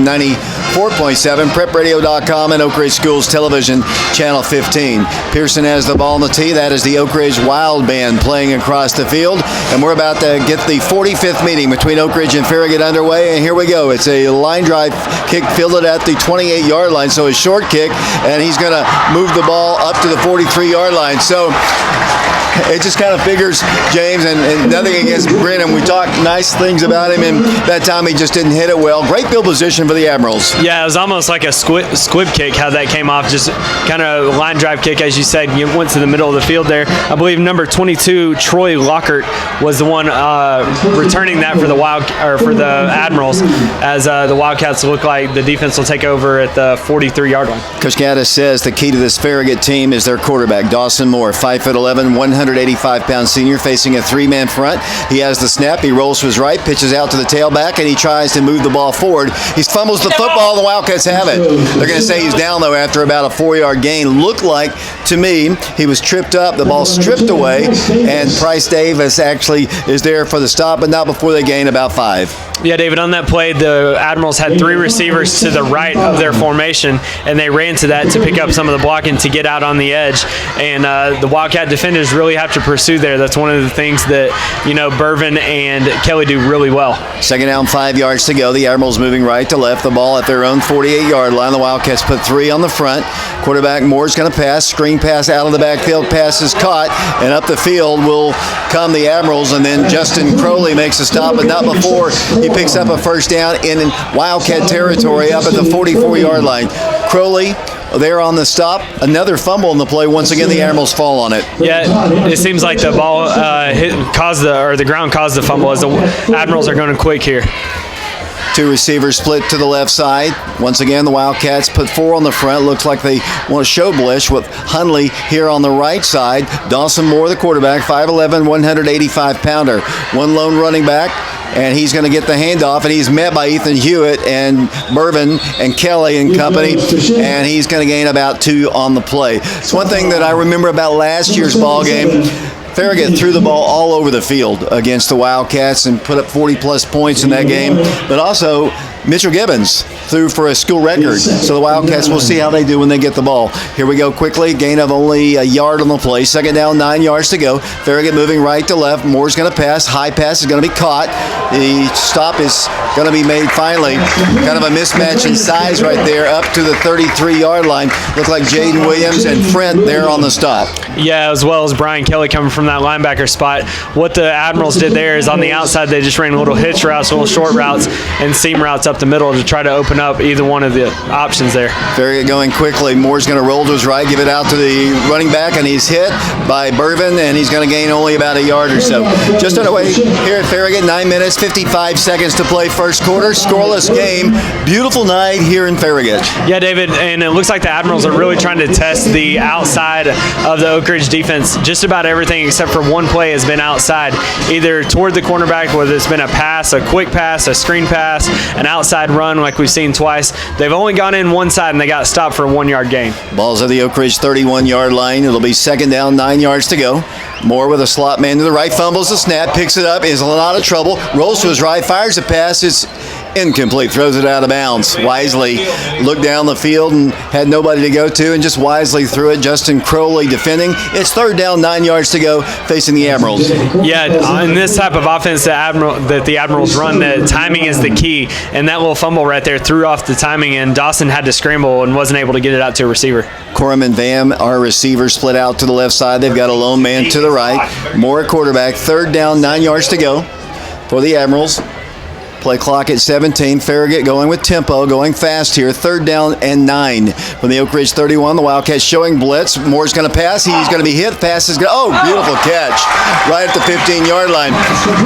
94.7, prepradio.com, and Oak Ridge Schools Television, Channel 15. Pearson has the ball on the tee. That is the Oak Ridge Wild Band playing across the field. And we're about to get the 45th meeting between Oak Ridge and Farragut underway. And here we go. It's a line drive kick fielded at the 28-yard line. So a short kick, and he's going to move the ball up to the 43-yard line. So it just kind of figures, James, and nothing against Brennan. We talked nice things about him, and that time he just didn't hit it well. Great field position for the Admirals. Yeah, it was almost like a squib kick, how that came off. Just kind of line drive kick, as you said. You went to the middle of the field there. I believe number 22, Troy Lockhart, was the one returning that for the Admirals, as the Wildcats look like the defense will take over at the 43-yard line. Coach Gaddis says the key to this Farragut team is their quarterback, Dawson Moore, 5'11", 185-pound senior, facing a three-man front. He has the snap. He rolls to his right, pitches out to the tailback, and he tries to move the ball forward. He fumbles the football. The Wildcats have it. They're going to say he's down, though, after about a 4-yard gain. Looked like, to me, he was tripped up. The ball stripped away, and Price Davis actually is there for the stop, but not before they gain about 5. Yeah, David, on that play, the Admirals had 3 receivers to the right of their formation, and they ran to that to pick up some of the blocking to get out on the edge. And the Wildcat defenders really have to pursue there. That's one of the things that, Bervin and Kelly do really well. Second down, 5 yards to go. The Admirals moving right to left. The ball at their own 48-yard line. The Wildcats put 3 on the front. Quarterback Moore's going to pass. Screen pass out of the backfield. Pass is caught, and up the field will come the Admirals. And then Justin Crowley makes a stop, but not before he picks up a first down in Wildcat territory up at the 44-yard line. Crowley there on the stop. Another fumble in the play. Once again, the Admirals fall on it. Yeah, it seems like the ball the ground caused the fumble, as the Admirals are going quick here. 2 receivers split to the left side. Once again, the Wildcats put 4 on the front. Looks like they want to show Blish with Hundley here on the right side. Dawson Moore, the quarterback, 5'11", 185-pounder. One lone running back, and he's going to get the handoff, and he's met by Ethan Hewitt and Mervin and Kelly and company, and he's going to gain about 2 on the play. It's one thing that I remember about last year's ball game. Farragut threw the ball all over the field against the Wildcats and put up 40-plus points in that game. But also, Mitchell Gibbons threw for a school record. So the Wildcats, we'll see how they do when they get the ball. Here we go quickly. Gain of only a yard on the play. Second down, 9 yards to go. Farragut moving right to left. Moore's going to pass. High pass is going to be caught. The stop is going to be made finally. Kind of a mismatch in size right there up to the 33-yard line. Looked like Jaden Williams and Frent there on the stop. Yeah, as well as Brian Kelly coming from that linebacker spot. What the Admirals did there is on the outside, they just ran little hitch routes, little short routes, and seam routes up the middle to try to open up either one of the options there. Farragut going quickly. Moore's going to roll to his right, give it out to the running back, and he's hit by Bervin, and he's going to gain only about a yard or so. Just underway here at Farragut, 9 minutes, 55 seconds to play first quarter. Scoreless game. Beautiful night here in Farragut. Yeah, David, and it looks like the Admirals are really trying to test the outside of the Oak Ridge defense. Just about everything except for one play has been outside, either toward the cornerback, whether it's been a pass, a quick pass, a screen pass, an outside run like we've seen twice. They've only gone in one side, and they got stopped for a 1-yard gain. Ball's at the Oak Ridge 31-yard line. It'll be second down, 9 yards to go. Moore with a slot man to the right, fumbles the snap, picks it up, is in a lot of trouble, rolls to his right, fires a pass. It's incomplete, throws it out of bounds. Wisely looked down the field and had nobody to go to, and just wisely threw it. Justin Crowley defending. It's third down, 9 yards to go, facing the Admirals. Yeah, in this type of offense that the Admirals run, the timing is the key, and that little fumble right there threw off the timing, and Dawson had to scramble and wasn't able to get it out to a receiver. Corum and Vam, our receivers, split out to the left side. They've got a lone man to the right. Moore quarterback. Third down, 9 yards to go for the Admirals. Play clock at 17. Farragut going with tempo, going fast here. Third down and 9 from the Oak Ridge 31. The Wildcats showing blitz. Moore's going to pass. He's going to be hit. Pass is going to... Oh, beautiful catch right at the 15-yard line.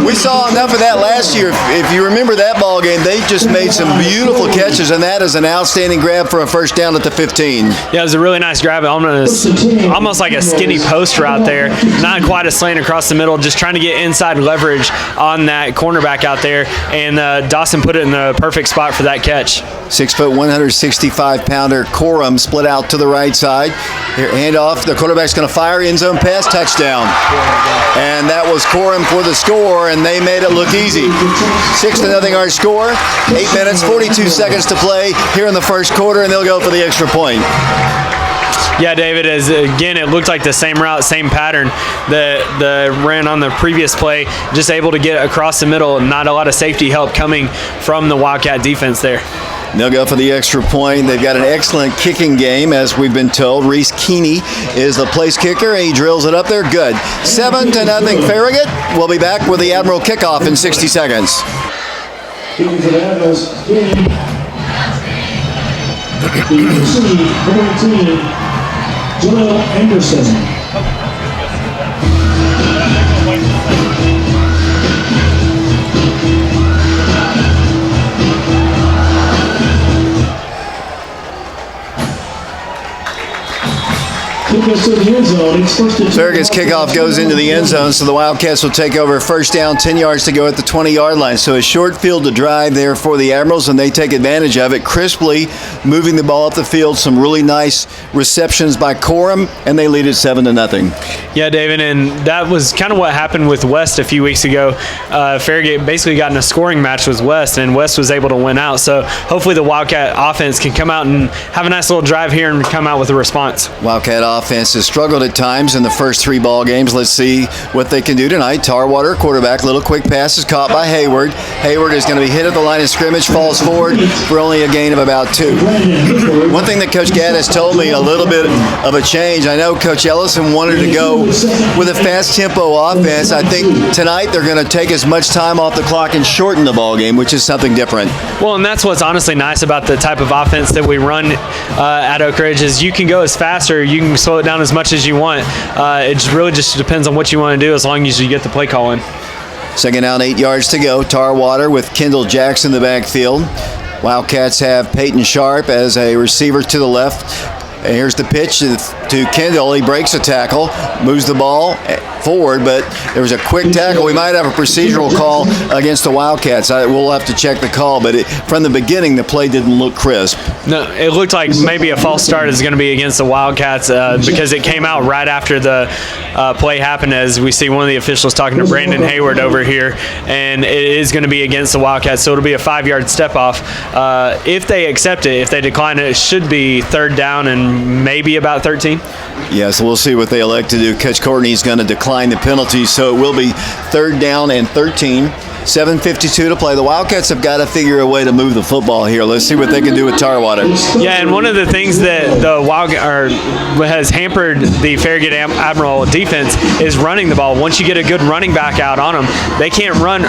We saw enough of that last year. If you remember that ball game, they just made some beautiful catches, and that is an outstanding grab for a first down at the 15. Yeah, it was a really nice grab. Almost like a skinny post route there. Not quite a slant across the middle, just trying to get inside leverage on that cornerback out there. And Dawson put it in the perfect spot for that catch. 6 foot 165-pounder Corum split out to the right side. Here, handoff. The quarterback's going to fire, end zone pass, touchdown. And that was Corum for the score, and they made it look easy. 6-0 our score. 8 minutes, 42 seconds to play here in the first quarter, and they'll go for the extra point. Yeah, David, as again, it looked like the same route, same pattern that ran on the previous play, just able to get across the middle, not a lot of safety help coming from the Wildcat defense there. They'll go for the extra point. They've got an excellent kicking game, as we've been told. Reese Keeney is the place kicker, and he drills it up there. Good. 7-0 Farragut. We'll be back with the Admiral kickoff in 60 seconds. Kicking for the Admirals, the receive number 18, Joel Anderson. Farragut's kickoff goes into the end zone, so the Wildcats will take over first down, 10 yards to go at the 20-yard line. So a short field to drive there for the Admirals, and they take advantage of it, crisply moving the ball up the field. Some really nice receptions by Corum, and they lead it 7-0. Yeah, David, and that was kind of what happened with West a few weeks ago. Farragut basically got in a scoring match with West, and West was able to win out. So hopefully the Wildcat offense can come out and have a nice little drive here and come out with a response. Wildcat offense has struggled at times in the first 3 ball games. Let's see what they can do tonight. Tarwater, quarterback, little quick pass is caught by Hayward. Hayward is going to be hit at the line of scrimmage, falls forward for only a gain of about 2. One thing that Coach Gaddis told me, a little bit of a change. I know Coach Ellison wanted to go with a fast tempo offense. I think tonight they're going to take as much time off the clock and shorten the ball game, which is something different. Well, and that's what's honestly nice about the type of offense that we run at Oak Ridge is you can go as fast or you can slow it down as much as you want. It really just depends on what you want to do as long as you get the play call in. Second down, 8 yards to go. Tarwater with Kendall Jackson in the backfield. Wildcats have Peyton Sharp as a receiver to the left. And here's the pitch to Kendall. He breaks a tackle, moves the ball forward, but there was a quick tackle. We might have a procedural call against the Wildcats. We'll have to check the call, but from the beginning, the play didn't look crisp. No, it looked like maybe a false start is going to be against the Wildcats because it came out right after the play happened, as we see one of the officials talking to Brandon Hayward over here, and it is going to be against the Wildcats, so it'll be a 5-yard step off. If they accept it, if they decline it, it should be third down and maybe about 13. Yes, we'll see what they elect to do. Coach Courtney's going to decline the penalty, so it will be third down and 13. 7:52 to play. The Wildcats have got to figure a way to move the football here. Let's see what they can do with Tarwater. Yeah, and one of the things that the has hampered the Farragut Admiral defense is running the ball. Once you get a good running back out on them, they can't run.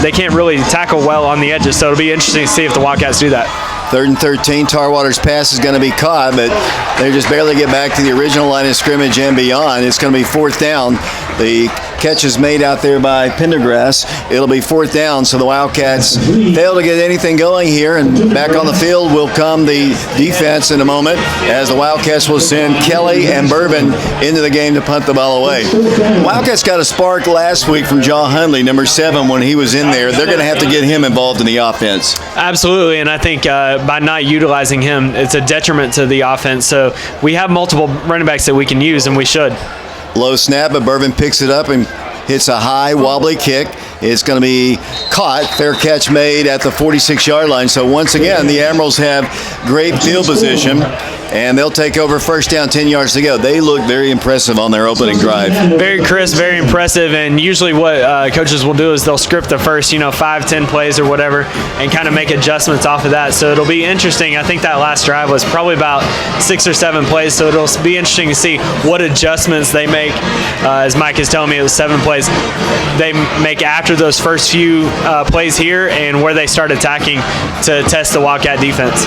They can't really tackle well on the edges. So it'll be interesting to see if the Wildcats do that. 3rd and 13. Tarwater's pass is going to be caught, but they just barely get back to the original line of scrimmage and beyond. It's going to be 4th down. The catch is made out there by Pendergrass. It'll be 4th down, so the Wildcats fail to get anything going here, and back on the field will come the defense in a moment as the Wildcats will send Kelly and Bourbon into the game to punt the ball away. Wildcats got a spark last week from John Hundley, number 7, when he was in there. They're going to have to get him involved in the offense. Absolutely, and I think by not utilizing him, it's a detriment to the offense. So we have multiple running backs that we can use, and we should. Low snap, but Bourbon picks it up and hits a high, wobbly kick. It's going to be caught. Fair catch made at the 46-yard line. So once again, the Admirals have great field position, and they'll take over first down, 10 yards to go. They look very impressive on their opening drive. Very crisp, very impressive, and usually what coaches will do is they'll script the first 5-10 plays or whatever and kind of make adjustments off of that. So it'll be interesting. I think that last drive was probably about 6 or 7 plays, so it'll be interesting to see what adjustments they make. As Mike is telling me, it was 7 plays they make after those first few plays here and where they start attacking to test the Wildcat defense.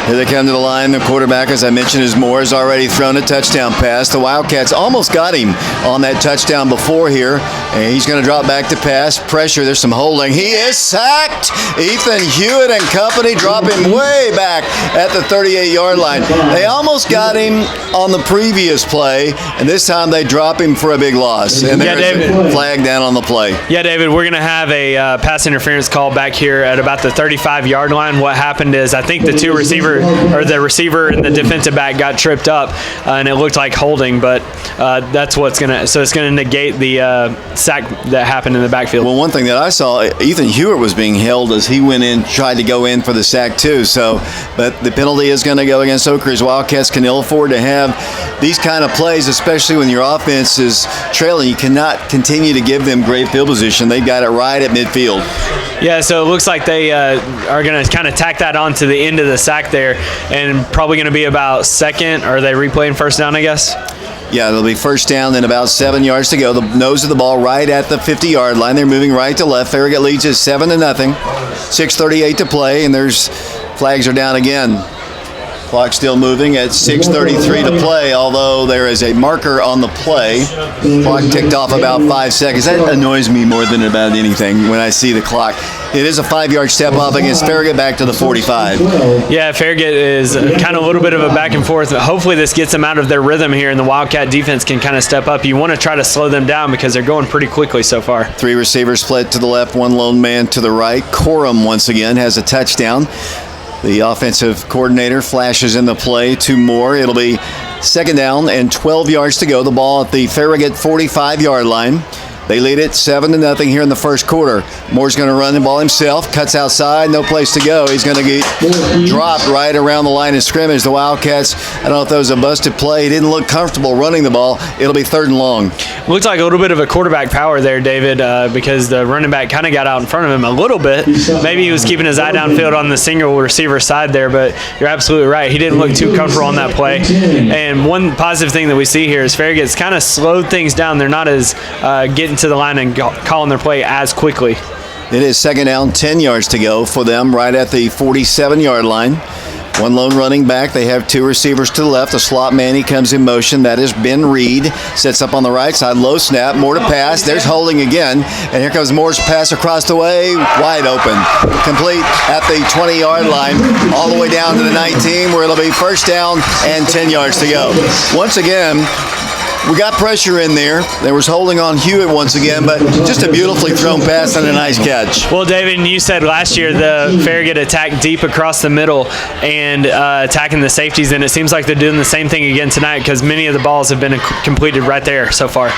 Here they come to the line. The quarterback, as I mentioned, is Moore, has already thrown a touchdown pass. The Wildcats almost got him on that touchdown before here, and he's going to drop back to pass. Pressure, there's some holding. He is sacked. Ethan Hewitt and company drop him way back at the 38-yard line. They almost got him on the previous play, and this time they drop him for a big loss. And there's a flag down on the play. Yeah, David, we're we're going to have a pass interference call back here at about the 35-yard line. What happened is I think the receiver and the defensive back got tripped up, and it looked like holding, but that's what's going to – so it's going to negate the sack that happened in the backfield. Well, one thing that I saw, Ethan Hewitt was being held as he went in, tried to go in for the sack too. So, but the penalty is going to go against Oak Ridge. Wildcats can ill afford to have these kind of plays, especially when your offense is trailing. You cannot continue to give them great field position. They've got it right at midfield. Yeah, so it looks like they are going to kind of tack that on to the end of the sack there, and probably going to be about second. Are they replaying first down, I guess? Yeah, it'll be first down and about 7 yards to go. The nose of the ball right at the 50-yard line. They're moving right to left. Farragut leads it 7-0. 6:38 to play, and there's flags are down again. Clock still moving at 6:33 to play, although there is a marker on the play. Clock ticked off about 5 seconds. That annoys me more than about anything when I see the clock. It is a 5-yard step off against Farragut back to the 45. Yeah, Farragut is kind of a little bit of a back and forth. Hopefully this gets them out of their rhythm here, and the Wildcat defense can kind of step up. You want to try to slow them down because they're going pretty quickly so far. 3 receivers split to the left, 1 lone man to the right. Corum once again has a touchdown. The offensive coordinator flashes in the play, 2 more. It'll be second down and 12 yards to go. The ball at the Farragut 45-yard line. They lead it 7-0 here in the first quarter. Moore's going to run the ball himself, cuts outside, no place to go. He's going to get dropped right around the line of scrimmage. The Wildcats, I don't know if that was a busted play. He didn't look comfortable running the ball. It'll be 3rd and long. Looked like a little bit of a quarterback power there, David, because the running back kind of got out in front of him a little bit. Maybe he was keeping his eye downfield on the single receiver side there, but you're absolutely right. He didn't look too comfortable on that play. And one positive thing that we see here is Farragut's kind of slowed things down. They're not as getting to the line and calling their play as quickly. It is second down, 10 yards to go for them right at the 47-yard line. 1 lone running back. They have 2 receivers to the left. The slot man, he comes in motion. That is Ben Reed. Sets up on the right side. Low snap. Moore to pass. There's holding again. And here comes Moore's pass across the way. Wide open. Complete at the 20-yard line. All the way down to the 19 where it'll be first down and 10 yards to go. Once again, we got pressure in there. There was holding on Hewitt once again, but just a beautifully thrown pass and a nice catch. Well, David, you said last year the Farragut attacked deep across the middle and attacking the safeties, and it seems like they're doing the same thing again tonight because many of the balls have been completed right there so far.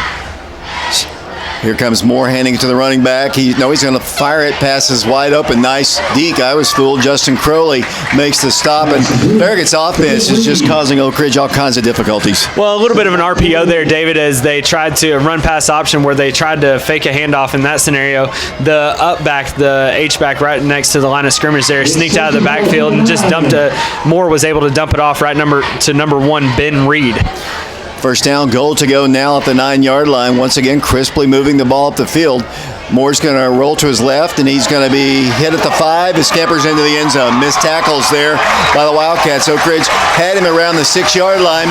Here comes Moore handing it to the running back. He's going to fire it. Passes wide open. Nice deke. I was fooled. Justin Crowley makes the stop, and Farragut's offense is just causing Oak Ridge all kinds of difficulties. Well, a little bit of an RPO there, David, as they tried to run pass option where they tried to fake a handoff in that scenario. The up back, the H-back right next to the line of scrimmage there, sneaked out of the backfield and just dumped it. Moore was able to dump it off right to number 1, Ben Reed. First down, goal to go now at the 9-yard line. Once again, crisply moving the ball up the field. Moore's going to roll to his left, and he's going to be hit at the 5. He scampers into the end zone. Missed tackles there by the Wildcats. Oak Ridge had him around the 6-yard line.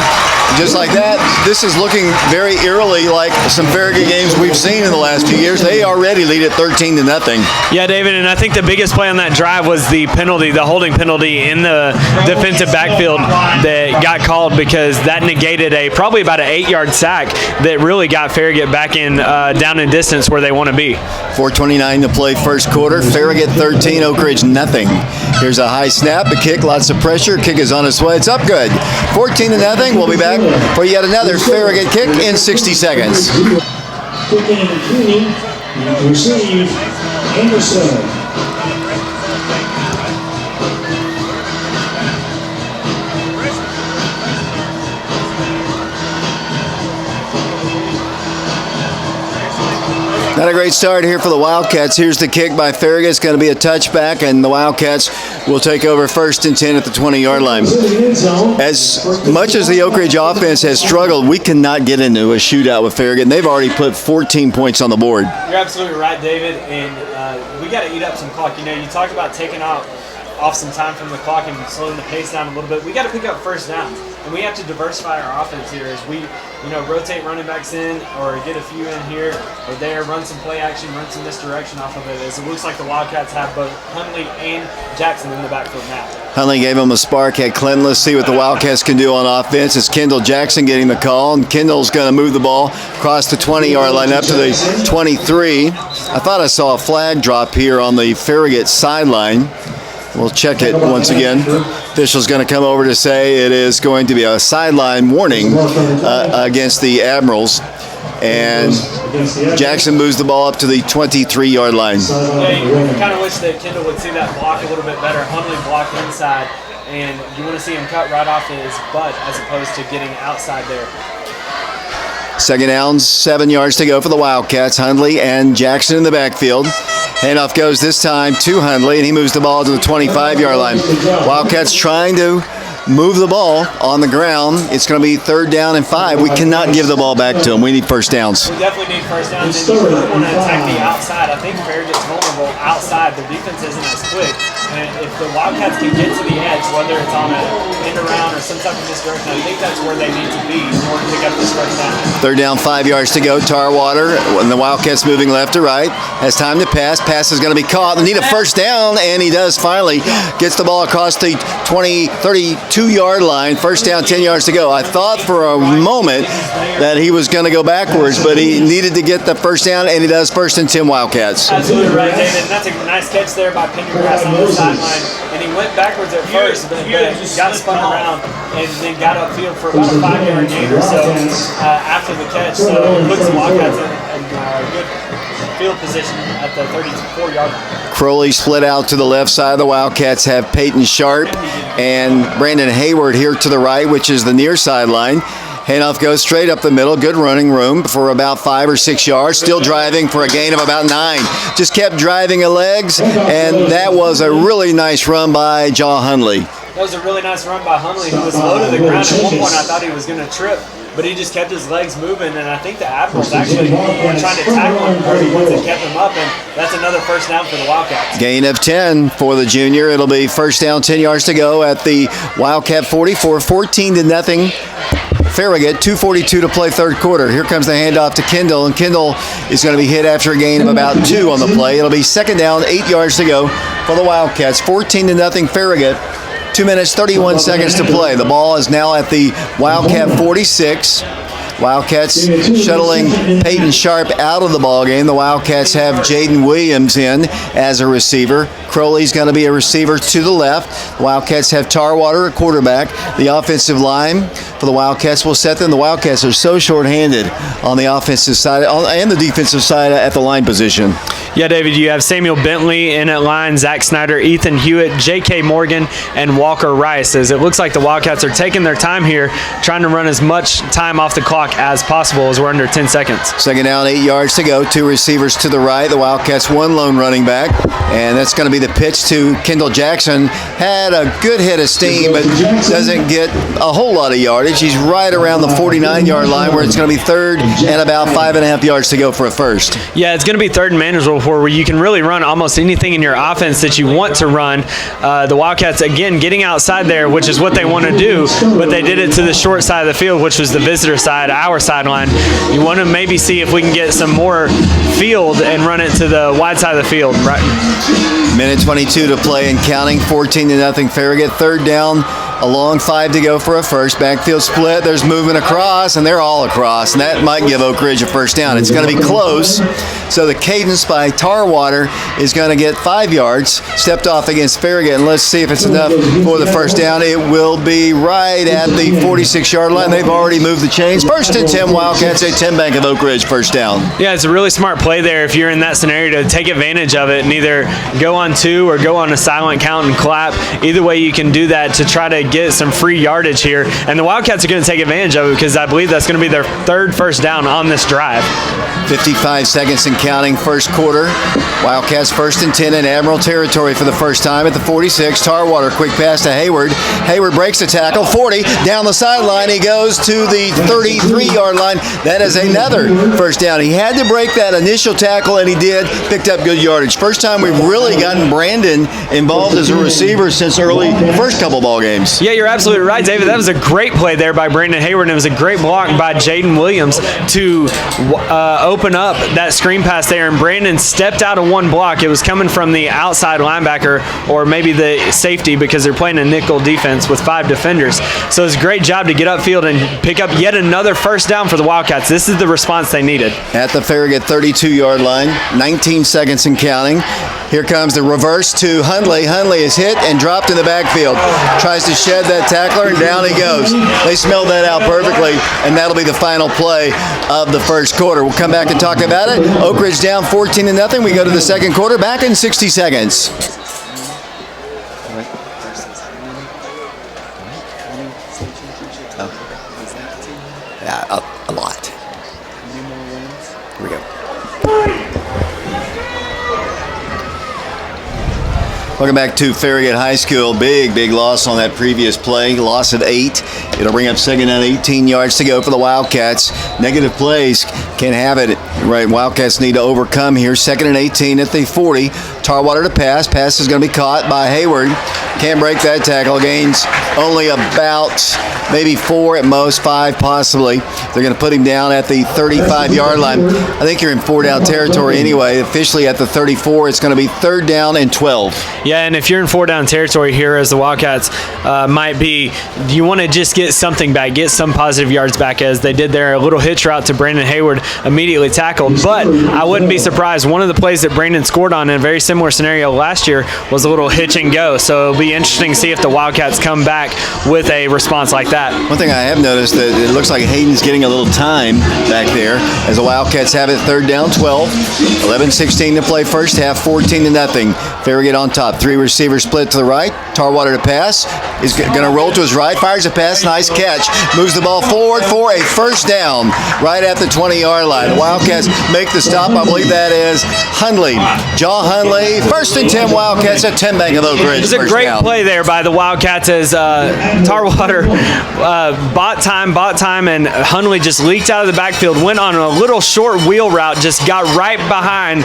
Just like that, this is looking very eerily like some Farragut games we've seen in the last few years. They already lead it 13-0. Yeah, David, and I think the biggest play on that drive was the penalty, the holding penalty in the defensive backfield that got called because that negated probably about an 8-yard sack that really got Farragut back in down in distance where they want to be. 4:29 to play first quarter. Farragut 13, Oak Ridge nothing. Here's a high snap, a kick, lots of pressure. Kick is on its way. It's up good. 14-0. We'll be back for yet another Farragut kick in 60 seconds. Kicking and receive Anderson. Not a great start here for the Wildcats. Here's the kick by Farragut. It's going to be a touchback, and the Wildcats will take over 1st and 10 at the 20-yard line. As much as the Oak Ridge offense has struggled, we cannot get into a shootout with Farragut, and they've already put 14 points on the board. You're absolutely right, David, and we got to eat up some clock. You know, you talk about taking out off some time from the clock and slowing the pace down a little bit. We got to pick up first downs, and we have to diversify our offense here as we, rotate running backs in or get a few in here or there, run some play action, run some misdirection off of it. As it looks like the Wildcats have both Hundley and Jackson in the backfield now. Hundley gave him a spark at Clinton. Let's see what the Wildcats can do on offense. It's Kendall Jackson getting the call, and Kendall's going to move the ball across the 20-yard line up to the 23. I thought I saw a flag drop here on the Farragut sideline. We'll check it once again. Official's going to come over to say it is going to be a sideline warning against the Admirals. And Jackson moves the ball up to the 23-yard line. Yeah, you kind of wish that Kendall would see that block a little bit better. Hundley blocked inside, and you want to see him cut right off his butt as opposed to getting outside there. Second down, 7 yards to go for the Wildcats. Hundley and Jackson in the backfield. Handoff goes this time to Hundley, and he moves the ball to the 25-yard line. Wildcats trying to move the ball on the ground. It's going to be 3rd down and 5. We cannot give the ball back to them. We need first downs. We definitely need first downs, and you really want to attack the outside. I think Farragut's vulnerable outside. The defense isn't as quick. And if the Wildcats can get to the edge, whether it's on an end around or some type of misdirection, I think that's where they need to be in order to get this first down. 3rd down, 5 yards to go. Tarwater, when the Wildcats moving left to right, has time to pass. Pass is going to be caught. They need a first down, and he does finally. Gets the ball across the 32-yard line. First down, 10 yards to go. I thought for a moment that he was going to go backwards, but he needed to get the first down, and he does. 1st and 10 Wildcats. Absolutely right, David. That's a nice catch there by Pendergrass on the sideline. And he went backwards at first, but got spun around and then got upfield for about a 5-yard gain or so after the catch. So it puts the Wildcats in good field position at the 34-yard line. Crowley split out to the left side. The Wildcats have Peyton Sharp and Brandon Hayward here to the right, which is the near sideline. Handoff goes straight up the middle. Good running room for about 5 or 6 yards. Still driving for a gain of about 9. Just kept driving her legs, and that was a really nice run by Jaw Hundley. That was a really nice run by Hundley, who was low to the ground. At one point, I thought he was going to trip, but he just kept his legs moving, and I think the Admirals actually were trying to tackle him once and kept him up, and that's another first down for the Wildcats. Gain of 10 for the junior. It'll be first down, 10 yards to go at the Wildcat 44, 14-0. Farragut, 2:42 to play 3rd quarter. Here comes the handoff to Kendall, and Kendall is going to be hit after a gain of about 2 on the play. It'll be 2nd down, 8 yards to go for the Wildcats. 14-0 Farragut. 2 minutes, 31 seconds to play. The ball is now at the Wildcat 46. Wildcats shuttling Peyton Sharp out of the ball game. The Wildcats have Jaden Williams in as a receiver. Crowley's going to be a receiver to the left. The Wildcats have Tarwater, a quarterback. The offensive line for the Wildcats will set them. The Wildcats are so shorthanded on the offensive side and the defensive side at the line position. Yeah, David, you have Samuel Bentley in at line, Zach Snyder, Ethan Hewitt, J.K. Morgan, and Walker Rice. As it looks like the Wildcats are taking their time here, trying to run as much time off the clock as possible as we're under 10 seconds. 2nd down, 8 yards to go. 2 receivers to the right. The Wildcats 1 lone running back, and that's going to be the pitch to Kendall Jackson. Had a good hit of steam, but doesn't get a whole lot of yardage. He's right around the 49-yard line, where it's going to be 3rd and about 5.5 yards to go for a first. Yeah, it's going to be 3rd and manageable where you can really run almost anything in your offense that you want to run. The Wildcats, again, getting outside there, which is what they want to do, but they did it to the short side of the field, which was the visitor side, our sideline. You want to maybe see if we can get some more field and run it to the wide side of the field. Right. Minute 22 to play and counting. 14-0 Farragut. 3rd down. A long 5 to go for a first. Backfield split. There's movement across, and they're all across. And that might give Oak Ridge a first down. It's going to be close. So the cadence by Tarwater is going to get 5 yards. Stepped off against Farragut, and let's see if it's enough for the first down. It will be right at the 46-yard line. They've already moved the chains. 1st and 10 Wildcats, a 10 bank of Oak Ridge, first down. Yeah, it's a really smart play there if you're in that scenario to take advantage of it and either go on 2 or go on a silent count and clap. Either way, you can do that to try to get some free yardage here, and the Wildcats are going to take advantage of it because I believe that's going to be their third first down on this drive. 55 seconds and counting, first quarter. Wildcats 1st and 10 in Admiral territory for the first time at the 46. Tarwater, quick pass to Hayward. Hayward breaks the tackle, 40, down the sideline. He goes to the 33-yard line. That is another first down. He had to break that initial tackle, and he did. Picked up good yardage. First time we've really gotten Brandon involved as a receiver since early first couple ball games. Yeah, you're absolutely right, David. That was a great play there by Brandon Hayward, and it was a great block by Jaden Williams to open up that screen pass there, and Brandon stepped out of one block. It was coming from the outside linebacker or maybe the safety because they're playing a nickel defense with 5 defenders. So it was a great job to get upfield and pick up yet another first down for the Wildcats. This is the response they needed. At the Farragut 32-yard line, 19 seconds and counting. Here comes the reverse to Hundley. Hundley is hit and dropped in the backfield. Tries to shed that tackler, and down he goes. They smelled that out perfectly, and that'll be the final play of the first quarter. We'll come back and talk about it. Oak Ridge down 14-0. We go to the second quarter, back in 60 seconds. Yeah, a lot. Here we go. Welcome back to Farragut High School. Big loss on that previous play. Loss of 8. It'll bring up second down, 18 yards to go for the Wildcats. Negative plays can't have it. Right, Wildcats need to overcome here. Second and 18 at the 40. Tarwater to pass. Pass is going to be caught by Hayward. Can't break that tackle. Gains only about maybe 4 at most, 5 possibly. They're going to put him down at the 35-yard line. I think you're in 4-down territory anyway. Officially at the 34, it's going to be 3rd down and 12. Yeah, and if you're in 4-down territory here as the Wildcats might be, you want to just get something back, get some positive yards back as they did there. A little hitch route to Brandon Hayward, immediately tackled. But I wouldn't be surprised. One of the plays that Brandon scored on in a very similar scenario last year was a little hitch and go. So it'll be interesting to see if the Wildcats come back with a response like that. One thing I have noticed that it looks like Hayden's getting a little time back there as the Wildcats have it 3rd down, 12. 11-16 to play first half, 14-0. Farragut on top. 3 receivers split to the right. Tarwater to pass. He's going to roll to his right. Fires a pass. Nice catch. Moves the ball forward for a first down right at the 20-yard line. The Wildcats make the stop. I believe that is Hundley. Jaw Hundley. 1st and 10 Wildcats at 10 Bank of Oak Ridge. It was a great play there by the Wildcats as Tarwater bought time, and Hundley just leaked out of the backfield, went on a little short wheel route, just got right behind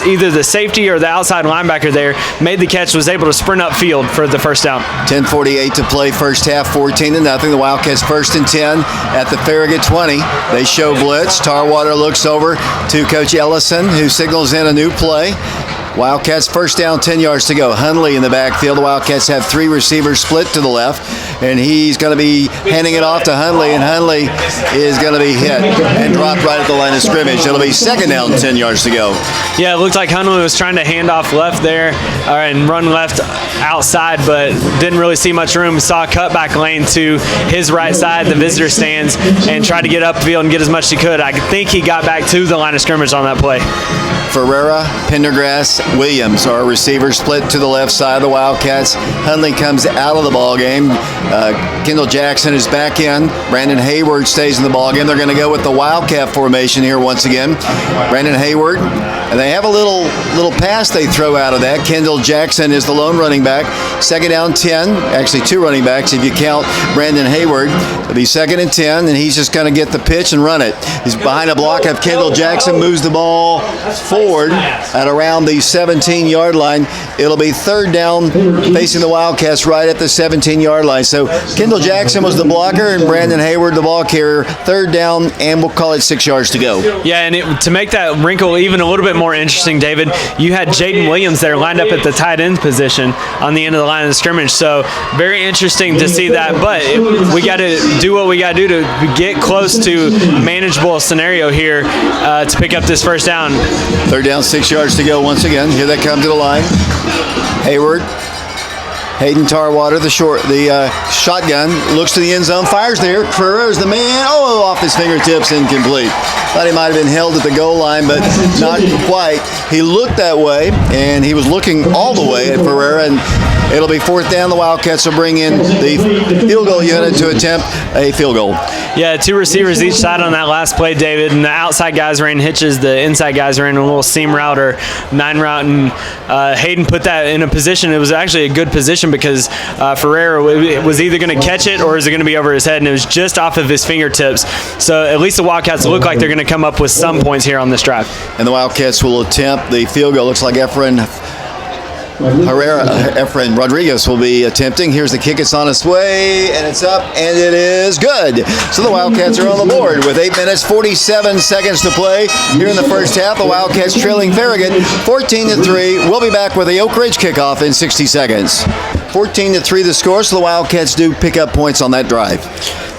either the safety or the outside linebacker there, made the catch, was able to sprint upfield for the first down. 10:48 to play first half, 14-0. The Wildcats 1st and 10 at the Farragut 20. They show blitz. Tarwater looks over to Coach Ellison, who signals in a new play. Wildcats first down, 10 yards to go. Hundley in the backfield. The Wildcats have 3 receivers split to the left, and he's going to be handing it off to Hundley, and Hundley is going to be hit and dropped right at the line of scrimmage. It'll be 2nd down, 10 yards to go. Yeah, it looked like Hundley was trying to hand off left there and run left outside, but didn't really see much room. Saw a cutback lane to his right side, the visitor stands, and tried to get upfield and get as much as he could. I think he got back to the line of scrimmage on that play. Ferreira, Pendergrass, Williams are receivers split to the left side of the Wildcats. Hundley comes out of the ball game. Kendall Jackson is back in. Brandon Hayward stays in the ball game. They're going to go with the Wildcat formation here once again. Brandon Hayward, and they have a little pass they throw out of that. Kendall Jackson is the lone running back. 2nd down, 10. Actually, 2 running backs if you count Brandon Hayward. It'll be 2nd and 10, and he's just going to get the pitch and run it. He's behind a block of Kendall Jackson, moves the ball forward at around the 17-yard line. It'll be 3rd down facing the Wildcats right at the 17-yard line. So Kendall Jackson was the blocker and Brandon Hayward the ball carrier. 3rd down, and we'll call it 6 yards to go. Yeah, and to make that wrinkle even a little bit more interesting, David, you had Jaden Williams there lined up at the tight end position on the end of the line of scrimmage. So very interesting to see that. But we got to do what we got to do to get close to manageable scenario here to pick up this first down. 3rd down, 6 yards to go once again. Here they come to the line. Hayward Hayden Tarwater, the shotgun, looks to the end zone, fires there. Ferrer's the man. Oh, off his fingertips, incomplete. Thought he might have been held at the goal line, but not quite. He looked that way, and he was looking all the way at Ferrer, and it'll be 4th down. The Wildcats will bring in the field goal unit to attempt a field goal. Yeah, 2 receivers each side on that last play, David, and the outside guys ran hitches, the inside guys ran a little seam route or 9 route, and Hayden put that in a position. It was actually a good position because Ferrer was either going to catch it or is it going to be over his head, and it was just off of his fingertips. So at least the Wildcats look like they're going to come up with some points here on this drive. And the Wildcats will attempt the field goal. Looks like Efren Rodriguez will be attempting. Here's the kick. It's on its way, and it's up, and it is good. So the Wildcats are on the board with 8 minutes, 47 seconds to play here in the first half. The Wildcats trailing Farragut 14-3. We'll be back with the Oak Ridge kickoff in 60 seconds. 14-3 the score, so the Wildcats do pick up points on that drive.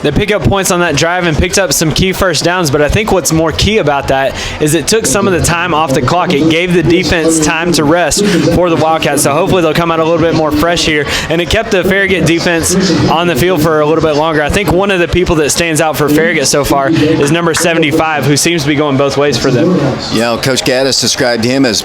They pick up points on that drive and picked up some key first downs, but I think what's more key about that is it took some of the time off the clock. It gave the defense time to rest for the Wildcats, so hopefully they'll come out a little bit more fresh here, and it kept the Farragut defense on the field for a little bit longer. I think one of the people that stands out for Farragut so far is number 75, who seems to be going both ways for them. Yeah, Coach Gaddis described him as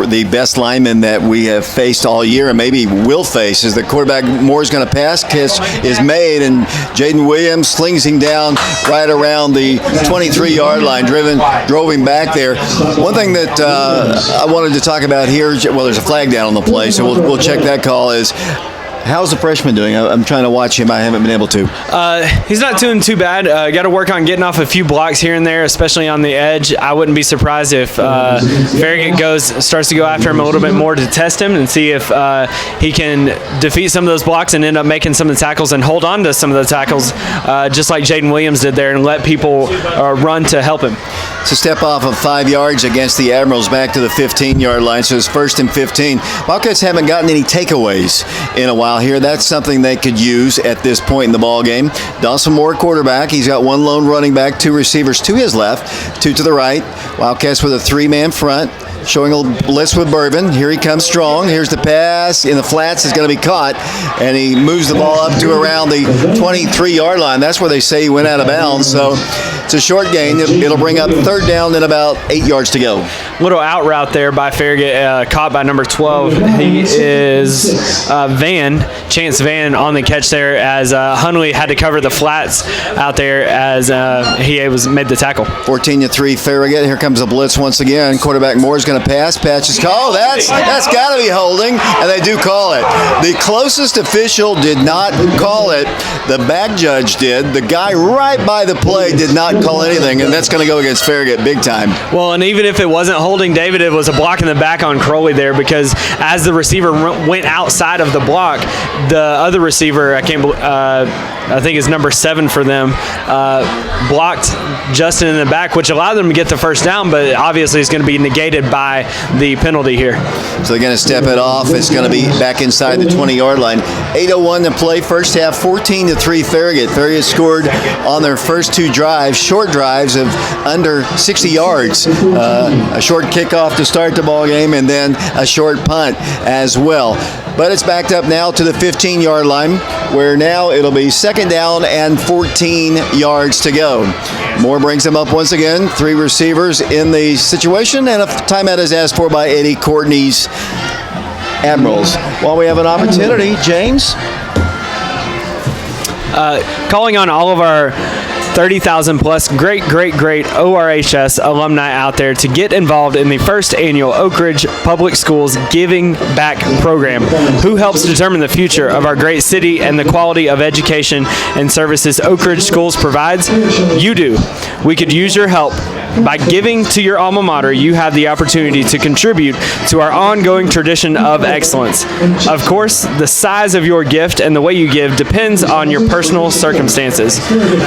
the best lineman that we have faced all year and maybe will face. As the quarterback Moore is going to pass, catch is made, and Jaden Williams slings him down right around the 23-yard line, drove him back there. One thing that I wanted to talk about here, well, there's a flag down on the play, so we'll check that call, is how's the freshman doing? I'm trying to watch him. I haven't been able to. He's not doing too bad. Got to work on getting off a few blocks here and there, especially on the edge. I wouldn't be surprised if Farragut starts to go after him a little bit more to test him and see if he can defeat some of those blocks and end up making some of the tackles and hold on to some of the tackles, just like Jaden Williams did there, and let people run to help him. It's a step off of 5 yards against the Admirals back to the 15-yard line, so it's 1st and 15. Wildcats haven't gotten any takeaways in a while here. That's something they could use at this point in the ball game. Dawson Moore, quarterback. He's got 1 lone running back, 2 receivers to his left, 2 to the right. Wildcats with a 3-man front, showing a blitz with Bourbon. Here he comes strong. Here's the pass in the flats. Is going to be caught, and he moves the ball up to around the 23-yard line. That's where they say he went out of bounds. So it's a short gain. It'll bring up 3rd down and about 8 yards to go. Little out route there by Farragut, caught by number 12. He is Chance Van on the catch there, as Hunley had to cover the flats out there as he made the tackle. 14-3 Farragut. Here comes a blitz once again. Quarterback Moore's going to pass. Patch is called. That's got to be holding, and they do call it. The closest official did not call it. The back judge did. The guy right by the play did not call anything, and that's going to go against Farragut big time. Well, and even if it wasn't holding, David, it was a block in the back on Crowley there, because as the receiver went outside of the block, the other receiver, I think is number 7 for them, blocked Justin in the back, which allowed them to get the first down, but obviously it's going to be negated by the penalty here. So they're going to step it off. It's going to be back inside the 20-yard line. 8:01 to play. First half, 14-3 Farragut. Farragut scored on their first 2 drives, short drives of under 60 yards. A short kickoff to start the ball game, and then a short punt as well. But it's backed up now to the 15-yard line, where now it'll be 2nd down and 14 yards to go. Moore brings them up once again. 3 receivers in the situation, and a timeout is asked for by Eddie Courtney's Admirals. While we have an opportunity, James? Calling on all of our 30,000 plus great ORHS alumni out there to get involved in the first annual Oak Ridge Public Schools Giving Back program. Who helps determine the future of our great city and the quality of education and services Oak Ridge Schools provides? You do. We could use your help. By giving to your alma mater, you have the opportunity to contribute to our ongoing tradition of excellence. Of course, the size of your gift and the way you give depends on your personal circumstances.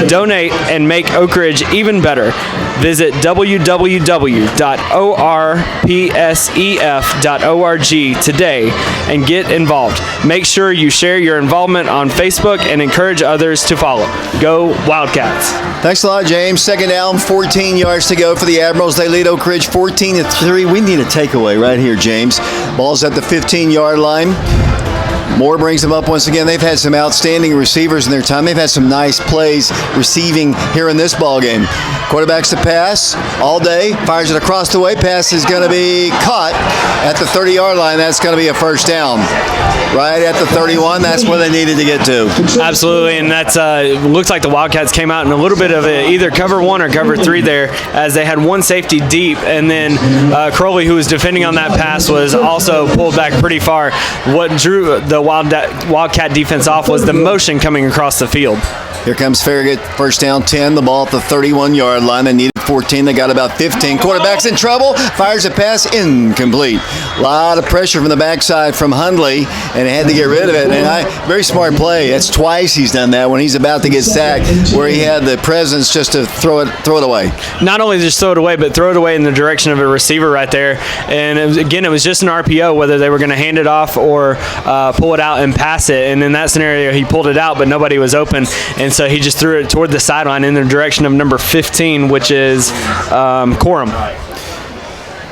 Donate and make Oak Ridge even better. Visit www.orpsef.org today and get involved. Make sure you share your involvement on Facebook and encourage others to follow. Go Wildcats. Thanks a lot, James. 2nd down, 14 yards to go for the Admirals. They lead Oak Ridge 14-3. We need a takeaway right here, James. Ball's at the 15-yard line. Moore brings them up once again. They've had some outstanding receivers in their time. They've had some nice plays receiving here in this ball game. Quarterback's to pass all day. Fires it across the way. Pass is going to be caught at the 30-yard line. That's going to be a first down. Right at the 31. That's where they needed to get to. Absolutely, and that's looks like the Wildcats came out in a little bit of either cover 1 or cover 3 there, as they had one safety deep, and then Crowley, who was defending on that pass, was also pulled back pretty far. What drew the Wildcat defense off was the motion coming across the field. Here comes Farragut, first down 10, the ball at the 31-yard line. They needed 14, they got about 15. Quarterback's in trouble, fires a pass, incomplete. A lot of pressure from the backside from Hundley, and had to get rid of it. And very smart play. That's twice he's done that when he's about to get sacked, where he had the presence just to throw it away. Not only just throw it away, but throw it away in the direction of a receiver right there. And it was just an RPO, whether they were going to hand it off or pull it out and pass it. And in that scenario, he pulled it out, but nobody was open. And so he just threw it toward the sideline in the direction of number 15, which is Corum.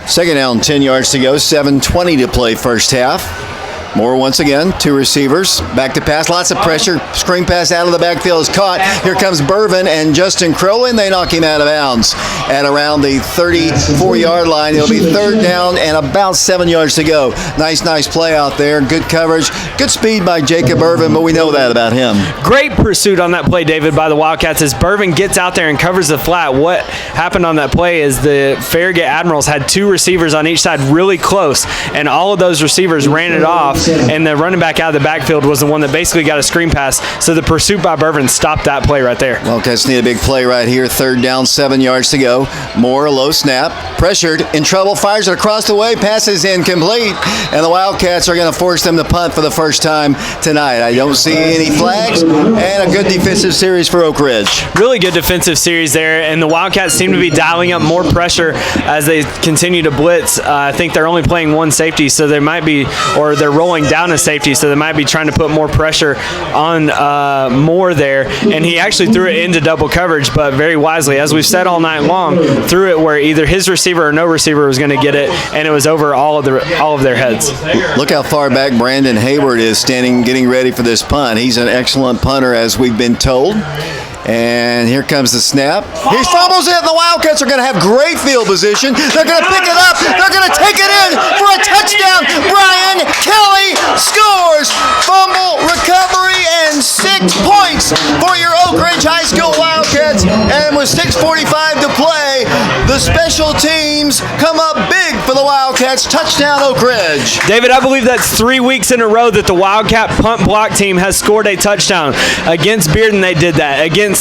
Second down, 10 yards to go, 7:20 to play first half. Moore once again, 2 receivers, back to pass, lots of pressure, screen pass out of the backfield is caught. Here comes Bourbon and Justin Crowley, and they knock him out of bounds at around the 34-yard line. It'll be third down and about 7 yards to go. Nice play out there, good coverage, good speed by Jacob Bourbon, but we know that about him. Great pursuit on that play, David, by the Wildcats, as Bourbon gets out there and covers the flat. What happened on that play is the Farragut Admirals had 2 receivers on each side really close, and all of those receivers ran it off, and the running back out of the backfield was the one that basically got a screen pass. So the pursuit by Bourbon stopped that play right there. Wildcats need a big play right here. Third down, 7 yards to go. Moore, low snap, pressured, in trouble, fires it across the way, passes incomplete, and the Wildcats are going to force them to punt for the first time tonight. I don't see any flags, and a good defensive series for Oak Ridge. Really good defensive series there, and the Wildcats seem to be dialing up more pressure as they continue to blitz. I think they're only playing 1 safety, so they might be, or they're rolling down a safety, so they might be trying to put more pressure on Moore there, and he actually threw it into double coverage, but very wisely, as we've said all night long, threw it where either his receiver or no receiver was going to get it, and it was over all of their heads. Look how far back Brandon Hayward is standing, getting ready for this punt. He's an excellent punter, as we've been told. And here comes the snap. He fumbles it, and the Wildcats are going to have great field position. They're going to pick it up. They're going to take it in for a touchdown. Brian Kelly scores. Fumble, recovery, and 6 points for your Oak Ridge High School Wildcats. And with 6:45 to play, the special teams come up big for the Wildcats. Touchdown, Oak Ridge. David, I believe that's 3 weeks in a row that the Wildcat punt block team has scored a touchdown. Against Bearden, they did that. Against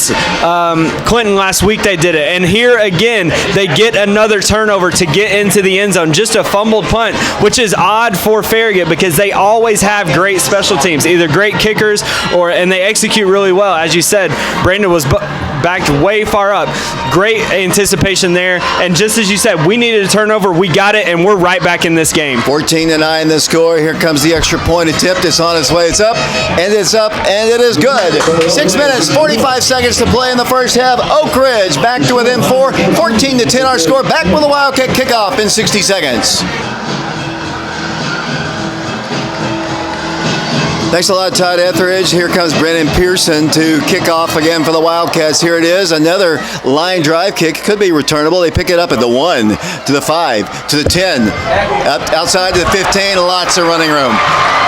Clinton last week, they did it. And here again, they get another turnover to get into the end zone. Just a fumbled punt, which is odd for Farragut because they always have great special teams, either great kickers and they execute really well. As you said, Brandon was backed way far up. Great anticipation there. And just as you said, we needed a turnover. We got it, and we're right back in this game. 14-9 the score. Here comes the extra point attempt. It's on its way. It's up, and it is good. 6 minutes, 45 seconds to play in the first half. Oak Ridge back to within 4. 14-10 our score. Back with a Wildcat kickoff in 60 seconds. Thanks a lot, Todd Etheridge. Here comes Brennan Pearson to kick off again for the Wildcats. Here it is, another line drive kick. Could be returnable. They pick it up at the 1, to the 5, to the 10, up outside to the 15. Lots of running room.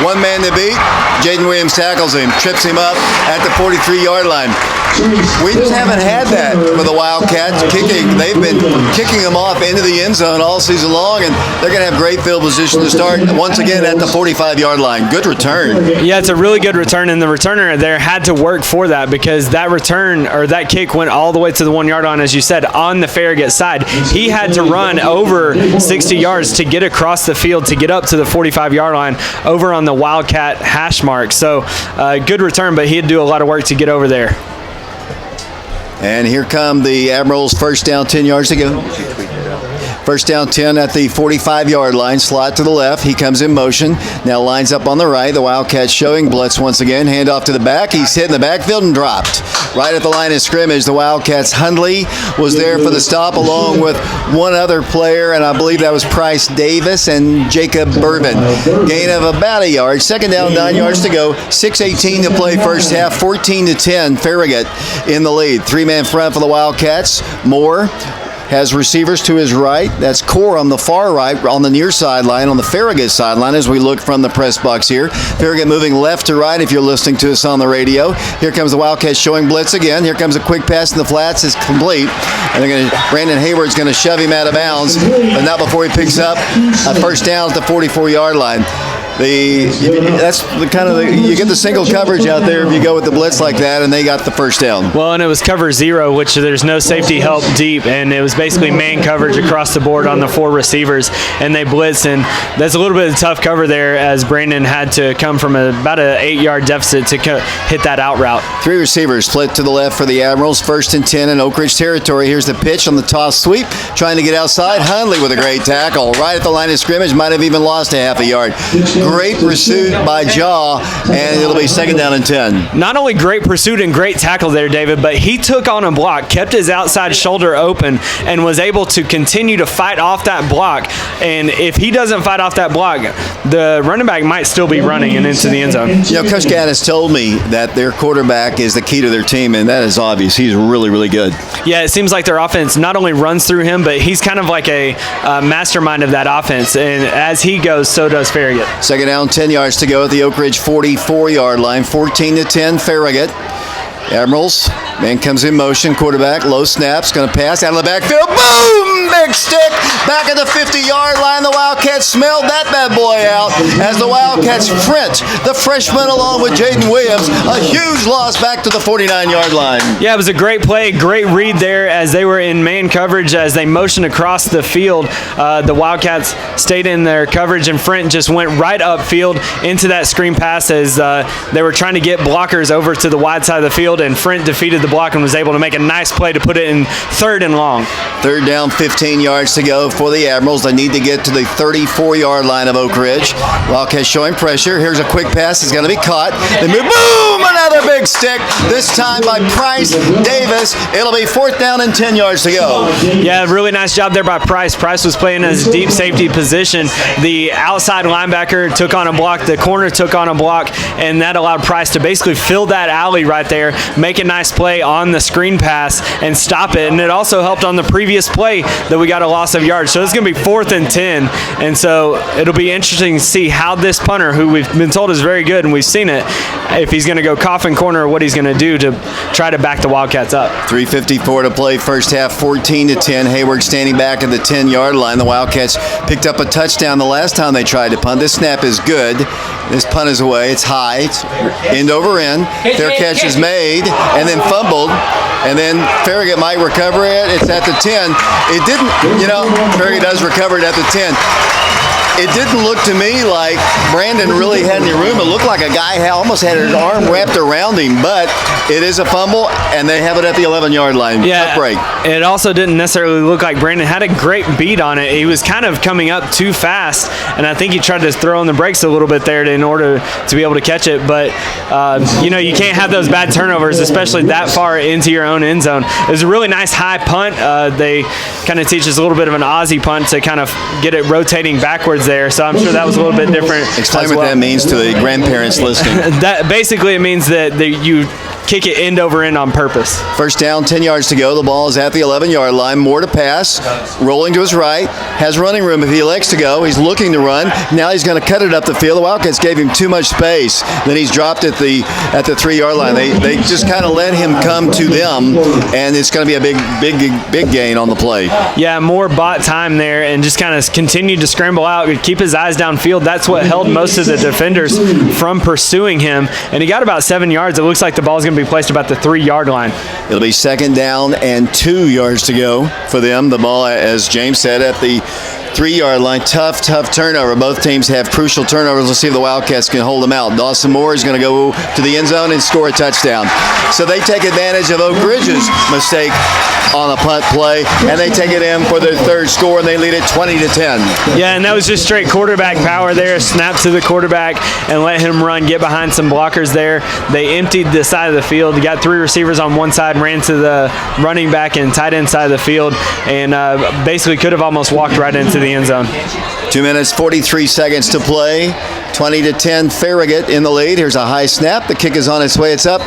One man to beat. Jaden Williams tackles him, trips him up at the 43-yard line. We just haven't had that for the Wildcats kicking. They've been kicking them off into the end zone all season long, and they're going to have great field position to start once again at the 45-yard line. Good return. Yeah, it's a really good return, and the returner there had to work for that because that return or that kick went all the way to the 1-yard line, as you said, on the Farragut side. He had to run over 60 yards to get across the field to get up to the 45-yard line over on the Wildcat hash mark. So good return, but he had to do a lot of work to get over there. And here come the Admirals, first down, 10 yards to go. First down 10 at the 45-yard line. Slot to the left. He comes in motion. Now lines up on the right. The Wildcats showing blitz once again. Hand off to the back. He's hit in the backfield and dropped. Right at the line of scrimmage, the Wildcats. Hundley was there for the stop along with one other player, and I believe that was Price Davis and Jacob Bourbon. Gain of about a yard. Second down, 9 yards to go. 6:18 to play first half. 14-10. Farragut in the lead. Three-man front for the Wildcats. Moore has receivers to his right. That's Core on the far right, on the near sideline, on the Farragut sideline as we look from the press box here. Farragut moving left to right if you're listening to us on the radio. Here comes the Wildcats showing blitz again. Here comes a quick pass in the flats. It's complete. And Brandon Hayward's going to shove him out of bounds, but not before he picks up a first down at the 44-yard line. That's the kind of you get the single coverage out there if you go with the blitz like that, and they got the first down. Well, and it was cover 0, which there's no safety help deep, and it was basically man coverage across the board on the 4 receivers, and they blitzed, and that's a little bit of tough cover there as Brandon had to come from about an 8-yard deficit to hit that out route. 3 receivers split to the left for the Admirals. 1st and 10 in Oak Ridge territory. Here's the pitch on the toss sweep, trying to get outside. Hundley with a great tackle right at the line of scrimmage. Might have even lost a half a yard. Great pursuit by Jaw, and it'll be second down and 10. Not only great pursuit and great tackle there, David, but he took on a block, kept his outside shoulder open, and was able to continue to fight off that block. And if he doesn't fight off that block, the running back might still be running and into the end zone. You know, Coach Gaddis told me that their quarterback is the key to their team, and that is obvious. He's really, really good. Yeah, it seems like their offense not only runs through him, but he's kind of like a mastermind of that offense. And as he goes, so does Farragut. Second down, 10 yards to go at the Oak Ridge 44-yard line. 14-10, Farragut. Admirals, man comes in motion, quarterback, low snaps, going to pass out of the backfield. Boom! Big stick back at the 50-yard line. The Wildcats smelled that bad boy out as the Wildcats sprint the freshman along with Jaden Williams. A huge loss back to the 49-yard line. Yeah, it was a great play, great read there as they were in man coverage as they motioned across the field. The Wildcats stayed in their coverage, and Frent just went right upfield into that screen pass as they were trying to get blockers over to the wide side of the field, and Frent defeated the block and was able to make a nice play to put it in 3rd and long. Third down, 15 yards to go for the Admirals. They need to get to the 34-yard line of Oak Ridge. Wildcats showing pressure. Here's a quick pass. It's going to be caught. They move. Boom! Another big stick, this time by Price Davis. It'll be 4th down and 10 yards to go. Yeah, really nice job there by Price. Price was playing as deep safety position. The outside linebacker took on a block. The corner took on a block, and that allowed Price to basically fill that alley right there, make a nice play on the screen pass, and stop it. And it also helped on the previous play that we got a loss of yards. So it's going to be 4th and 10. And so it'll be interesting to see how this punter, who we've been told is very good and we've seen it, if he's going to go coffin corner or what he's going to do to try to back the Wildcats up. 3:54 to play first half, 14-10. Hayward standing back at the 10-yard line. The Wildcats picked up a touchdown the last time they tried to punt. This snap is good. This punt is away. It's high. It's end over end. Fair catch is made and then fumbled. And then Farragut might recover it. It's at the 10. It didn't, Farragut does recover it at the 10. It didn't look to me like Brandon really had any room. It looked like a guy almost had his arm wrapped around him, but it is a fumble, and they have it at the 11-yard line. Yeah, break. It also didn't necessarily look like Brandon had a great beat on it. He was kind of coming up too fast, and I think he tried to throw on the brakes a little bit there in order to be able to catch it. But, you can't have those bad turnovers, especially that far into your own end zone. It was a really nice high punt. They kind of teach us a little bit of an Aussie punt to kind of get it rotating backwards there, so I'm sure that was a little bit different. Explain what that means to the grandparents listening. That basically it means that you kick it end over end on purpose. First down, 10 yards to go. The ball is at the 11-yard line. More to pass. Rolling to his right. Has running room if he elects to go. He's looking to run. Now he's going to cut it up the field. The Wildcats gave him too much space. Then he's dropped at the 3-yard line. They just kind of let him come to them, and it's going to be a big gain on the play. Yeah, more bought time there, and just kind of continued to scramble out, keep his eyes downfield. That's what held most of the defenders from pursuing him, and he got about 7 yards. It looks like the ball's going to be placed about the 3-yard line. It'll be 2nd down and 2 yards to go for them. The ball, as James said, at the 3-yard line. Tough turnover. Both teams have crucial turnovers. Let's see if the Wildcats can hold them out. Dawson Moore is going to go to the end zone and score a touchdown. So they take advantage of Oak Ridge's mistake on a punt play, and they take it in for their third score, and they lead it 20-10. Yeah, and that was just straight quarterback power there. Snap to the quarterback and let him run, get behind some blockers there. They emptied the side of the field. They got 3 receivers on one side, ran to the running back and tight end side of the field, and basically could have almost walked right into the end zone. 2 minutes, 43 seconds to play. 20-10, Farragut in the lead. Here's a high snap. The kick is on its way. It's up,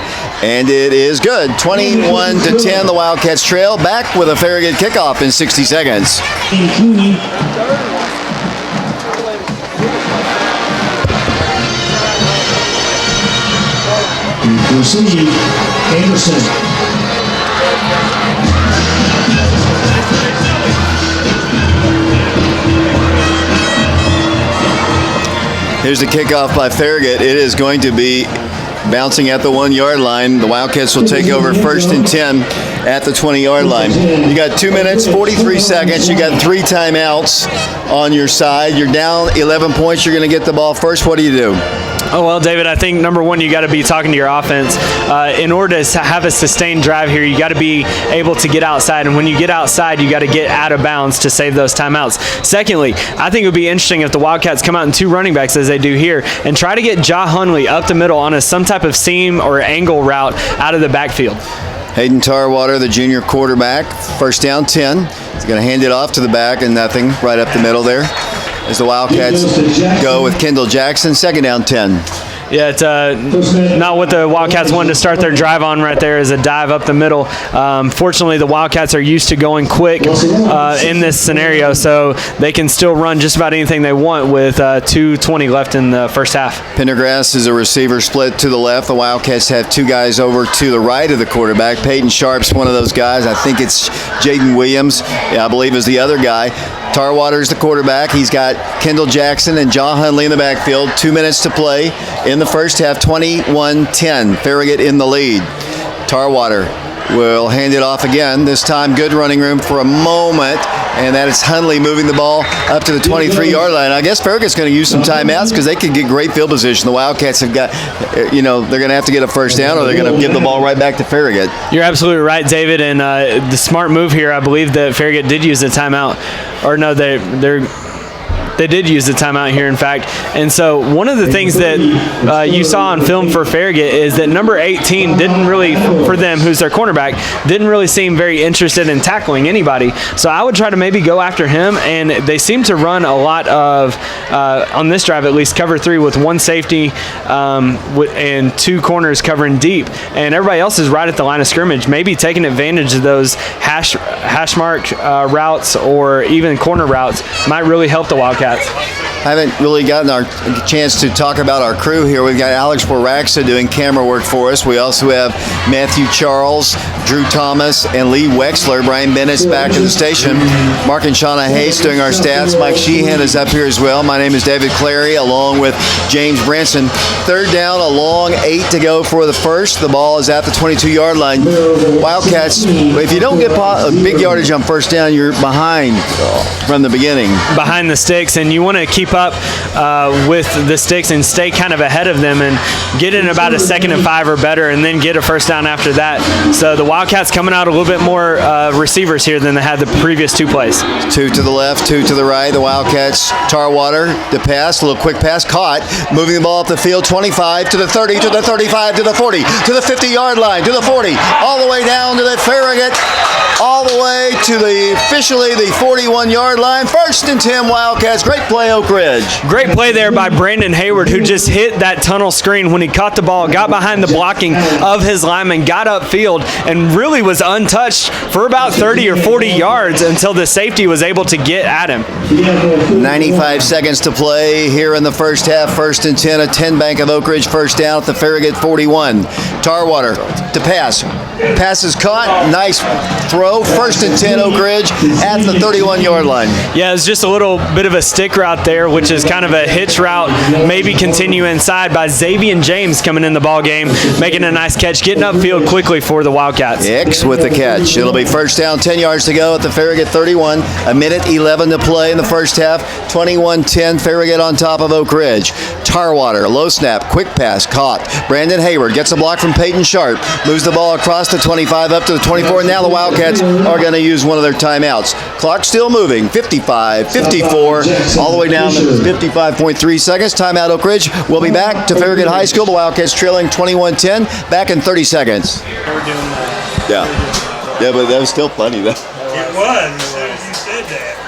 and it is good. 21-10, the Wildcats trail. Back with a Farragut kickoff in 60 seconds. Receive Anderson. Here's the kickoff by Farragut. It is going to be bouncing at the 1-yard line. The Wildcats will take over 1st and 10 at the 20-yard line. You got 2 minutes, 43 seconds. You got 3 timeouts on your side. You're down 11 points. You're going to get the ball first. What do you do? Oh, well, David, I think number one, you got to be talking to your offense. In order to have a sustained drive here, you got to be able to get outside. And when you get outside, you got to get out of bounds to save those timeouts. Secondly, I think it would be interesting if the Wildcats come out in 2 running backs, as they do here, and try to get Ja Hunley up the middle on some type of seam or angle route out of the backfield. Hayden Tarwater, the junior quarterback, 1st down 10. He's going to hand it off to the back and nothing right up the middle there. As the Wildcats go with Kendall Jackson, 2nd down 10. Yeah, it's not what the Wildcats wanted to start their drive on right there, is a dive up the middle. Fortunately, the Wildcats are used to going quick in this scenario, so they can still run just about anything they want with 2:20 left in the first half. Pendergrass is a receiver split to the left. The Wildcats have 2 guys over to the right of the quarterback. Peyton Sharp's one of those guys. I think it's Jaden Williams, I believe, is the other guy. Tarwater's the quarterback. He's got Kendall Jackson and Ja Hunley in the backfield. 2 minutes to play in the first half, 21-10. Farragut in the lead. Tarwater will hand it off again. This time, good running room for a moment, and that is Hunley moving the ball up to the 23-yard line. I guess Farragut's going to use some timeouts because they could get great field position. The Wildcats have got, they're going to have to get a first down, or they're going to give the ball right back to Farragut. You're absolutely right, David, and the smart move here, I believe that Farragut did use a timeout. Or no, they did use the timeout here, in fact. And so one of the things that you saw on film for Farragut is that number 18 didn't really, for them, who's their cornerback, didn't really seem very interested in tackling anybody. So I would try to maybe go after him, and they seem to run a lot of, on this drive at least, cover 3 with 1 safety and 2 corners covering deep. And everybody else is right at the line of scrimmage, maybe taking advantage of those hash mark routes or even corner routes might really help the Wildcats. Haven't really gotten our chance to talk about our crew here. We've got Alex Waraxa doing camera work for us. We also have Matthew Charles, Drew Thomas, and Lee Wexler. Brian Bennett's back at the station. Mark and Shauna Hayes doing our stats. Mike Sheehan is up here as well. My name is David Clary, along with James Branson. 3rd down, a long 8 to go for the first. The ball is at the 22-yard line. Wildcats, if you don't get a big yardage on 1st down, you're behind from the beginning. Behind the sticks, and you want to keep up with the sticks and stay kind of ahead of them and get in about a 2nd and 5 or better, and then get a first down after that. So the Wildcats coming out a little bit more receivers here than they had the previous 2 plays. 2 to the left, 2 to the right. The Wildcats, Tarwater, the pass, a little quick pass, caught, moving the ball up the field, 25 to the 30, to the 35, to the 40, to the 50-yard line, to the 40, all the way down to the Farragut, all the way to officially the 41-yard line. 1st and 10 Wildcats. Great play, Oak Ridge. Great play there by Brandon Hayward, who just hit that tunnel screen when he caught the ball, got behind the blocking of his lineman, got upfield, and really was untouched for about 30 or 40 yards until the safety was able to get at him. 95 seconds to play here in the first half. 1st and 10, a 10 bank of Oak Ridge, first down at the Farragut 41. Tarwater to pass. Pass is caught. Nice throw. 1st and 10 Oak Ridge at the 31-yard line. Yeah, it's just a little bit of a stick route there, which is kind of a hitch route. Maybe continue inside by Xavier James coming in the ball game, making a nice catch, getting upfield quickly for the Wildcats. Hicks with the catch. It'll be 1st down, 10 yards to go at the Farragut 31. A minute 11 to play in the first half. 21-10 Farragut on top of Oak Ridge. Tarwater, low snap, quick pass, caught. Brandon Hayward gets a block from Peyton Sharp. Moves the ball across the 25 up to the 24. And now the Wildcats are going to use one of their timeouts. Clock still moving. 55, 54, all the way down to 55.3 seconds. Timeout Oak Ridge. We'll be back to Farragut High School. The Wildcats trailing 21-10. Back in 30 seconds. Yeah. Yeah, but that was still funny, though. It was. As soon as you said that.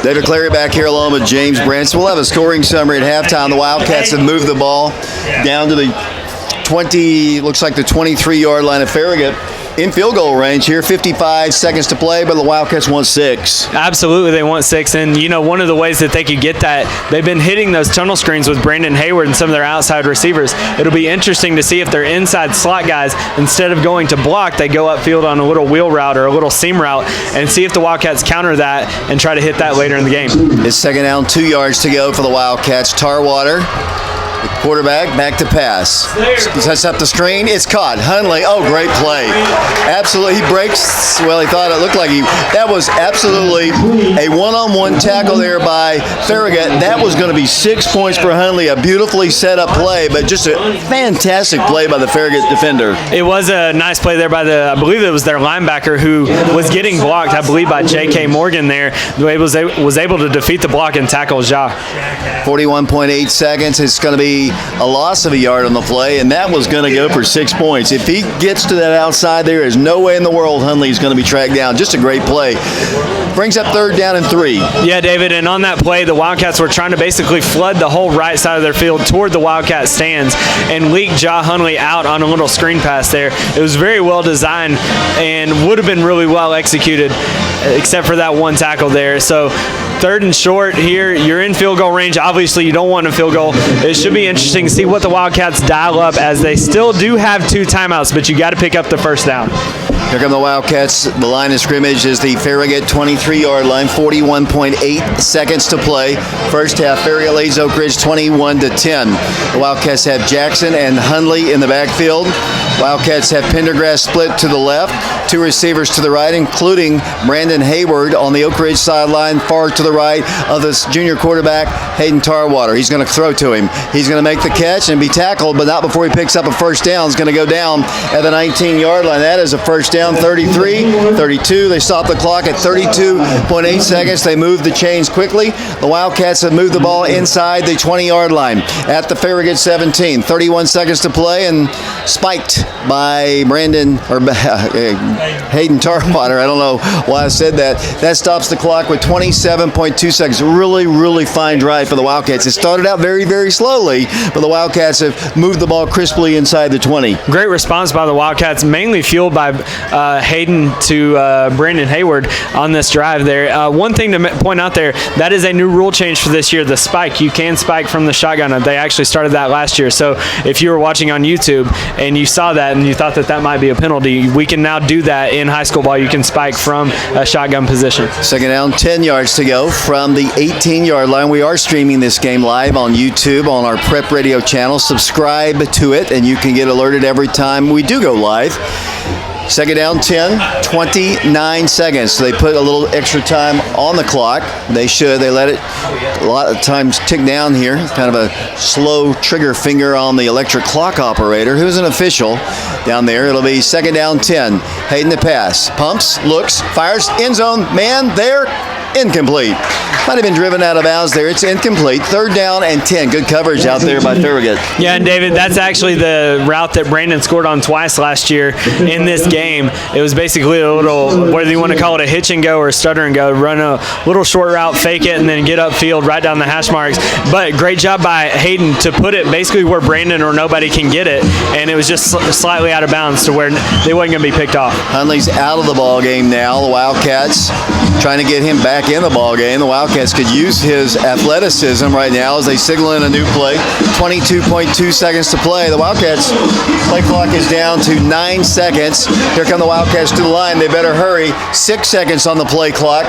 David Clary back here along with James Branson. We'll have a scoring summary at halftime. The Wildcats have moved the ball down to the 20, looks like the 23-yard line of Farragut. In field goal range here, 55 seconds to play, but the Wildcats want 6. Absolutely, they want 6. And, one of the ways that they could get that, they've been hitting those tunnel screens with Brandon Hayward and some of their outside receivers. It'll be interesting to see if their inside slot guys, instead of going to block, they go upfield on a little wheel route or a little seam route and see if the Wildcats counter that and try to hit that later in the game. It's 2nd down, 2 yards to go for the Wildcats. Tarwater. The quarterback back to pass. Sets up the screen. It's caught. Hundley. Oh, great play. Absolutely. He breaks. Well, he thought it looked like that was absolutely a one-on-one tackle there by Farragut. That was going to be 6 points for Hundley. A beautifully set up play, but just a fantastic play by the Farragut defender. It was a nice play there by I believe it was their linebacker who was getting blocked, I believe, by J.K. Morgan there. Was able to defeat the block and tackle Ja. 41.8 seconds. It's going to be a loss of a yard on the play, and that was going to go for 6 points. If he gets to that outside, there is no way in the world Hundley's going to be tracked down. Just a great play. Brings up 3rd down and 3. Yeah, David, and on that play, the Wildcats were trying to basically flood the whole right side of their field toward the Wildcat stands and leak Ja Hundley out on a little screen pass there. It was very well designed and would have been really well executed, except for that one tackle there. So 3rd and short here. You're in field goal range. Obviously, you don't want a field goal. It should be interesting to see what the Wildcats dial up, as they still do have 2 timeouts, but you got to pick up the 1st down. Here come the Wildcats. The line of scrimmage is the Farragut 23-yard line. 41.8 seconds to play. First half, Farragut leads Oak Ridge 21-10. The Wildcats have Jackson and Hundley in the backfield. Wildcats have Pendergrass split to the left. 2 receivers to the right, including Brandon Hayward on the Oak Ridge sideline, far to the right of this junior quarterback, Hayden Tarwater. He's going to throw to him. He's going to make the catch and be tackled, but not before he picks up a 1st down. He's going to go down at the 19-yard line. That is a 1st down, 33, 32. They stop the clock at 32.8 seconds. They move the chains quickly. The Wildcats have moved the ball inside the 20-yard line at the Farragut 17. 31 seconds to play, and spiked by Hayden Tarwater. I don't know why I said that. That stops the clock with 27.2 seconds. Really, really fine drive for the Wildcats. It started out very, very slowly, but the Wildcats have moved the ball crisply inside the 20. Great response by the Wildcats, mainly fueled by Hayden to Brandon Hayward on this drive there. One thing to point out there, that is a new rule change for this year, the spike. You can spike from the shotgun. They actually started that last year. So if you were watching on YouTube and you saw that and you thought that might be a penalty, we can now do that in high school ball. You can spike from a shotgun position. 2nd down, 10 yards to go from the 18-yard line. We are streaming this game live on YouTube on our Prep Radio channel. Subscribe to it, and you can get alerted every time we do go live. 2nd down, 10, 29 seconds. So they put a little extra time on the clock. They should. They let it a lot of times tick down here. Kind of a slow trigger finger on the electric clock operator, who's an official down there. It'll be 2nd down, 10. Hayden the pass. Pumps, looks, fires, end zone. Man there. Incomplete. Might have been driven out of bounds there. It's incomplete. 3rd down and 10. Good coverage out there by Farragut. Yeah, and David, that's actually the route that Brandon scored on twice last year in this game. It was basically a little, whether you want to call it a hitch and go or a stutter and go, run a little short route, fake it, and then get upfield right down the hash marks. But great job by Hayden to put it basically where Brandon or nobody can get it, and it was just slightly out of bounds to where they wasn't going to be picked off. Hundley's out of the ball game now. The Wildcats trying to get him back back in the ball game. The Wildcats could use his athleticism right now as they signal in a new play. 22.2 seconds to play. The Wildcats play clock is down to 9 seconds. Here come the Wildcats to the line. They better hurry. 6 seconds on the play clock.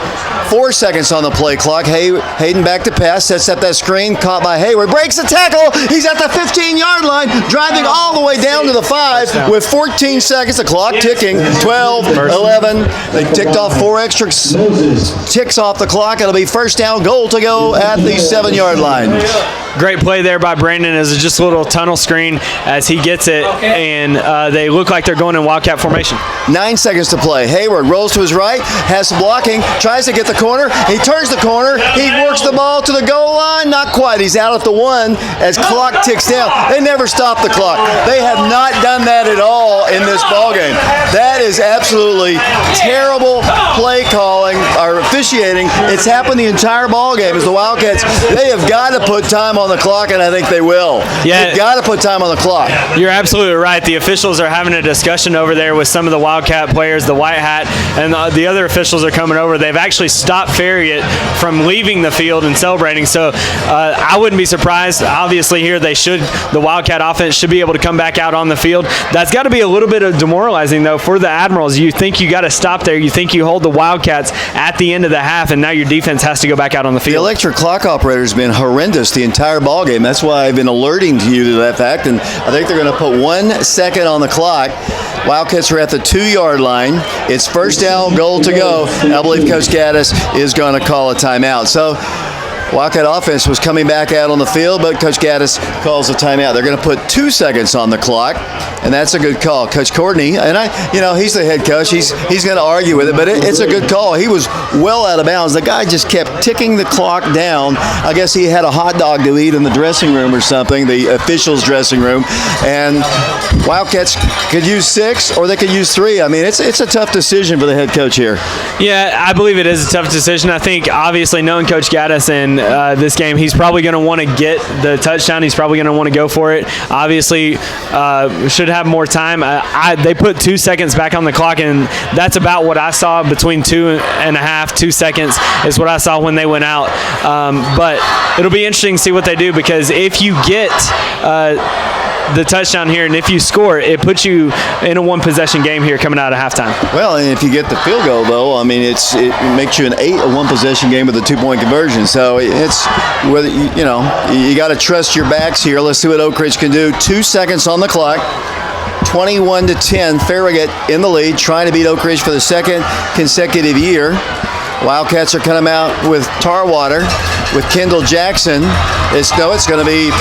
4 seconds on the play clock. Hayden back to pass. Sets up that screen. Caught by Hayward. Breaks the tackle. He's at the 15-yard line. Driving all the way down to the 5 with 14 seconds. The clock ticking. 12, 11. They ticked off 4 extra ticks off the clock. It'll be first down goal to go at the 7-yard line. Great play there by Brandon as just a little tunnel screen as he gets it, and they look like they're going in Wildcat formation. 9 seconds to play. Hayward rolls to his right, has some blocking, tries to get the corner. He turns the corner. He works the ball to the goal line. Not quite. He's out at the 1 as clock ticks down. They never stop the clock. They have not done that at all in this ballgame. That is absolutely terrible play calling or officiating. It's happened the entire ballgame as the Wildcats, they have got to put time on the clock, and I think they will. Yeah. They've got to put time on the clock. You're absolutely right. The officials are having a discussion over there with some of the Wildcat players, the white hat, and the other officials are coming over. They've actually stopped Farragut from leaving the field and celebrating. So I wouldn't be surprised. Obviously here the Wildcat offense should be able to come back out on the field. That's got to be a little bit of demoralizing, though, for the Admirals. You think you got to stop there. You think you hold the Wildcats at the end of the half, and now your defense has to go back out on the field. The electric clock operator has been horrendous the entire ball game. That's why I've been alerting to you to that fact, and I think they're going to put 1 second on the clock. Wildcats are at the 2-yard line. It's first down, goal to go. And I believe Coach Gaddis is going to call a timeout. So Wildcat offense was coming back out on the field, but Coach Gaddis calls a timeout. They're going to put 2 seconds on the clock, and that's a good call. Coach Courtney, and he's the head coach. He's going to argue with it, but it's a good call. He was well out of bounds. The guy just kept ticking the clock down. I guess he had a hot dog to eat in the dressing room or something, the officials' dressing room, and Wildcats could use 6 or they could use 3. I mean, it's a tough decision for the head coach here. Yeah, I believe it is a tough decision. I think, obviously, knowing Coach Gaddis and this game, he's probably going to want to get the touchdown. He's probably going to want to go for it. Obviously, should have more time. They put 2 seconds back on the clock, and that's about what I saw. Between 2.5, 2 seconds is what I saw when they went out. But it'll be interesting to see what they do, because if you get the touchdown here, and if you score, it puts you in a 1-possession game here coming out of halftime. Well, and if you get the field goal, though, I mean, it makes you a 1-possession game with a 2-point conversion. So it's whether you got to trust your backs here. Let's see what Oak Ridge can do. 2 seconds on the clock. 21-10. Farragut in the lead, trying to beat Oak Ridge for the 2nd consecutive year. Wildcats are coming out with Tarwater, with Kendall Jackson. It's going to be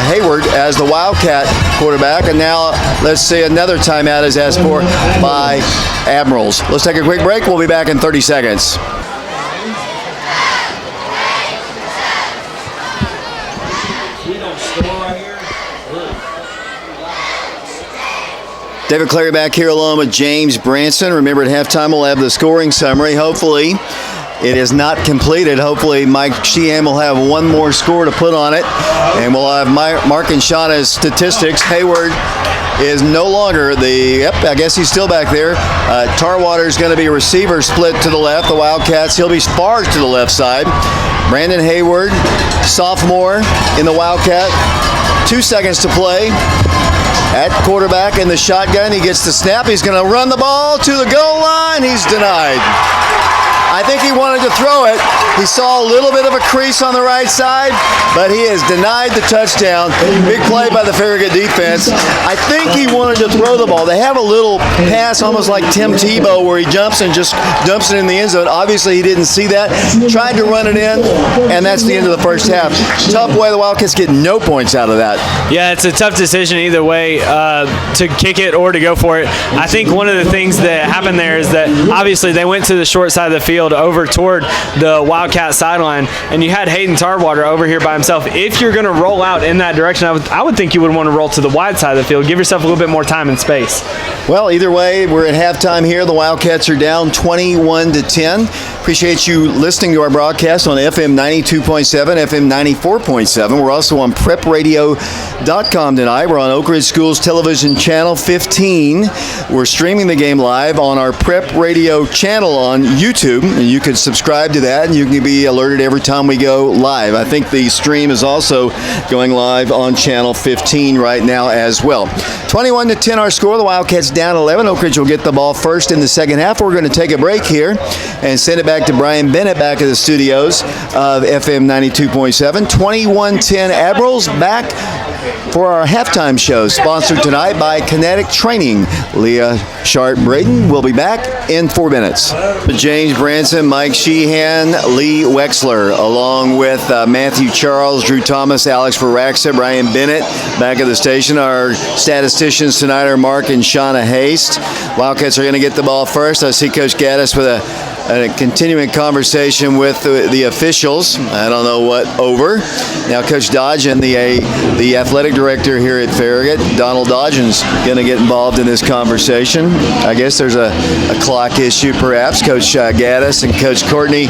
Hayward as the Wildcat quarterback. And now let's see, another timeout is asked for by Admirals. Let's take a quick break. We'll be back in 30 seconds. David Clary back here along with James Branson. Remember, at halftime we'll have the scoring summary. Hopefully it is not completed. Hopefully Mike Sheehan will have one more score to put on it, and we'll have Mark and Shauna's statistics. Hayward is no longer I guess he's still back there. Tarwater is going to be a receiver split to the left. The Wildcats, he'll be sparred to the left side. Brandon Hayward, sophomore in the Wildcat. 2 seconds to play. At quarterback in the shotgun, he gets the snap. He's going to run the ball to the goal line. He's denied. I think he wanted to throw it. He saw a little bit of a crease on the right side, but he has denied the touchdown. Big play by the Farragut defense. I think he wanted to throw the ball. They have a little pass almost like Tim Tebow where he jumps and just dumps it in the end zone. Obviously, he didn't see that. Tried to run it in, and that's the end of the first half. Tough way. The Wildcats get no points out of that. Yeah, it's a tough decision either way, to kick it or to go for it. I think one of the things that happened there is that obviously they went to the short side of the field. field over toward the Wildcat sideline, and you had Hayden Tarwater over here by himself. If you're going to roll out in that direction, I would think you would want to roll to the wide side of the field. Give yourself a little bit more time and space. Well, either way, we're at halftime here. The Wildcats are down 21-10. Appreciate you listening to our broadcast on FM 92.7, FM 94.7. We're also on prepradio.com tonight. We're on Oak Ridge Schools Television Channel 15. We're streaming the game live on our Prep Radio channel on YouTube, and you can subscribe to that, and you can be alerted every time we go live. I think the stream is also going live on Channel 15 right now as well. 21-10 our score. The Wildcats down 11. Oak Ridge will get the ball first in the second half. We're going to take a break here and send it back to Brian Bennett back at the studios of FM 92.7. 21-10 Admirals back for our halftime show, sponsored tonight by Kinetic Training. Leah Sharp-Braden will be back in 4 minutes. James Branson, Mike Sheehan, Lee Wexler, along with Matthew Charles, Drew Thomas, Alex Varaxa, Brian Bennett back at the station. Our statisticians tonight are Mark and Shauna Haste. Wildcats are going to get the ball first. I see Coach Gaddis with a continuing conversation with the officials. I don't know what over. Now Coach Dodgen, the athletic director here at Farragut, Donald Dodgen's going to get involved in this conversation. I guess there's a clock issue perhaps. Coach Gaddis and Coach Courtney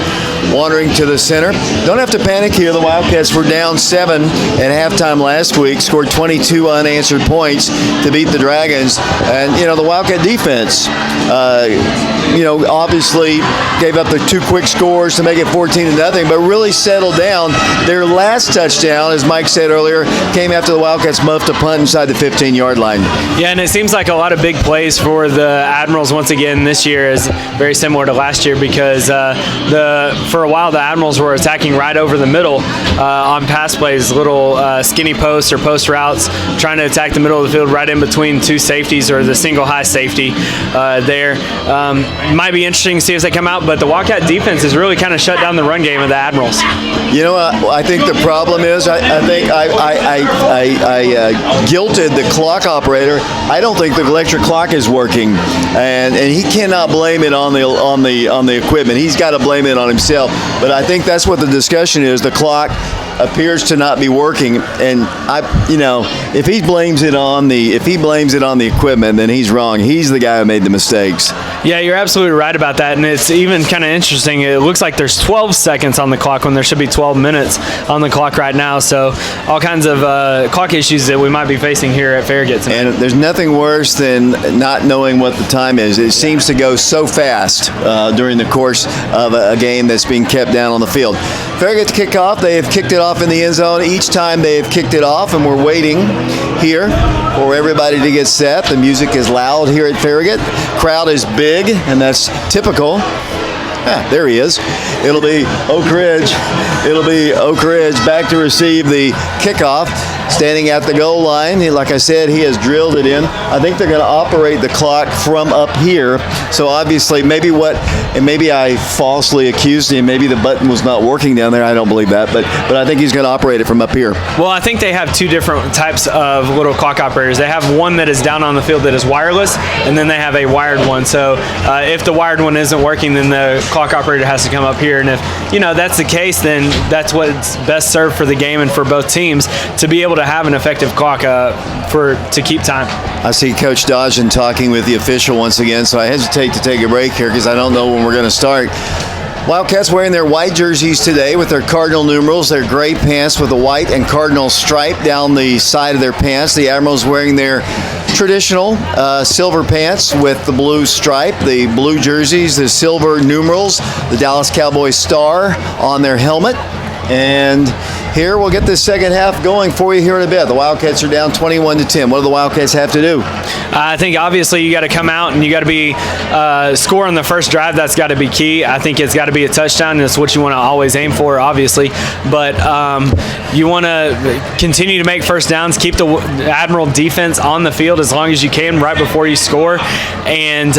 wandering to the center. Don't have to panic here. The Wildcats were down 7 at halftime last week, scored 22 unanswered points to beat the Dragons. And, the Wildcat defense, obviously gave up the 2 quick scores to make it 14-0, but really settled down. Their last touchdown, as Mike said earlier, came after the Wildcats muffed a punt inside the 15-yard line. Yeah, and it seems like a lot of big plays for the Admirals once again this year is very similar to last year, because for a while the Admirals were attacking right over the middle on pass plays, little skinny posts or post routes, trying to attack the middle of the field right in between 2 safeties or the single high safety there. Might be interesting to see as they come out, but the Wildcat defense has really kind of shut down the run game of the Admirals. I think the problem is I think I guilted the clock operator. I don't think the electric clock is working, and he cannot blame it on the equipment. He's got to blame it on himself. But I think that's what the discussion is. The clock appears to not be working, and if he blames it on the equipment, then he's wrong. He's the guy who made the mistakes. Yeah, you're absolutely right about that, and it's even kind of interesting. It looks like there's 12 seconds on the clock when there should be 12 minutes on the clock right now. So all kinds of clock issues that we might be facing here at Farragut tonight. And there's nothing worse than not knowing what the time is. It seems to go so fast during the course of a game that's being kept down on the field. Farragut to kick off. They have kicked it off in the end zone each time they have kicked it off, and we're waiting here for everybody to get set. The music is loud here at Farragut. Crowd is big, and that's typical. There he is. It'll be Oak Ridge. Back to receive the kickoff. Standing at the goal line. Like I said, he has drilled it in. I think they're going to operate the clock from up here. So obviously, maybe I falsely accused him. Maybe the button was not working down there. I don't believe that. But I think he's going to operate it from up here. Well, I think they have 2 different types of little clock operators. They have one that is down on the field that is wireless, and then they have a wired one. So if the wired one isn't working, then the clock operator has to come up here. And if that's the case, then that's what's best served for the game and for both teams, to be able to have an effective clock to keep time. I see Coach Dodgen talking with the official once again, so I hesitate to take a break here because I don't know when we're going to start. Wildcats wearing their white jerseys today with their cardinal numerals, their gray pants with a white and cardinal stripe down the side of their pants. The Admirals wearing their traditional silver pants with the blue stripe, the blue jerseys, the silver numerals, the Dallas Cowboys star on their helmet. And here we'll get this second half going for you here in a bit. The Wildcats are down 21-10. What do the Wildcats have to do? I think obviously you got to come out and you got to be score on the first drive. That's got to be key. I think it's got to be a touchdown. That's what you want to always aim for, obviously. But you want to continue to make first downs, keep the Admiral defense on the field as long as you can right before you score, and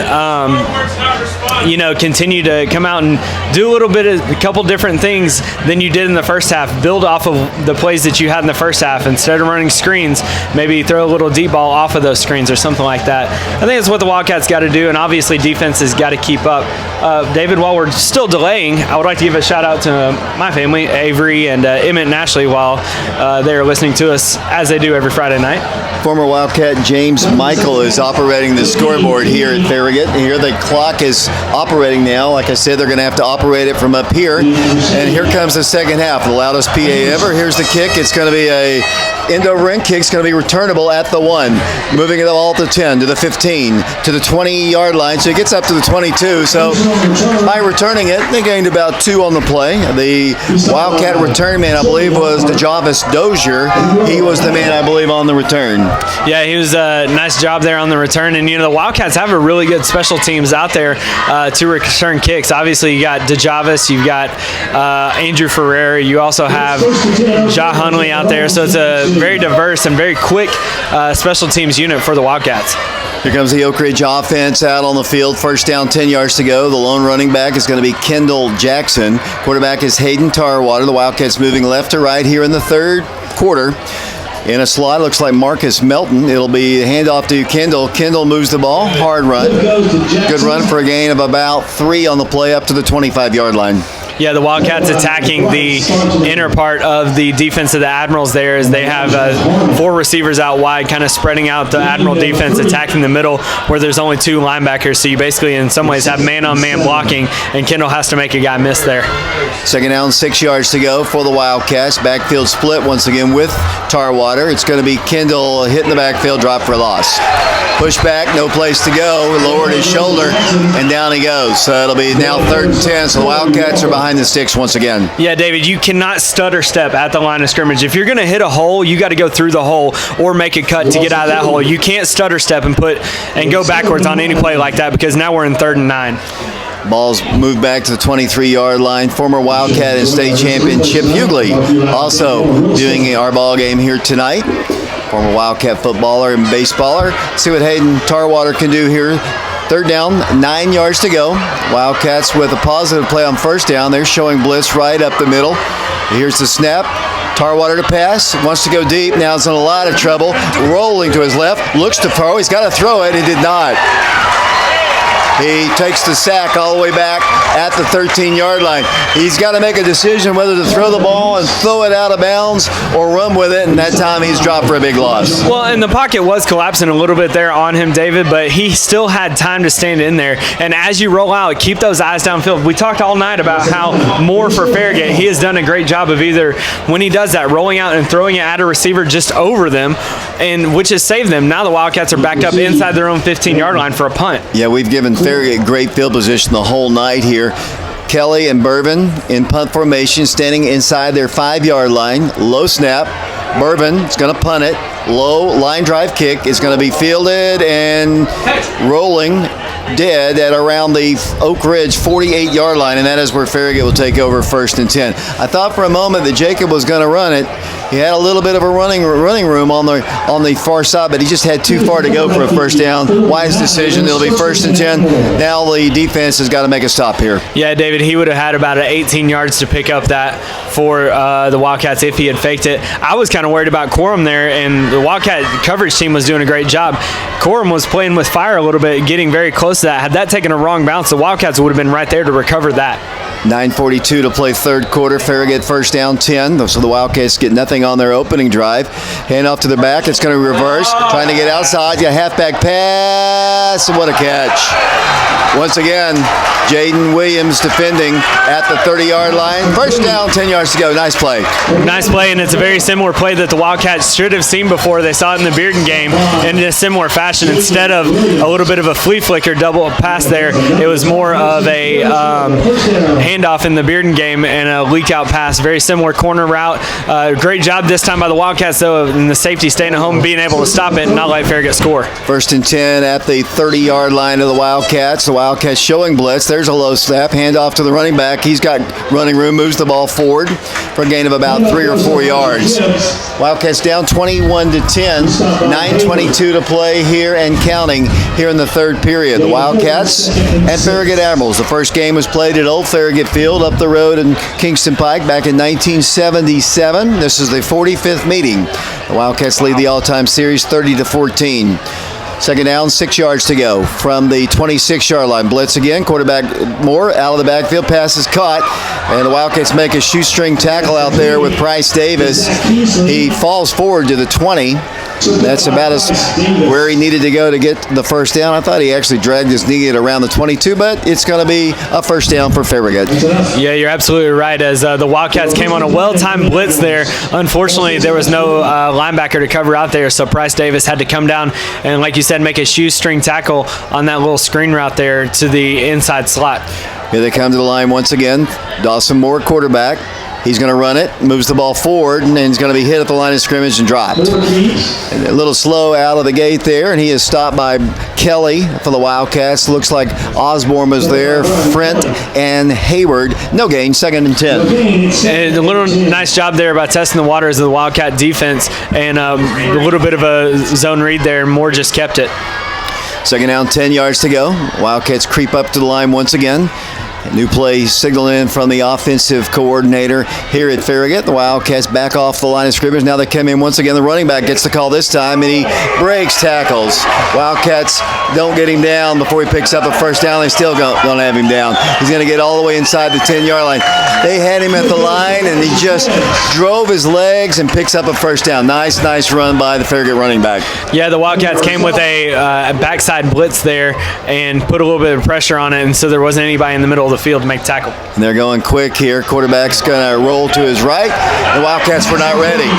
continue to come out and do a couple different things than you did in the first half. Build off of the plays that you had in the first half. Instead of running screens, maybe throw a little deep ball off of those screens or something like that. I think that's what the Wildcats got to do, and obviously defense has got to keep up David, while we're still delaying, I would like to give a shout out to my family, Avery and Emmett and Ashley, while they're listening to us as they do every Friday night. Former Wildcat James Michael is operating the scoreboard here at Farragut. Here the clock is operating now. Like I said, they're going to have to operate it from up here. And here comes the second half, the loudest PA ever. Here's the kick. It's going to be a end-over-end kick. It's going to be returnable at the 1. Moving it all to 10, to the 15, to the 20-yard line. So it gets up to the 22. So by returning it, they gained about 2 on the play. The Wildcat return man, I believe, was DeJavis Dozier. He was the man, I believe, on the return. Yeah, he was a nice job there on the return. And, the Wildcats have a really good special teams out there to return kicks. Obviously, you got DeJavis, you've got Andrew Ferreira. You also have Ja Hunley out there. So it's a very diverse and very quick special teams unit for the Wildcats. Here comes the Oak Ridge offense out on the field. First down, 10 yards to go. The lone running back is going to be Kendall Jackson. Quarterback is Hayden Tarwater. The Wildcats moving left to right here in the third quarter. In a slot, looks like Marcus Melton. It'll be a handoff to Kendall. Kendall moves the ball. Hard run. Good run for a gain of about 3 on the play up to the 25-yard line. Yeah, the Wildcats attacking the inner part of the defense of the Admirals there as they have 4 receivers out wide, kind of spreading out the Admiral defense, attacking the middle where there's only 2 linebackers. So you basically, in some ways, have man-on-man blocking, and Kendall has to make a guy miss there. Second down, 6 yards to go for the Wildcats. Backfield split once again with Tarwater. It's going to be Kendall hitting the backfield, drop for a loss. Push back, no place to go. Lowered his shoulder, and down he goes. So it'll be now 3rd and 10. So the Wildcats are behind the sticks once again. Yeah, David, you cannot stutter step at the line of scrimmage. If you're going to hit a hole, you got to go through the hole or make a cut to get out of that hole. You can't stutter step and go backwards on any play like that, because now we're in 3rd and 9. Ball's moved back to the 23-yard line. Former Wildcat and state champion Chip Hughley also doing our ball game here tonight. Former Wildcat footballer and baseballer. See what Hayden Tarwater can do here. 3rd down, 9 yards to go. Wildcats with a positive play on 1st down. They're showing blitz right up the middle. Here's the snap. Tarwater to pass. Wants to go deep. Now he's in a lot of trouble. Rolling to his left. Looks to throw. He's got to throw it. He did not. He takes the sack all the way back at the 13-yard line. He's got to make a decision whether to throw the ball and throw it out of bounds or run with it, and that time he's dropped for a big loss. Well, and the pocket was collapsing a little bit there on him, David, but he still had time to stand in there. And as you roll out, keep those eyes downfield. We talked all night about how Moore for Farragut, he has done a great job of either, when he does that, rolling out and throwing it at a receiver just over them, and which has saved them. Now the Wildcats are backed up inside their own 15-yard line for a punt. Yeah, we've given Farragut great field position the whole night here. Kelly and Bourbon in punt formation, standing inside their 5-yard line. Low snap. Bourbon is going to punt it. Low line drive kick is going to be fielded and rolling dead at around the Oak Ridge 48-yard line, and that is where Farragut will take over 1st and 10. I thought for a moment that Jacob was going to run it. He had a little bit of a running room on the far side, but he just had too far to go for a 1st down. Wise decision. It'll be 1st and 10. Now the defense has got to make a stop here. Yeah, David, he would have had about 18 yards to pick up that for the Wildcats if he had faked it. I was kind of worried about Quorum there, and the Wildcat coverage team was doing a great job. Quorum was playing with fire a little bit, getting very close to that. Had that taken a wrong bounce, the Wildcats would have been right there to recover that. 9:42 to play 3rd quarter. Farragut 1st down 10. So the Wildcats get nothing on their opening drive. Hand off to the back. It's going to reverse. Trying to get outside. Got a halfback pass. What a catch. Once again, Jaden Williams defending at the 30-yard line. 1st down, 10 yards to go. Nice play. Nice play, and it's a very similar play that the Wildcats should have seen before. They saw it in the Bearden game in a similar fashion. Instead of a little bit of a flea flicker double pass there, it was more of a handoff in the Bearden game and a leak out pass. Very similar corner route. Great job this time by the Wildcats, though, in the safety staying at home, being able to stop it and not let Farragut score. 1st and 10 at the 30-yard line of the Wildcats. The Wildcats showing blitz. There's a low snap. Handoff to the running back. He's got running room, moves the ball forward for a gain of about 3 or 4 yards. Wildcats down 21-10. 9:22 to play here and counting here in the 3rd period. The Wildcats and Farragut Admirals. The first game was played at Old Farragut Field up the road in Kingston Pike back in 1977. This is the 45th meeting. The Wildcats lead the all-time series 30-14. Second down, 6 yards to go from the 26-yard line. Blitz again. Quarterback Moore out of the backfield. Pass is caught. And the Wildcats make a shoestring tackle out there with Price Davis. He falls forward to the 20. That's about where he needed to go to get the first down. I thought he actually dragged his knee at around the 22, but it's going to be a first down for Farragut. Yeah, you're absolutely right. As the Wildcats came on a well-timed blitz there, unfortunately there was no linebacker to cover out there, so Price Davis had to come down and, like you said, make a shoestring tackle on that little screen route there to the inside slot. Here they come to the line once again. Dawson Moore, quarterback. He's going to run it, moves the ball forward, and he's going to be hit at the line of scrimmage and dropped. And a little slow out of the gate there, and he is stopped by Kelly for the Wildcats. Looks like Osborne was there, Frent and Hayward. No gain, 2nd and 10. And a little nice job there by testing the waters of the Wildcat defense, and a little bit of a zone read there. Moore just kept it. Second down, 10 yards to go. Wildcats creep up to the line once again. New play signaled in from the offensive coordinator here at Farragut. The Wildcats back off the line of scrimmage. Now they come in once again. The running back gets the call this time, and he breaks tackles. Wildcats don't get him down before he picks up a first down. They still don't have him down. He's going to get all the way inside the 10-yard line. They had him at the line, and he just drove his legs and picks up a first down. Nice run by the Farragut running back. Yeah, the Wildcats came with a backside blitz there and put a little bit of pressure on it, and so there wasn't anybody in the middle of the field to make tackle. And they're going quick here. Quarterback's going to roll to his right. The Wildcats were not ready.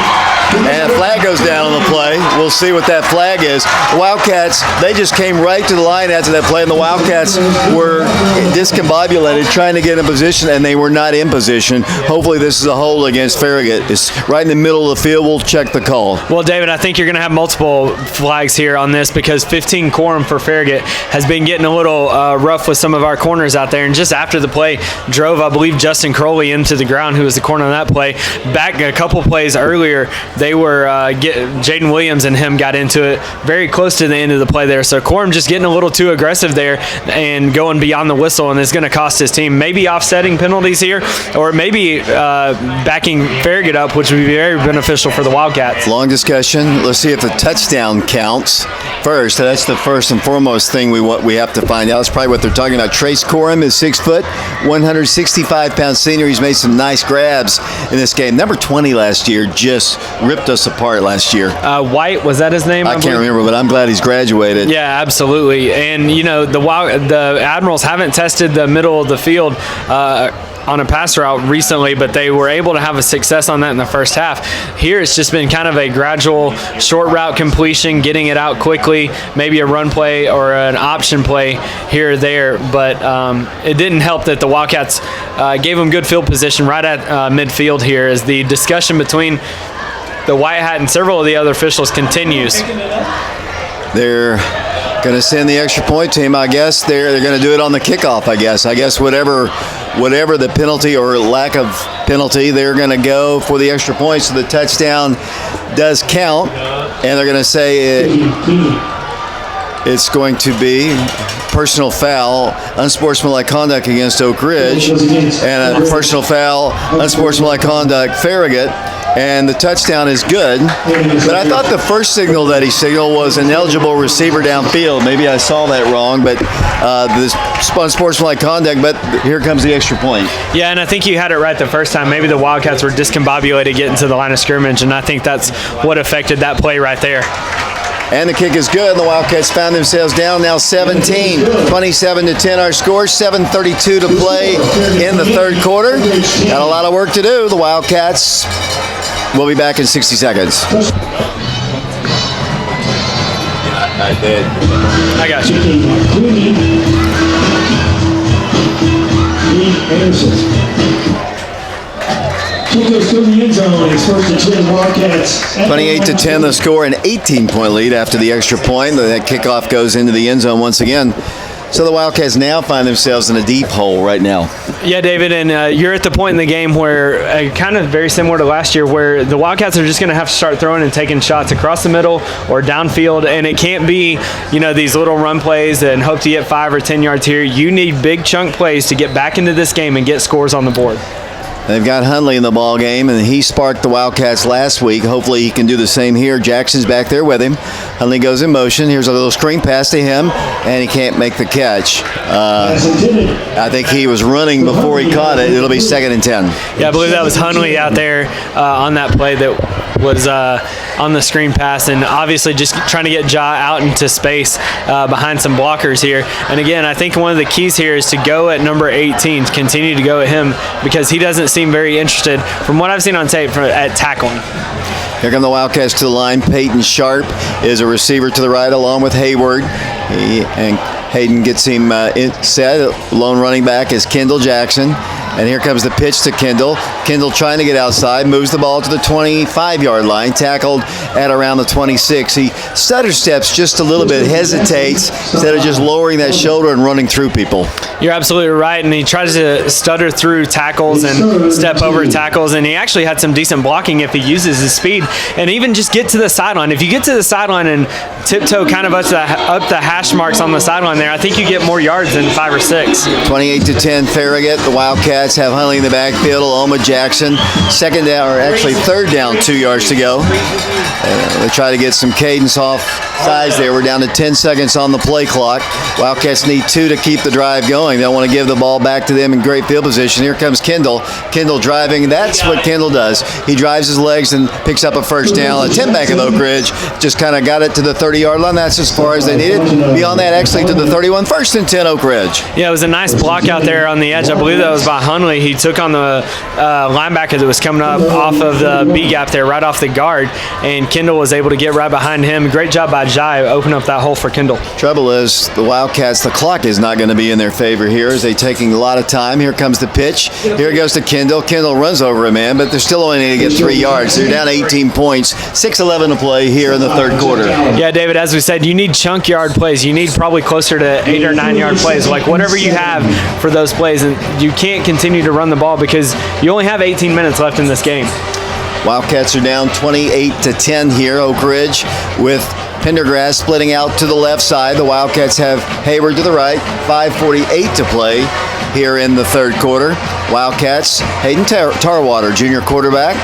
And a flag goes down on the play. We'll see what that flag is. The Wildcats, they just came right to the line after that play, and the Wildcats were discombobulated trying to get in position, and they were not in position. Hopefully this is a hold against Farragut. It's right in the middle of the field. We'll check the call. Well, David, I think you're going to have multiple flags here on this because 15 quorum for Farragut has been getting a little rough with some of our corners out there, and just after the play drove, I believe, Justin Crowley into the ground, who was the corner on that play. Back a couple plays earlier, they were Jaden Williams and him got into it very close to the end of the play there. So Quorum just getting a little too aggressive there and going beyond the whistle, and it's going to cost his team. Maybe offsetting penalties here, or maybe backing Farragut up, which would be very beneficial for the Wildcats. Long discussion. Let's see if the touchdown counts first. That's the first and foremost thing we have to find out. That's probably what they're talking about. Trace Corum is 6 foot, 165-pound senior. He's made some nice grabs in this game. Number 20 last year just ripped us apart last year. White, was that his name? I can't remember, but I'm glad he's graduated. Yeah, absolutely. And, you know, the Admirals haven't tested the middle of the field on a pass route recently, but they were able to have a success on that in the first half. Here it's just been kind of a gradual short route completion, getting it out quickly, maybe a run play or an option play here or there, but it didn't help that the Wildcats gave them good field position right at midfield here as the discussion between the White Hat and several of the other officials continues. They're going to send the extra point team, I guess. They're going to do it on the kickoff, I guess. Whatever the penalty or lack of penalty, they're going to go for the extra point, so the touchdown does count. And they're going to say it's going to be personal foul, unsportsmanlike conduct against Oak Ridge, and a personal foul, unsportsmanlike conduct Farragut. And the touchdown is good. But I thought the first signal that he signaled was an eligible receiver downfield. Maybe I saw that wrong, but this unsportsmanlike conduct, but here comes the extra point. Yeah, and I think you had it right the first time. Maybe the Wildcats were discombobulated getting to the line of scrimmage, and I think that's what affected that play right there. And the kick is good. The Wildcats found themselves down now 17, 27-10 our score, 7:32 to play in the third quarter. Got a lot of work to do. The Wildcats will be back in 60 seconds. I did. I got you. Kick goes through the end zone. It's 1st and 10 Wildcats. 28-10 the score, an 18-point lead after the extra point. That kickoff goes into the end zone once again. So the Wildcats now find themselves in a deep hole right now. Yeah, David, and you're at the point in the game where, kind of very similar to last year, where the Wildcats are just going to have to start throwing and taking shots across the middle or downfield, and it can't be, these little run plays and hope to get 5 or 10 yards here. You need big chunk plays to get back into this game and get scores on the board. They've got Hundley in the ball game, and he sparked the Wildcats last week. Hopefully he can do the same here. Jackson's back there with him. Hundley goes in motion. Here's a little screen pass to him, and he can't make the catch. I think he was running before he caught it. It'll be 2nd and 10. Yeah, I believe that was Hundley out there on that play that was on the screen pass, and obviously just trying to get Ja out into space behind some blockers here. And again, I think one of the keys here is to go at number 18, continue to go at him, because he doesn't seem very interested, from what I've seen on tape, at tackling. Here come the Wildcats to the line. Peyton Sharp is a receiver to the right along with Hayward. And Hayden gets him set. Lone running back is Kendall Jackson. And here comes the pitch to Kendall. Kendall trying to get outside, moves the ball to the 25-yard line, tackled at around the 26. He stutter steps just a little bit, hesitates, instead of just lowering that shoulder and running through people. You're absolutely right, and he tries to stutter through tackles and step over tackles, and he actually had some decent blocking if he uses his speed, and even just get to the sideline. If you get to the sideline and tiptoe kind of up the hash marks on the sideline there, I think you get more yards than 5 or 6. 28-10 Farragut. The Wildcats have Hundley in the backfield, along with Jackson. 2nd down, or actually 3rd down, 2 yards to go. They try to get some cadence off sides there. We're down to 10 seconds on the play clock. Wildcats need 2 to keep the drive going. They want to give the ball back to them in great field position. Here comes Kendall. Kendall driving. That's what Kendall does. He drives his legs and picks up a 1st down. A 10 back of Oak Ridge just kind of got it to the 30-yard line. That's as far as they needed. Beyond that, actually to the 31. 1st and 10 Oak Ridge. Yeah, it was a nice block out there on the edge. I believe that was by Hundley. He took on the linebacker that was coming up off of the B gap there, right off the guard, and Kendall was able to get right behind him. Great job by Jai, open up that hole for Kendall. Trouble is, the Wildcats, the clock is not going to be in their favor here, as they're taking a lot of time. Here comes the pitch. Here it goes to Kendall. Kendall runs over a man, but they're still only need to get 3 yards. They're down 18 points. 6:11 to play here in the 3rd quarter. Yeah, David, as we said, you need chunk yard plays. You need probably closer to 8 or 9 yard plays, like whatever you have for those plays, and you can't continue to run the ball because you only have 18 minutes left in this game. Wildcats are down 28-10 here, Oak Ridge, with Pendergrass splitting out to the left side. The Wildcats have Hayward to the right. 5:48 to play here in the 3rd quarter. Wildcats, Hayden Tarwater, junior quarterback.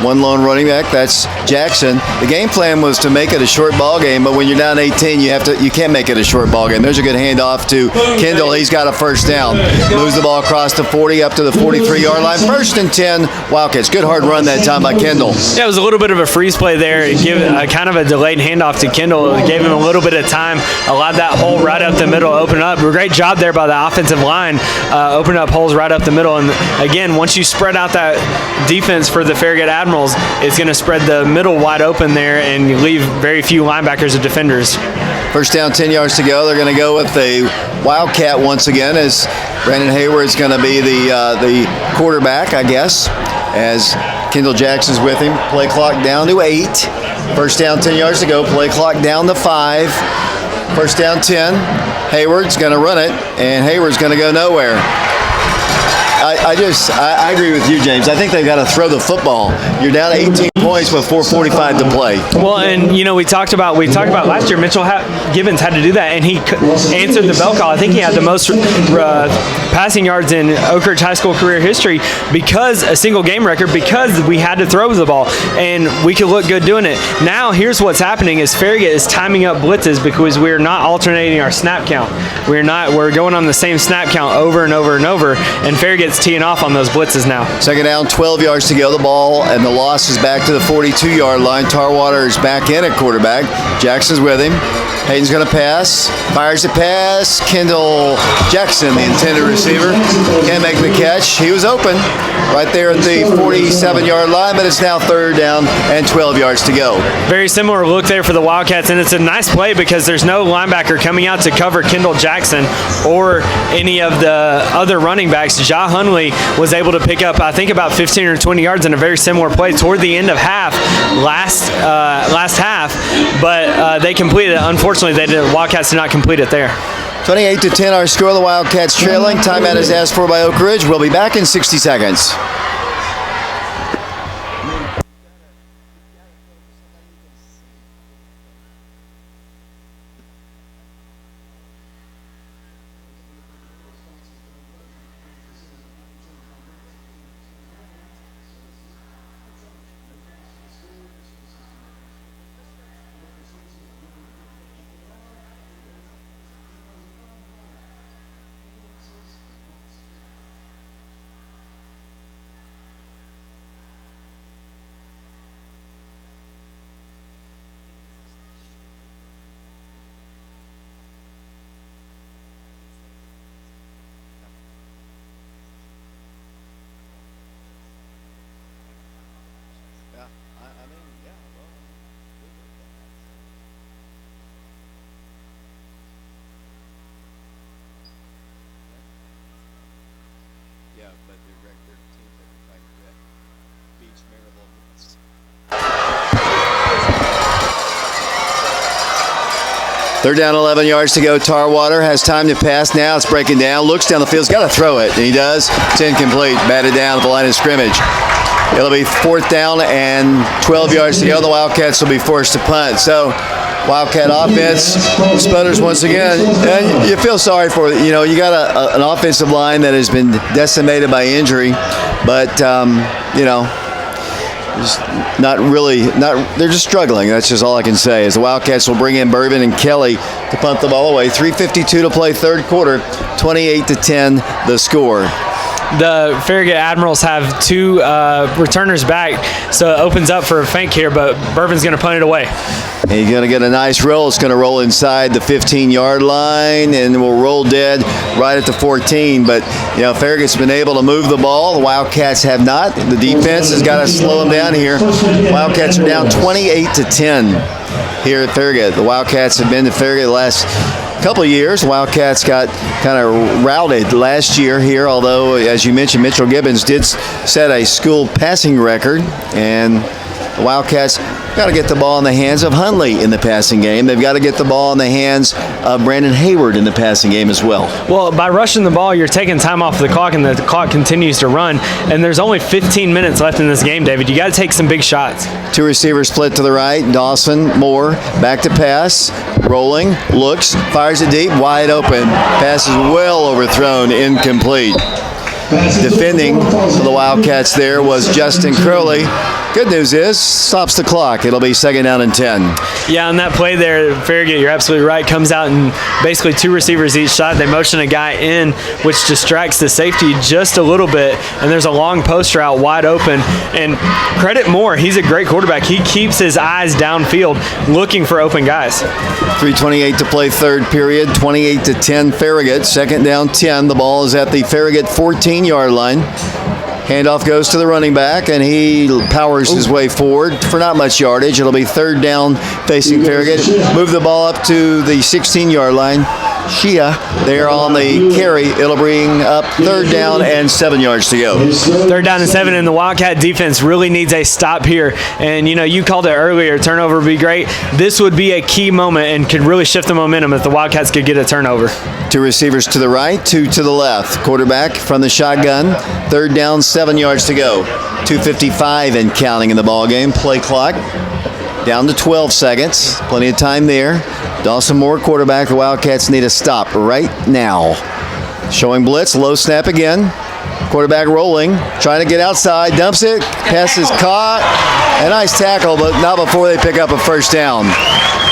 1 lone running back, that's Jackson. The game plan was to make it a short ball game, but when you're down 18, you can't make it a short ball game. There's a good handoff to Kendall. He's got a 1st down. Moves the ball across the 40 up to the 43-yard line. 1st and 10 Wildcats. Good hard run that time by Kendall. Yeah, it was a little bit of a freeze play there. It gave kind of a delayed handoff to Kendall. It gave him a little bit of time, allowed that hole right up the middle open up. A great job there by the offensive line, opening up holes right up the middle. And again, once you spread out that defense for the Farragut Admirals, it's going to spread the middle wide open there, and you leave very few linebackers or defenders. 1st down, 10 yards to go. They're going to go with the Wildcat once again, as Brandon Hayward's going to be the quarterback, I guess, as Kendall Jackson's with him. Play clock down to 8. 1st down, 10 yards to go. Play clock down to 5. 1st down, 10. Hayward's going to run it, and Hayward's going to go nowhere. I agree with you, James. I think they've got to throw the football. You're down 18 points with 4:45 to play. Well, and we talked about last year. Mitchell Gibbons had to do that, and he answered the bell call. I think he had the most passing yards in Oak Ridge High School career history, because a single game record, because we had to throw the ball, and we could look good doing it. Now, here's what's happening: is Farragut is timing up blitzes because we're not alternating our snap count. We're going on the same snap count over and over and over, and Farragut's teeing off on those blitzes now. 2nd down, 12 yards to go. The ball and the loss is back to the 42-yard line. Tarwater is back in at quarterback. Jackson's with him. Hayden's going to pass. Fires the pass. Kendall Jackson, the intended receiver, can't make the catch. He was open right there at the 47-yard line, but it's now 3rd down and 12 yards to go. Very similar look there for the Wildcats, and it's a nice play because there's no linebacker coming out to cover Kendall Jackson or any of the other running backs. Ja Hundley was able to pick up, I think, about 15 or 20 yards in a very similar play toward the end of last half, but they completed it. Unfortunately, the Wildcats did not complete it there. 28-10 our score. The Wildcats trailing. Timeout is asked for by Oak Ridge. We'll be back in 60 seconds. Third down, 11 yards to go. Tarwater has time to pass now. It's breaking down. Looks down the field. He's got to throw it. And he does. It's incomplete. Batted down at the line of scrimmage. It'll be fourth down and 12 yards to go. The Wildcats will be forced to punt. So Wildcat offense sputters once again. And you feel sorry for it. You know, you got an offensive line that has been decimated by injury. But, you know, they're just struggling. That's just all I can say. As the Wildcats will bring in Bourbon and Kelly to punt the ball away. 3:52 to play third quarter. 28-10 the score. The Farragut Admirals have two returners back, so it opens up for a fake here, but Bourbon's going to punt it away. And he's going to get a nice roll. It's going to roll inside the 15-yard line and will roll dead right at the 14. But, you know, Farragut's been able to move the ball. The Wildcats have not. The defense has got to slow them down here. Wildcats are down 28-10 here at Farragut. The Wildcats have been to Farragut the last couple of years. The Wildcats got kind of routed last year here, although, as you mentioned, Mitchell Gibbons did set a school passing record, and the Wildcats got to get the ball in the hands of Hundley in the passing game. They've got to get the ball in the hands of Brandon Hayward in the passing game as well. Well, by rushing the ball, you're taking time off the clock, and the clock continues to run. And there's only 15 minutes left in this game, David. You got to take some big shots. Two receivers split to the right. Dawson, Moore, back to pass. Rolling, looks, fires it deep, wide open. Pass is well overthrown, incomplete. Defending for the Wildcats there was Justin Crowley. Good news is, stops the clock. It'll be second down and 10. Yeah, on that play there, Farragut, you're absolutely right, comes out and basically two receivers each side. They motion a guy in, which distracts the safety just a little bit, and there's a long poster out wide open. And credit Moore, he's a great quarterback. He keeps his eyes downfield looking for open guys. 3:28 to play third period, 28-10 Farragut. Second down 10. The ball is at the Farragut 14-yard line. Handoff goes to the running back, and he powers his way forward for not much yardage. It'll be third down facing Farragut. Move the ball up to the 16-yard line. Shia there on the carry. It'll bring up third down and 7 yards to go. Third down and 7, and the Wildcat defense really needs a stop here. And, you know, you called it earlier, turnover would be great. This would be a key moment and could really shift the momentum if the Wildcats could get a turnover. Two receivers to the right, two to the left. Quarterback from the shotgun. Third down, 7 yards to go. 2:55 and counting in the ball game. Play clock down to 12 seconds. Plenty of time there. Dawson Moore, quarterback. The Wildcats need a stop right now. Showing blitz, low snap again. Quarterback rolling, trying to get outside, dumps it, pass is caught. A nice tackle, but not before they pick up a first down.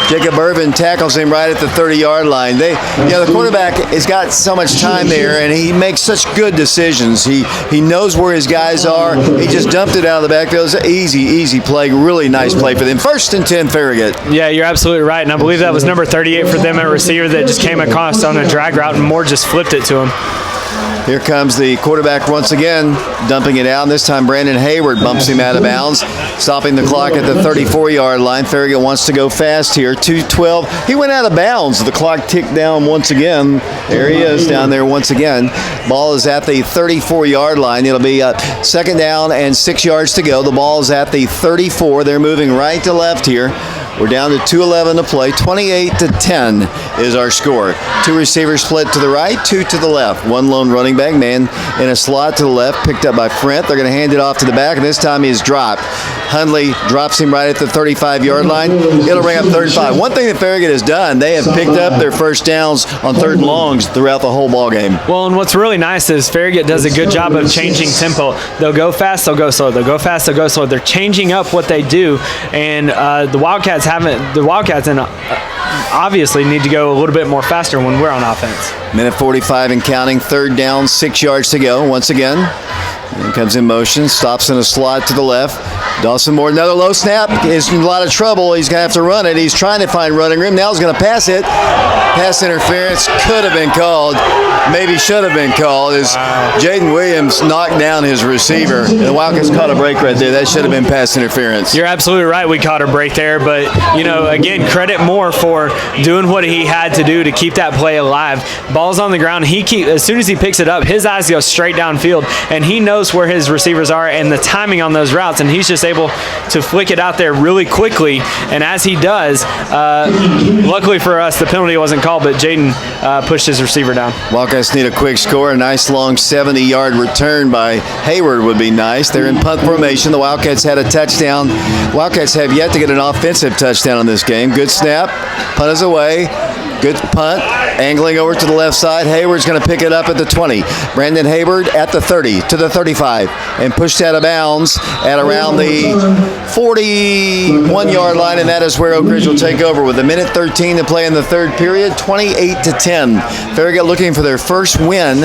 Jacob Irvin tackles him right at the 30-yard line. The quarterback has got so much time there, and he makes such good decisions. He knows where his guys are. He just dumped it out of the backfield. It's an easy play. Really nice play for them. First and 10, Farragut. Yeah, you're absolutely right, and I believe that was number 38 for them at receiver that just came across on a drag route, and Moore just flipped it to him. Here comes the quarterback once again, dumping it out. And this time Brandon Hayward bumps him out of bounds, stopping the clock at the 34-yard line. Farragut wants to go fast here. 2:12. He went out of bounds. The clock ticked down once again. There he is down there once again. Ball is at the 34-yard line. It'll be second down and 6 yards to go. The ball is at the 34. They're moving right to left here. We're down to 2:11 to play. 28-10 is our score. Two receivers split to the right, two to the left. One lone running back, man in a slot to the left, picked up by Frent. They're going to hand it off to the back, and this time he's dropped. Hundley drops him right at the 35-yard line. It'll bring up 35. One thing that Farragut has done, they have picked up their first downs on third and longs throughout the whole ball game. Well, and what's really nice is Farragut does a good job of changing tempo. They'll go fast, they'll go slow. They'll go fast, they'll go slow. They're changing up what they do, and the Wildcats obviously need to go a little bit more faster when we're on offense. Minute 45 and counting. Third down, 6 yards to go. Once again, he comes in motion, stops in a slot to the left. Dawson Moore, another low snap. He's in a lot of trouble. He's going to have to run it. He's trying to find running room. Now he's going to pass it. Pass interference could have been called. Maybe should have been called. As Jaden Williams knocked down his receiver. The Wildcats caught a break right there. That should have been pass interference. You're absolutely right. We caught a break there. But, you know, again, credit Moore for doing what he had to do to keep that play alive. Ball's on the ground. As soon as he picks it up, his eyes go straight downfield. And he knows knows where his receivers are and the timing on those routes, and he's just able to flick it out there really quickly. And as he does, luckily for us, the penalty wasn't called, but Jaden pushed his receiver down. Wildcats need a quick score. A nice long 70-yard return by Hayward would be nice. They're in punt formation. The Wildcats had a touchdown. Wildcats have yet to get an offensive touchdown in this game. Good snap. Punt is away. Good punt. Angling over to the left side. Hayward's going to pick it up at the 20. Brandon Hayward at the 30 to the 35 and pushed out of bounds at around the 41-yard line, and that is where Oak Ridge will take over with 1:13 to play in the third period. 28-10. Farragut looking for their first win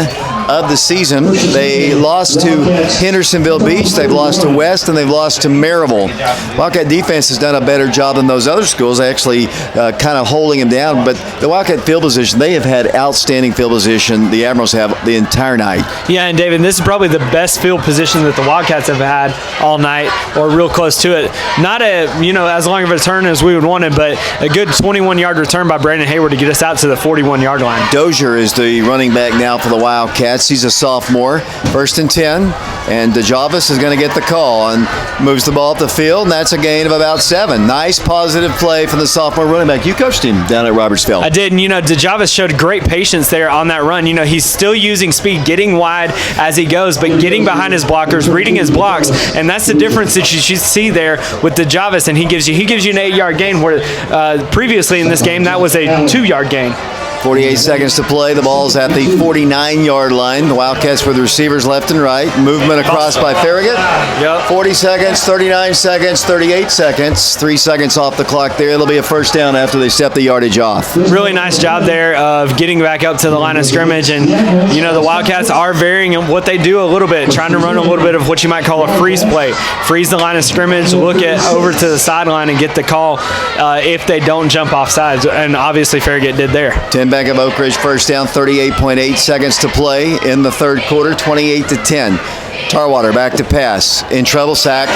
of the season. They lost to Hendersonville Beach, they've lost to West, and they've lost to Maryville. Wildcat defense has done a better job than those other schools, actually kind of holding them down. But the Wildcat field position, they have had outstanding field position. The Admirals have the entire night. Yeah, and David, this is probably the best field position that the Wildcats have had all night, or real close to it. Not as long of a return as we would want it, but a good 21-yard return by Brandon Hayward to get us out to the 41-yard line. Dozier is the running back now for the Wildcats. He's a sophomore. 1st and 10, and DeJavis is going to get the call and moves the ball up the field, and that's a gain of about 7. Nice positive play from the sophomore running back. You coached him down at Robertsville. I did, and DeJavis showed great patience there on that run. He's still using speed, getting wide as he goes, but getting behind his blockers, reading his blocks, and that's the difference that you should see there with DeJavis, and he gives you an 8-yard gain, where previously in this game that was a 2-yard gain. 48 seconds to play. The ball's at the 49-yard line. The Wildcats with receivers left and right. Movement across by Farragut. Yep. 40 seconds, 39 seconds, 38 seconds. 3 seconds off the clock there. It'll be a first down after they step the yardage off. Really nice job there of getting back up to the line of scrimmage. And, the Wildcats are varying what they do a little bit, trying to run a little bit of what you might call a freeze play. Freeze the line of scrimmage, look over to the sideline and get the call if they don't jump off sides. And obviously Farragut did there. 10 back of Oak Ridge, first down, 38.8 seconds to play in the third quarter, 28-10. Tarwater back to pass. In trouble, sacked.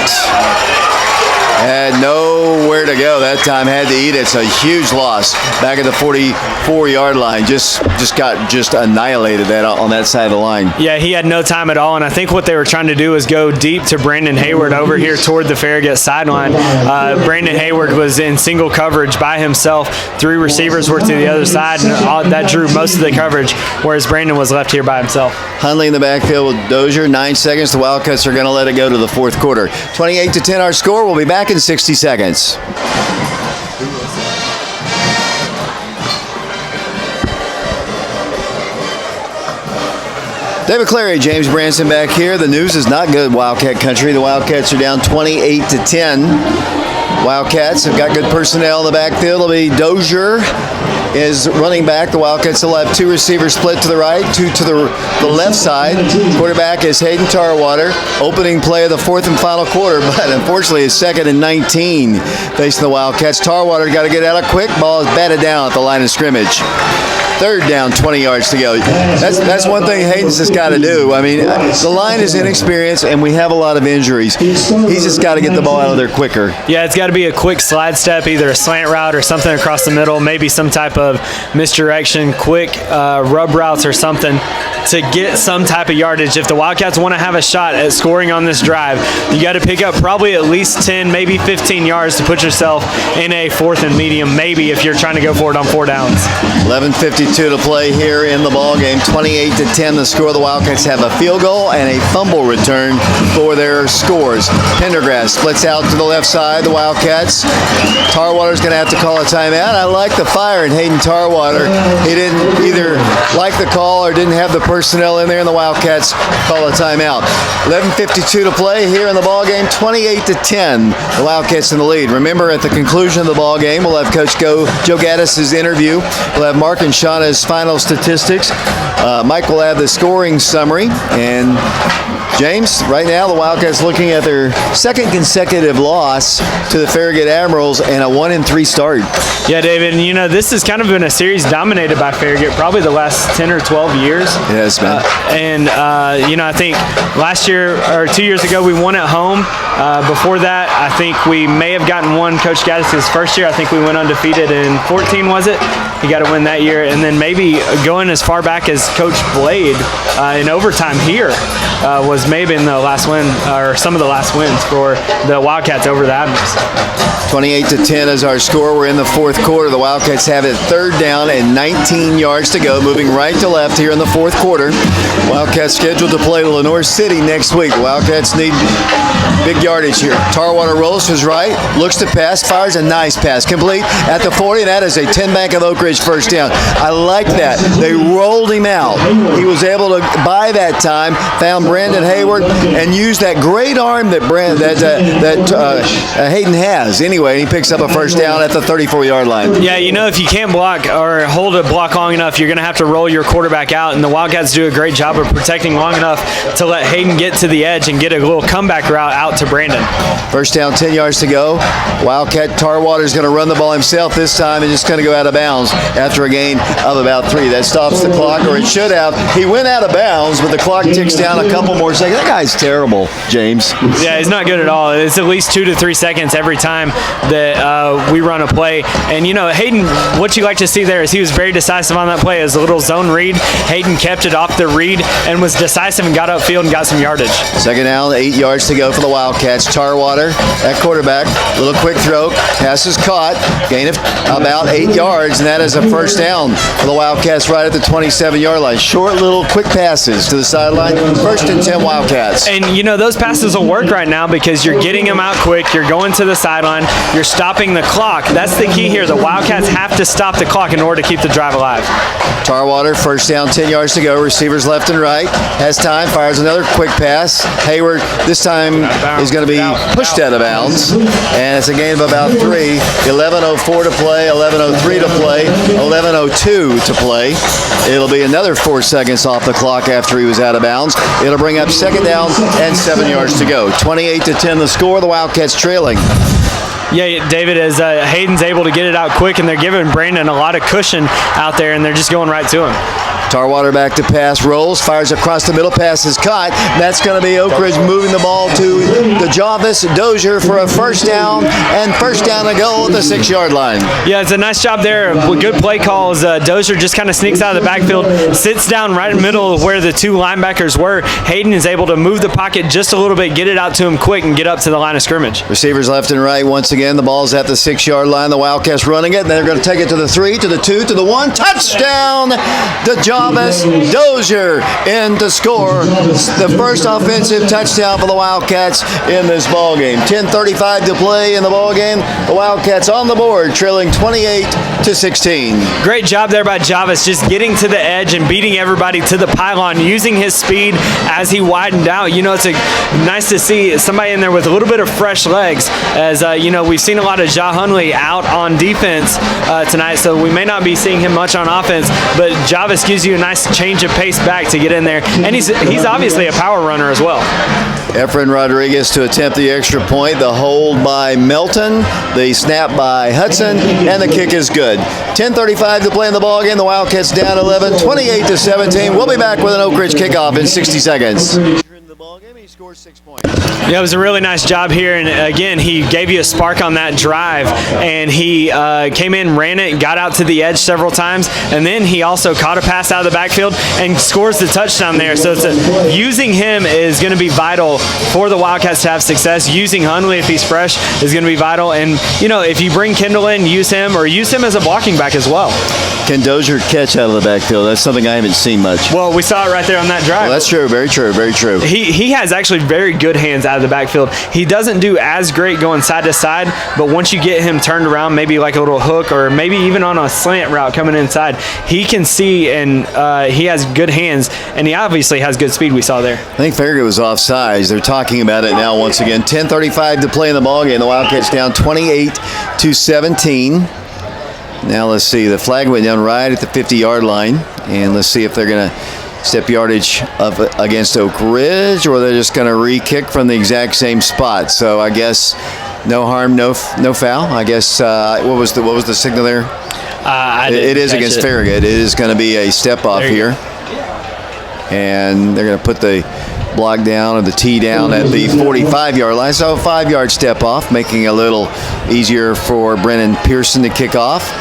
Had nowhere to go that time. Had to eat. It's a huge loss. Back at the 44-yard line. Just got annihilated on that side of the line. Yeah, he had no time at all, and I think what they were trying to do was go deep to Brandon Hayward over here toward the Farragut sideline. Brandon Hayward was in single coverage by himself. 3 receivers were to the other side, and that drew most of the coverage, whereas Brandon was left here by himself. Hundley in the backfield with Dozier. 9 seconds. The Wildcats are going to let it go to the fourth quarter. 28-10 our score. We'll be back in 60 seconds. David Clary, James Branson back here. The news is not good, Wildcat country. The Wildcats are down 28-10. Wildcats have got good personnel in the backfield. It'll be Dozier is running back. The Wildcats will have 2 receivers split to the right, 2 to the left side. Quarterback is Hayden Tarwater. Opening play of the 4th and final quarter, but unfortunately it's 2nd and 19 facing the Wildcats. Tarwater got to get out of quick. Ball is batted down at the line of scrimmage. 3rd down, 20 yards to go. That's one thing Hayden's just got to do. I mean, the line is inexperienced, and we have a lot of injuries. He's just got to get the ball out of there quicker. Yeah, it's got to be a quick slide step, either a slant route or something across the middle, maybe some type of misdirection, quick rub routes or something to get some type of yardage. If the Wildcats want to have a shot at scoring on this drive, you got to pick up probably at least 10, maybe 15 yards to put yourself in a 4th and medium, maybe if you're trying to go for it on 4 downs. 11:52 to play here in the ball game. 28-10 the score. The Wildcats have a field goal and a fumble return for their scores. Pendergrass splits out to the left side. The Wildcats. Tarwater's going to have to call a timeout. I like the fire in Hayden Tarwater. He didn't either like the call or didn't have the personnel in there, and the Wildcats call a timeout. 11:52 to play here in the ball game. 28-10. The Wildcats in the lead. Remember, at the conclusion of the ball game, we'll have Coach Joe Gaddis' interview. We'll have Mark and Shauna's final statistics. Mike will have the scoring summary. And James, right now the Wildcats looking at their 2nd consecutive loss to the Farragut Admirals and a 1-3 start. Yeah, David, and this has kind of been a series dominated by Farragut probably the last 10 or 12 years. Yes, man. I think last year or 2 years ago we won at home. Before that, I think we may have gotten one Coach Gaddis' first year. I think we went undefeated in 14, was it? He got a win that year, and then maybe going as far back as Coach Blade in overtime here was maybe in the last win or some of the last wins for the Wildcats over the Admirals. 28-10 is our score. We're in the fourth quarter. The Wildcats have it third down and 19 yards to go, moving right to left here in the fourth quarter. Wildcats scheduled to play Lenore City next week. Wildcats need big yardage here. Tarwater rolls to his right, looks to pass, fires a nice pass. Complete at the 40, and that is a 10-bank of Oak Ridge first down. I like that. They rolled him out. He was able to buy that time, found Brandon Hayward, and used that great arm that Hayden has. Anyway, he picks up a first down at the 34-yard line. Yeah, you know, if you can't block or hold a block long enough, you're going to have to roll your quarterback out, and the Wildcats do a great job of protecting long enough to let Hayden get to the edge and get a little comeback route out to Brandon. First down, 10 yards to go. Wildcat Tarwater is going to run the ball himself this time and just going to go out of bounds after a gain of about 3. That stops the clock, or it should have. He went out of bounds, but the clock ticks down a couple more seconds. That guy's terrible, James. Yeah, he's not good at all. It's at least 2 to 3 seconds every time that we run a play. And, you know, Hayden, what you like to see there is he was very decisive on that play. It was a little zone read. Hayden kept it off the read and was decisive and got upfield and got some yardage. Second down, 8 yards to go for the Wildcats. Tarwater at quarterback. Little quick throw. Pass is caught. Gain of about 8 yards, and that is a first down for the Wildcats right at the 27-yard line. Short little quick passes to the sideline. First and 10 Wildcats. And, you know, those passes will work right now because you're getting them out quick. You're going to the sideline. You're stopping the clock. That's the key here. The Wildcats have to stop the clock in order to keep the drive alive. Tarwater, first down, 10 yards to go. Receivers left and right. Has time, fires another quick pass. Hayward this time is going to be pushed out of bounds. And it's a gain of about 3. 11:04 to play, 11:03 to play, 11:02 to play. It'll be another 4 seconds off the clock after he was out of bounds. It'll bring up second down and 7 yards to go. 28-10 the score. The Wildcats trailing. Yeah, David, as Hayden's able to get it out quick, and they're giving Brandon a lot of cushion out there, and they're just going right to him. Tarwater back to pass, rolls, fires across the middle, pass is caught. That's going to be Oak Ridge moving the ball to the Jarvis Dozier for a first down, and first down to go at the 6-yard line. Yeah, it's a nice job there with good play calls. Dozier just kind of sneaks out of the backfield, sits down right in the middle of where the 2 linebackers were. Hayden is able to move the pocket just a little bit, get it out to him quick, and get up to the line of scrimmage. Receivers left and right. Once again, the ball's at the 6-yard line. The Wildcats running it. They're going to take it to the 3, to the 2, to the 1. Touchdown to Jarvis Dozier in to score the first offensive touchdown for the Wildcats in this ball game. 10:35 to play in the ball game. The Wildcats on the board, trailing 28-16. Great job there by Jarvis, just getting to the edge and beating everybody to the pylon, using his speed as he widened out. You know, it's nice to see somebody in there with a little bit of fresh legs. As you know, we've seen a lot of Ja Hunley out on defense tonight, so we may not be seeing him much on offense, but Jarvis gives you a nice change of pace back to get in there, and he's obviously a power runner as well. Efren Rodriguez to attempt the extra point. The hold by Melton, the snap by Hudson, and the kick is good. 10:35 to play in the ball game. The Wildcats down 11, 28-17. We'll be back with an Oak Ridge kickoff in 60 seconds. He scores 6 points. Yeah, it was a really nice job here, and again, he gave you a spark on that drive, and he came in, ran it, got out to the edge several times, and then he also caught a pass out of the backfield and scores the touchdown there. So using him is going to be vital for the Wildcats to have success. Using Hunley, if he's fresh, is going to be vital, and you know, if you bring Kendall in, use him, or use him as a blocking back as well. Can Dozier catch out of the backfield? That's something I haven't seen much. Well, we saw it right there on that drive. Well, that's true. Very true. Very true. He has actually very good hands out of the backfield. He doesn't do as great going side to side, but once you get him turned around, maybe like a little hook or maybe even on a slant route coming inside, he can see, and he has good hands, and he obviously has good speed we saw there. I think Farragut was offsides. They're talking about it now once again. 10:35 to play in the ballgame. The Wildcats down 28-17. Now let's see. The flag went down right at the 50-yard line, and let's see if they're going to step yardage up against Oak Ridge, or they're just going to re-kick from the exact same spot. So I guess no harm, no foul. I guess what was the signal there? It is against Farragut. It is going to be a step off here, and they're going to put the block down or the tee down at the 45-yard line. So a 5-yard step off, making it a little easier for Brennan Pearson to kick off.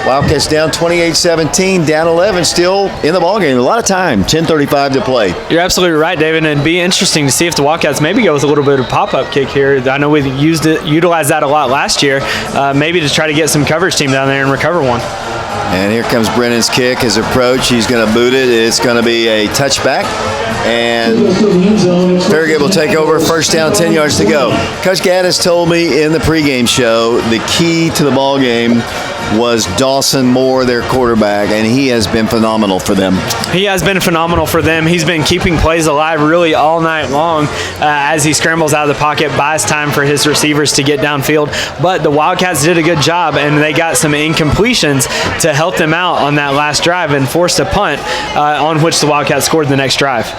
Wildcats down 28-17, down 11, still in the ballgame. A lot of time, 10:35 to play. You're absolutely right, David, and it'd be interesting to see if the Wildcats maybe go with a little bit of pop-up kick here. I know we utilized that a lot last year, maybe to try to get some coverage team down there and recover one. And here comes Brennan's kick, his approach. He's going to boot it. It's going to be a touchback. And Farragut will take over, first down, 10 yards to go. Coach Gaddis told me in the pregame show the key to the ball game was Dawson Moore, their quarterback, and he has been phenomenal for them. He has been phenomenal for them. He's been keeping plays alive really all night long as he scrambles out of the pocket, buys time for his receivers to get downfield. But the Wildcats did a good job, and they got some incompletions to help them out on that last drive and forced a punt on which the Wildcats scored the next drive.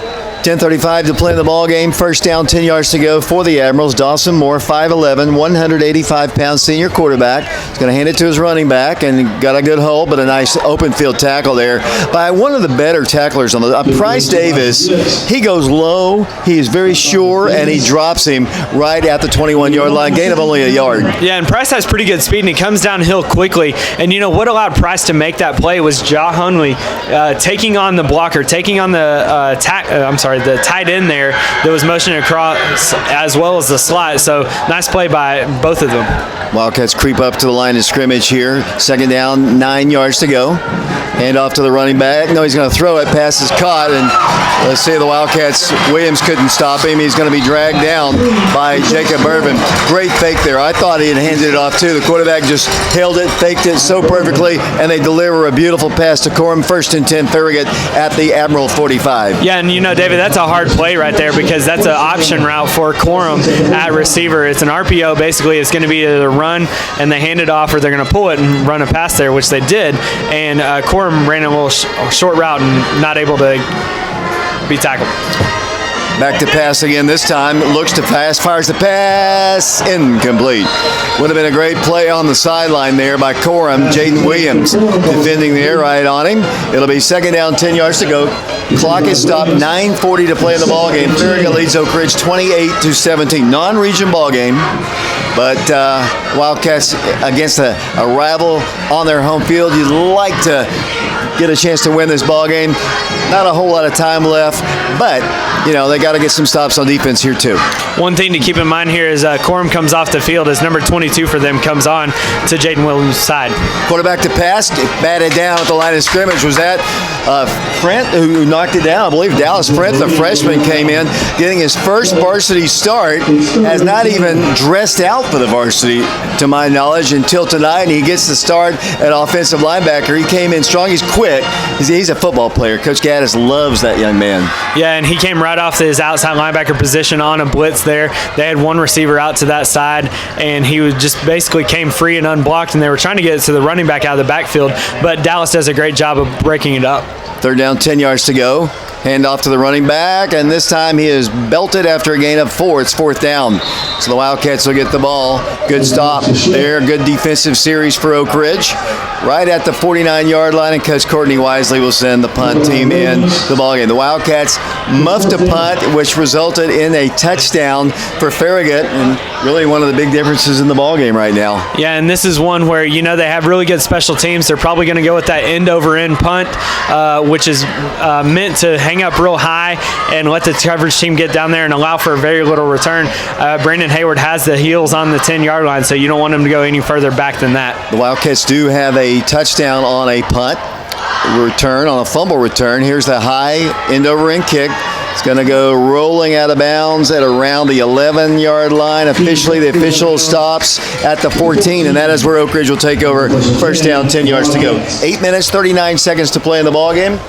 10:35 to play in the ball game. First down, 10 yards to go for the Admirals. Dawson Moore, 5'11", 185-pound senior quarterback. He's going to hand it to his running back and got a good hole, but a nice open field tackle there by one of the better tacklers on the Price Davis. He goes low, he is very sure, and he drops him right at the 21-yard line, gain of only a yard. Yeah, and Price has pretty good speed, and he comes downhill quickly. And you know what allowed Price to make that play was Ja Hunley taking on the blocker, taking on the the tight end there that was motioning across as well as the slot. So nice play by both of them. Wildcats creep up to the line of scrimmage here. Second down, 9 yards to go. Hand off to the running back. No, he's going to throw it. Pass is caught, and let's see, the Wildcats, Williams couldn't stop him. He's going to be dragged down by Jacob Irvin. Great fake there. I thought he had handed it off too. The quarterback just held it, faked it so perfectly, and they deliver a beautiful pass to Corum. First and 10, Farragut at the Admiral 45. Yeah, and you know, David, that's a hard play right there because that's an option route for Corum at receiver. It's an RPO. Basically, it's going to be either run and they hand it off, or they're going to pull it and run a pass there, which they did. And Corum ran a little short route and not able to be tackled. Back to pass again this time. Looks to pass, fires the pass, incomplete. Would have been a great play on the sideline there by Corum. Jaden Williams defending there right on him. It'll be second down, 10 yards to go. Clock is stopped, 9:40 to play in the ball game. Farragut leads Oak Ridge 28-17. Non-region ball game. But Wildcats against a rival on their home field, you'd like to get a chance to win this ball game. Not a whole lot of time left, but you know they got to get some stops on defense here too. One thing to keep in mind here is Corum comes off the field as number 22 for them comes on to Jaden Williams' side. Quarterback to pass, batted down at the line of scrimmage. Was that Frent who knocked it down? I believe Dallas Frent, the freshman, came in getting his first varsity start. Has not even dressed out for the varsity, to my knowledge, until tonight. And he gets the start at offensive linebacker. He came in strong. He's quick. He's a football player. Coach Gaddis loves that young man. Yeah, and he came right off his outside linebacker position on a blitz there. They had one receiver out to that side, and he was just basically came free and unblocked, and they were trying to get it to the running back out of the backfield, but Dallas does a great job of breaking it up. Third down, 10 yards to go. Hand off to the running back, and this time he is belted after a gain of 4. It's fourth down. So the Wildcats will get the ball. Good stop there. Good defensive series for Oak Ridge. Right at the 49-yard line, and Coach Courtney Wisely will send the punt team in the ballgame. The Wildcats muffed a punt, which resulted in a touchdown for Farragut, and really one of the big differences in the ballgame right now. Yeah, and this is one where, you know, they have really good special teams. They're probably going to go with that end-over-end punt, which is meant to hang up real high and let the coverage team get down there and allow for very little return. Brandon Hayward has the heels on the 10-yard line, so you don't want him to go any further back than that. The Wildcats do have a touchdown on a punt return, on a fumble return. Here's the high end-over-end kick. It's going to go rolling out of bounds at around the 11-yard line. Officially, the official stops at the 14, and that is where Oak Ridge will take over. First down, 10 yards to go. 8 minutes, 39 seconds to play in the ballgame.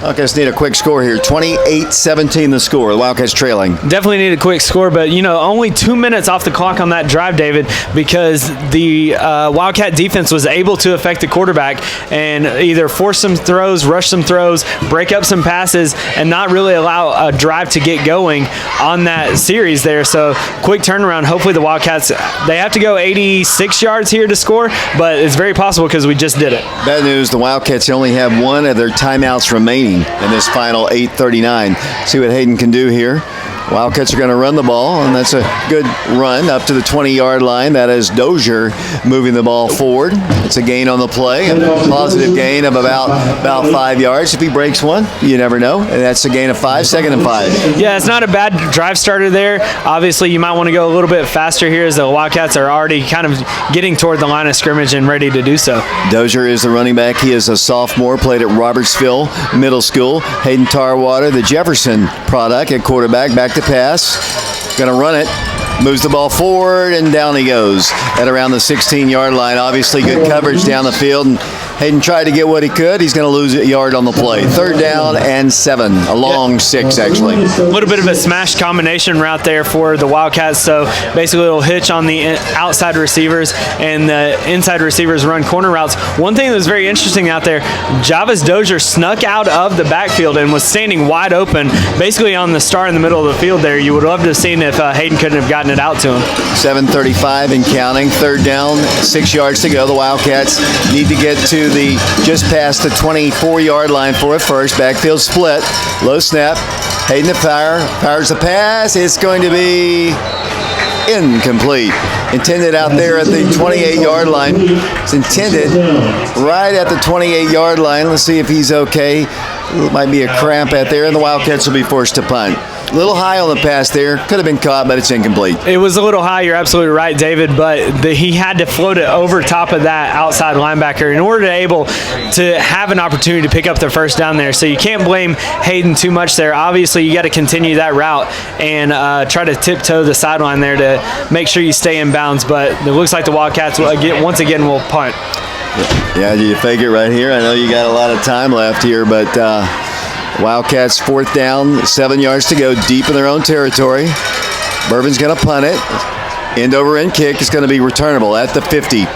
Wildcats need a quick score here. 28-17 the score. The Wildcats trailing. Definitely need a quick score, but, you know, only 2 minutes off the clock on that drive, David, because the Wildcat defense was able to affect the quarterback and either force some throws, rush some throws, break up some passes, and not really allow a drive to get going on that series there. So, quick turnaround. Hopefully the Wildcats, they have to go 86 yards here to score, but it's very possible because we just did it. Bad news, the Wildcats only have one of their timeouts remaining in this final 8:39. See what Hayden can do here. Wildcats are going to run the ball, and that's a good run up to the 20-yard line. That is Dozier moving the ball forward. It's a gain on the play, a positive gain of about 5 yards. If he breaks one, you never know. And that's a gain of 5, 2nd and 5. Yeah, it's not a bad drive starter there. Obviously, you might want to go a little bit faster here as the Wildcats are already kind of getting toward the line of scrimmage and ready to do so. Dozier is the running back. He is a sophomore, played at Robertsville Middle School. Hayden Tarwater, the Jefferson product at quarterback, back to pass. Going to run it. Moves the ball forward, and down he goes at around the 16-yard line. Obviously, good coverage down the field, and Hayden tried to get what he could. He's going to lose a yard on the play. 3rd down and 7, a long 6, actually. A little bit of a smash combination route there for the Wildcats. So basically, it'll hitch on the outside receivers, and the inside receivers run corner routes. One thing that was very interesting out there, Javis Dozier snuck out of the backfield and was standing wide open, basically on the star in the middle of the field there. You would love to have seen if Hayden couldn't have gotten it out to him. 7:35 and counting. 3rd down, 6 yards to go. The Wildcats need to get to just past the 24-yard line for a first. Backfield split. Low snap. Hayden to fires the pass. It's going to be incomplete. Intended out there at the 28-yard line. It's intended right at the 28-yard line. Let's see if he's okay. It might be a cramp out there, and the Wildcats will be forced to punt. A little high on the pass there. Could have been caught, but it's incomplete. It was a little high. You're absolutely right, David, but he had to float it over top of that outside linebacker in order to able to have an opportunity to pick up the first down there. So you can't blame Hayden too much there. Obviously, you got to continue that route and try to tiptoe the sideline there to make sure you stay in bounds, but it looks like the Wildcats once again will punt. Yeah, you fake it right here. I know you got a lot of time left here, but Wildcats 4th down, 7 yards to go, deep in their own territory. Bourbon's going to punt it. End over end kick is going to be returnable at the 50.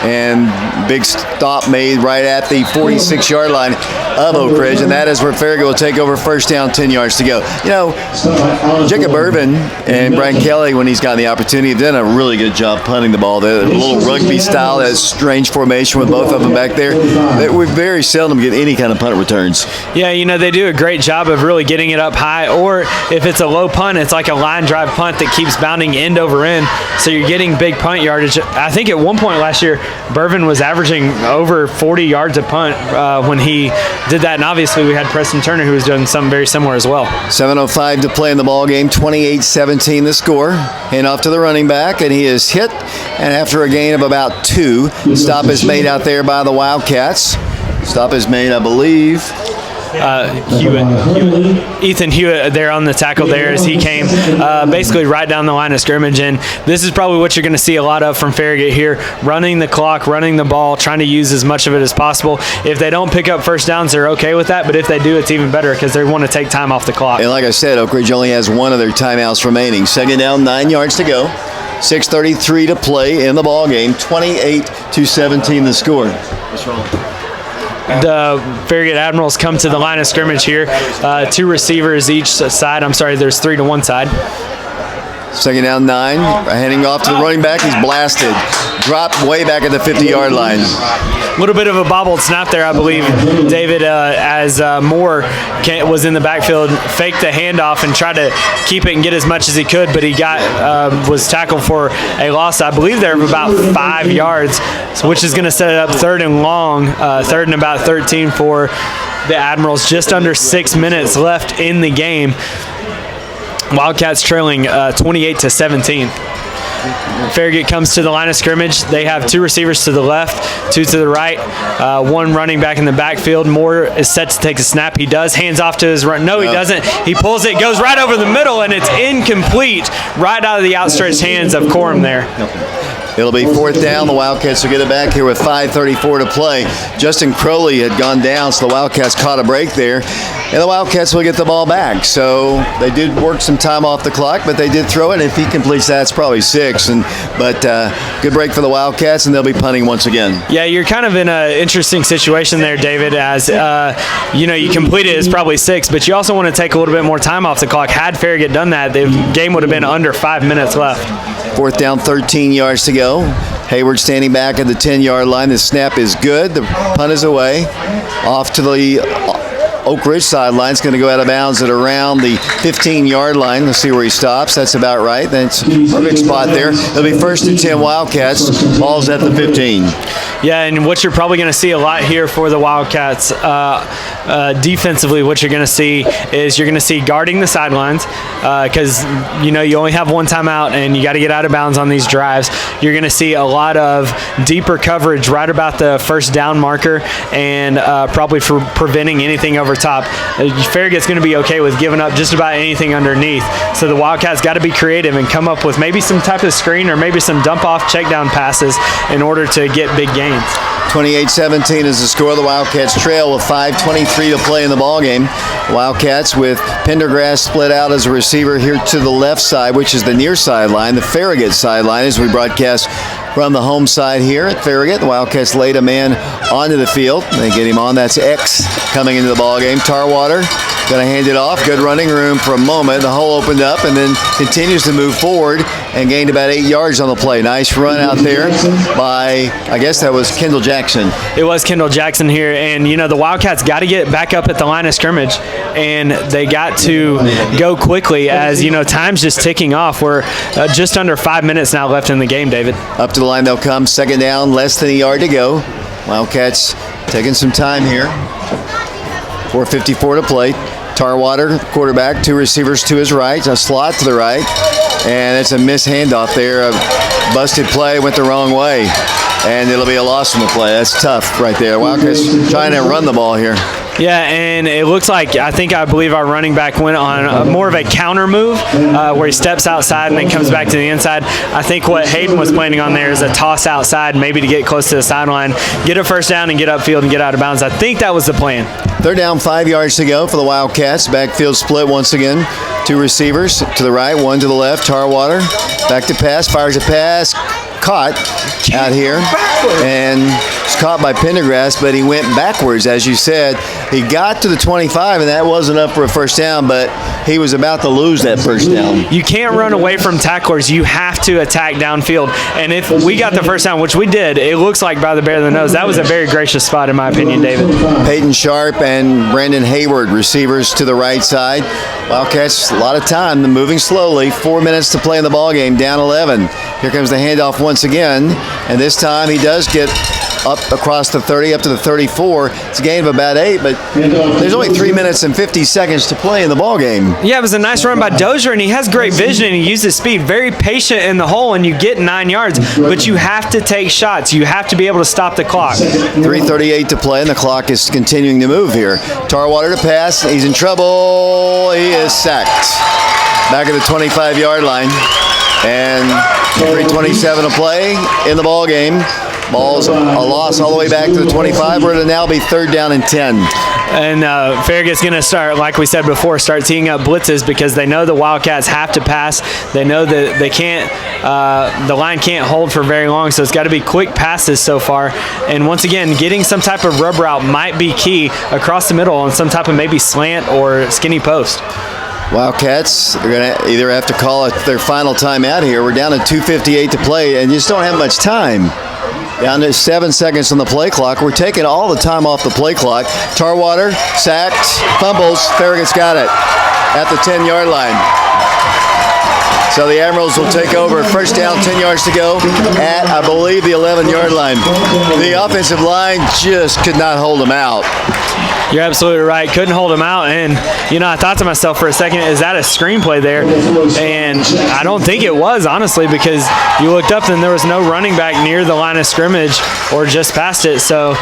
And big stop made right at the 46-yard line of Oak Ridge, and that is where Farragut will take over. 1st down, 10 yards to go. You know, Jacob Bourbon and Brian Kelly, when he's gotten the opportunity, have done a really good job punting the ball. They're a little rugby style, that strange formation with both of them back there. We very seldom get any kind of punt returns. Yeah, you know, they do a great job of really getting it up high, or if it's a low punt, it's like a line drive punt that keeps bounding end over end, so you're getting big punt yardage. I think at one point last year, Bourbon was averaging over 40 yards a punt when he did that, and obviously we had Preston Turner, who was doing something very similar as well. 7:05 to play in the ball game. 28-17 the score. Hand off to the running back, and he is hit, and after a gain of about 2, the stop is made out there by the Wildcats. Stop is made, I believe. Ethan Hewitt there on the tackle there as he came basically right down the line of scrimmage, and this is probably what you're going to see a lot of from Farragut here, running the clock, running the ball, trying to use as much of it as possible. If they don't pick up first downs, they're okay with that, but if they do, it's even better because they want to take time off the clock. And like I said, Oak Ridge only has one of their timeouts remaining. 2nd down, 9 yards to go. 6:33 to play in the ball game. 28-17 the score. What's wrong? The Farragut Admirals come to the line of scrimmage here. 2 receivers each side. I'm sorry, there's 3 to one side. 2nd down, 9. Handing off to the running back. He's blasted. Dropped way back at the 50-yard line. A little bit of a bobbled snap there, I believe, David, as Moore was in the backfield, faked the handoff and tried to keep it and get as much as he could, but he was tackled for a loss, I believe, there of about 5 yards, which is going to set it up 3rd and long, 3rd and about 13 for the Admirals. Just under 6 minutes left in the game. Wildcats trailing 28-17. Farragut comes to the line of scrimmage. They have 2 receivers to the left, 2 to the right, 1 running back in the backfield. Moore is set to take a snap. He does. Hands off to his run. No, he doesn't. He pulls it, goes right over the middle, and it's incomplete right out of the outstretched hands of Corum there. It'll be 4th down. The Wildcats will get it back here with 5:34 to play. Justin Crowley had gone down, so the Wildcats caught a break there. And the Wildcats will get the ball back. So they did work some time off the clock, but they did throw it. If he completes that, it's probably 6. But good break for the Wildcats, and they'll be punting once again. Yeah, you're kind of in an interesting situation there, David, as you complete it, it's probably 6, but you also want to take a little bit more time off the clock. Had Farragut done that, the game would have been under 5 minutes left. 4th down, 13 yards to go. Hayward standing back at the 10-yard line. The snap is good. The punt is away. Off to the Oak Ridge sideline. It's going to go out of bounds at around the 15-yard line. Let's see where he stops. That's about right. That's a perfect spot there. It'll be 1st and 10 Wildcats. Ball's at the 15. Yeah, and what you're probably going to see a lot here for the Wildcats defensively, what you're going to see is you're going to see guarding the sidelines because, you only have one timeout and you got to get out of bounds on these drives. You're going to see a lot of deeper coverage right about the first down marker and probably for preventing anything over top. Farragut's going to be okay with giving up just about anything underneath. So the Wildcats got to be creative and come up with maybe some type of screen or maybe some dump-off check-down passes in order to get big gains. 28-17 is the score. The Wildcats trail with 5:23 to play in the ballgame. Wildcats with Pendergrass split out as a receiver here to the left side, which is the near sideline, the Farragut sideline, as we broadcast from the home side here at Farragut. The Wildcats laid a man onto the field. They get him on. That's X coming into the ballgame. Tarwater going to hand it off. Good running room for a moment. The hole opened up and then continues to move forward and gained about 8 yards on the play. Nice run out there by, I guess that was Kendall Jackson. It was Kendall Jackson here, and the Wildcats got to get back up at the line of scrimmage, and they got to go quickly as time's just ticking off. We're just under 5 minutes now left in the game, David. Up to the line they'll come. 2nd down, less than a yard to go. Wildcats taking some time here. 4:54 to play. Tarwater, quarterback, 2 receivers to his right, a slot to the right, and it's a missed handoff there. A busted play, went the wrong way, and it'll be a loss on the play. That's tough right there. Wildcats trying to run the ball here. Yeah, and it looks like I believe our running back went on more of a counter move where he steps outside and then comes back to the inside. I think what Hayden was planning on there is a toss outside, maybe to get close to the sideline, get a first down and get upfield and get out of bounds. I think that was the plan. 3rd down, 5 yards to go for the Wildcats. Backfield split once again. 2 receivers to the right, 1 to the left. Tarwater back to pass, fires a pass. Caught out here, and it's caught by Pendergrass, but he went backwards, as you said. He got to the 25, and that wasn't up for a first down, but he was about to lose that first down. You can't run away from tacklers. You have to attack downfield, and if we got the first down, which we did, it looks like by the bare of the nose. That was a very gracious spot, in my opinion, David. Peyton Sharp and Brandon Hayward, receivers to the right side. Wildcats, a lot of time, moving slowly. 4 minutes to play in the ballgame, down 11. Here comes the handoff once again, and this time he does get up across the 30, up to the 34. It's a gain of about 8, but there's only 3 minutes and 50 seconds to play in the ballgame. Yeah, it was a nice run by Dozier, and he has great vision, and he uses speed. Very patient in the hole, and you get 9 yards, but you have to take shots. You have to be able to stop the clock. 3:38 to play, and the clock is continuing to move here. Tarwater to pass. He's in trouble. He is sacked. Back at the 25-yard line. And 3:27 to play in the ball game. Ball's a loss all the way back to the 25, where it'll now be 3rd down and 10. And Farragut's going to start, like we said before, start teeing up blitzes because they know the Wildcats have to pass. They know that they can't, the line can't hold for very long, so it's got to be quick passes so far. And once again, getting some type of rub route might be key across the middle on some type of maybe slant or skinny post. Wildcats are going to either have to call it their final timeout here. We're down to 2:58 to play, and you just don't have much time. Down to 7 seconds on the play clock. We're taking all the time off the play clock. Tarwater, sacked, fumbles. Farragut's got it at the 10-yard line. So the Admirals will take over. First down, 10 yards to go at, I believe, the 11-yard line. The offensive line just could not hold them out. You're absolutely right. Couldn't hold him out. And, I thought to myself for a second, is that a screenplay there? And I don't think it was, honestly, because you looked up and there was no running back near the line of scrimmage or just past it. So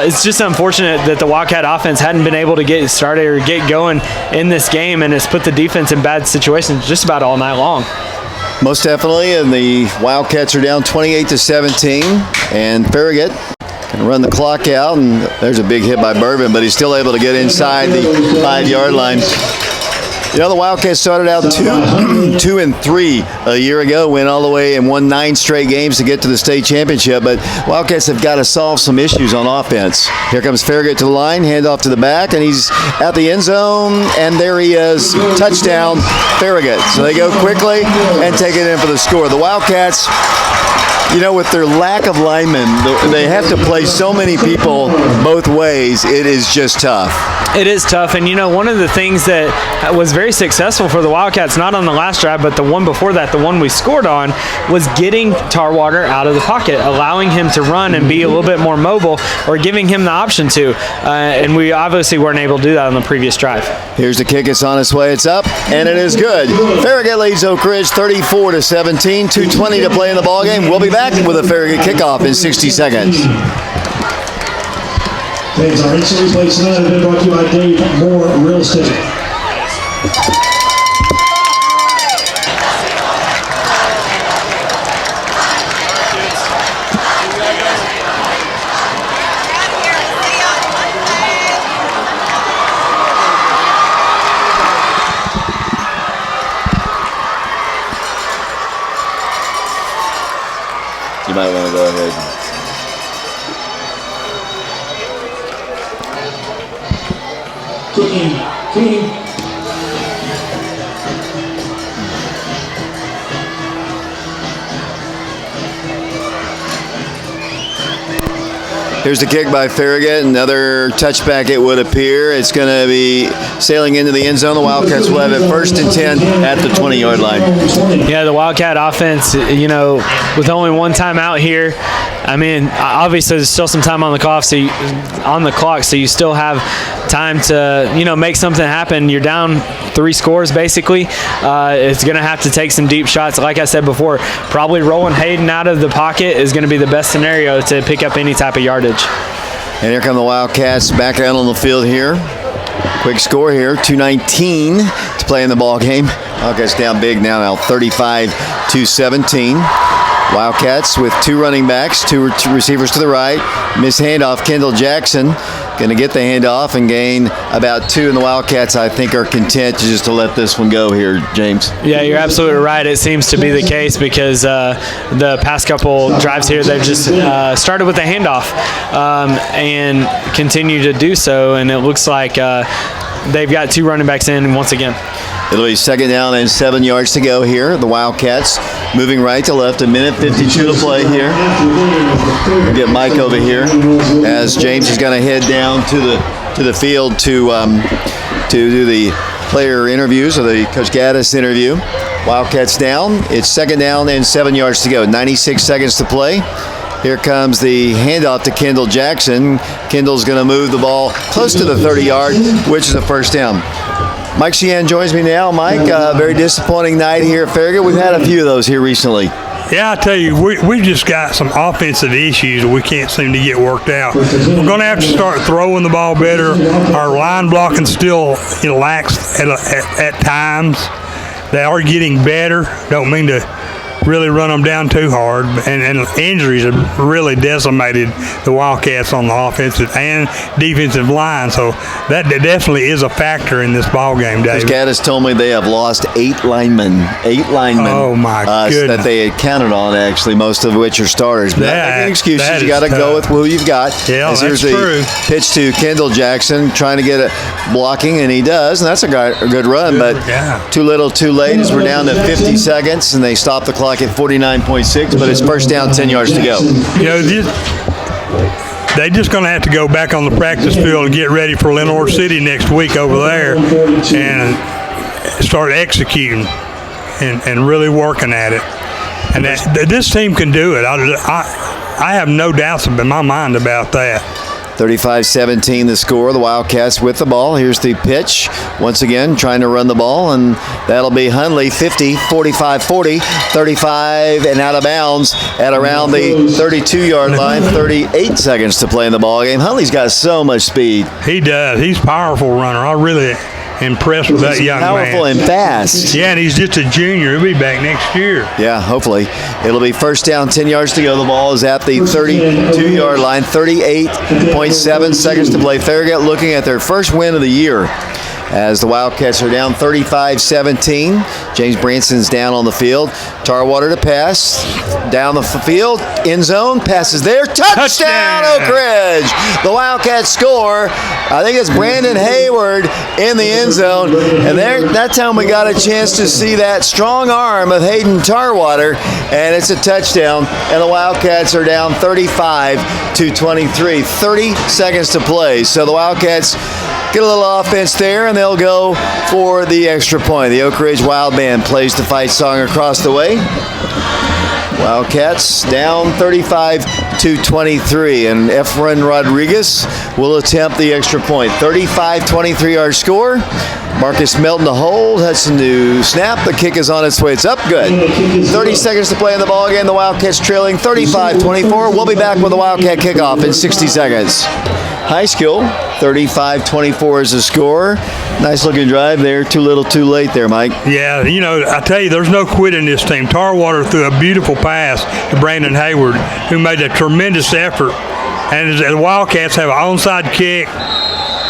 it's just unfortunate that the Wildcat offense hadn't been able to get started or get going in this game, and it's put the defense in bad situations just about all night long. Most definitely, and the Wildcats are down 28-17, and Farragut can run the clock out, and there's a big hit by Bourbon, but he's still able to get inside the 5-yard line. The Wildcats started out 2-3 a year ago, went all the way and won 9 straight games to get to the state championship, but Wildcats have got to solve some issues on offense. Here comes Farragut to the line, handoff to the back, and he's at the end zone, and there he is. Touchdown, Farragut. So they go quickly and take it in for the score. The Wildcats You know, with their lack of linemen, they have to play so many people both ways. It is just tough. It is tough, and you know, one of the things that was very successful for the Wildcats, not on the last drive, but the one before that, the one we scored on, was getting Tarwater out of the pocket, allowing him to run and be a little bit more mobile, or giving him the option to. And we obviously weren't able to do that on the previous drive. Here's the kick. It's on its way. It's up, and it is good. Farragut leads Oak Ridge 34-17. 2:20 to play in the ballgame. We'll be back with a Farragut kickoff in 60 seconds. Fans, our instant replay tonight has been brought to you by Dave Moore Real Estate. You might want to go ahead. Kicking. Here's the kick by Farragut. Another touchback, it would appear. It's going to be sailing into the end zone. The Wildcats will have it 1st and 10 at the 20-yard line. Yeah, the Wildcat offense, you know, with only one timeout here, I mean, obviously there's still some time on the clock, so you still have time to, you know, make something happen. You're down 3 scores basically. It's going to have to take some deep shots. Like I said before, probably rolling Hayden out of the pocket is going to be the best scenario to pick up any type of yardage. And here come the Wildcats back out on the field here. Quick score here, 2:19 to play in the ball game. Wildcats down big now 35-17. Wildcats with 2 running backs, 2 receivers to the right. Miss handoff, Kendall Jackson going to get the handoff and gain about 2. And the Wildcats, I think, are content to let this one go here, James. Yeah, you're absolutely right. It seems to be the case because the past couple drives here, they've just started with a handoff and continue to do so. And it looks like they've got 2 running backs in once again. It'll be 2nd down and 7 yards to go here. The Wildcats moving right to left. 1:52 to play here. We'll get Mike over here as James is going to head down to the field to do the player interviews, or the Coach Gaddis interview. Wildcats down. It's 2nd down and 7 yards to go. 96 seconds to play. Here comes the handoff to Kendall Jackson. Kendall's going to move the ball close to the 30-yard, which is a 1st down. Mike Sheehan joins me now. Mike, very disappointing night here at Farragut. We've had a few of those here recently. Yeah, I tell you, we just got some offensive issues that we can't seem to get worked out. We're going to have to start throwing the ball better. Our line blocking still lacks at times. They are getting better. Don't mean to really run them down too hard, and injuries have really decimated the Wildcats on the offensive and defensive line, so that definitely is a factor in this ball game, David. Gaddis told me they have lost 8 linemen. Oh my goodness. That they had counted on, actually, most of which are starters. But not making excuses. You got to go with who you've got. Yeah, as that's true. Pitch to Kendall Jackson, trying to get it blocking, and he does, and that's a good run, but too little, too late, as we're down to 50 seconds, and they stop the clock at 49.6, but it's 1st down, 10 yards to go. You know, they're just going to have to go back on the practice field and get ready for Lenore City next week over there and start executing and really working at it. And this team can do it. I have no doubts in my mind about that. 35-17 the score. The Wildcats with the ball. Here's the pitch. Once again, trying to run the ball, and that'll be Hundley 50, 45, 40, 35, and out of bounds at around the 32-yard line. 38 seconds to play in the ball game. Hundley's got so much speed. He does. He's a powerful runner. I really impressed with that young man. Powerful and fast. Yeah, and he's just a junior. He'll be back next year. Yeah, hopefully. It'll be 1st down, 10 yards to go. The ball is at the 32-yard line. 38.7 seconds to play. Farragut looking at their first win of the year as the Wildcats are down 35-17. James Branson's down on the field. Tarwater to pass. Down the field. End zone. Passes there. Touchdown, Oak Ridge. The Wildcats score. I think it's Brandon Hayward in the end zone. And that time we got a chance to see that strong arm of Hayden Tarwater. And it's a touchdown. And the Wildcats are down 35-23. 30 seconds to play. So the Wildcats get a little offense there, and they'll go for the extra point. The Oak Ridge Wild Band plays the fight song across the way. Wildcats down 35-23, and Efren Rodriguez will attempt the extra point. 35-23 our score. Marcus Melton to hold, Hudson to snap. The kick is on its way. It's up good. 30 seconds to play in the ballgame. The Wildcats trailing 35-24. We'll be back with the Wildcat kickoff in 60 seconds. High School, 35-24 is the score. Nice looking drive there. Too little, too late there, Mike. Yeah, I tell you, there's no quitting this team. Tarwater threw a beautiful pass to Brandon Hayward, who made a tremendous effort. And the Wildcats have an onside kick.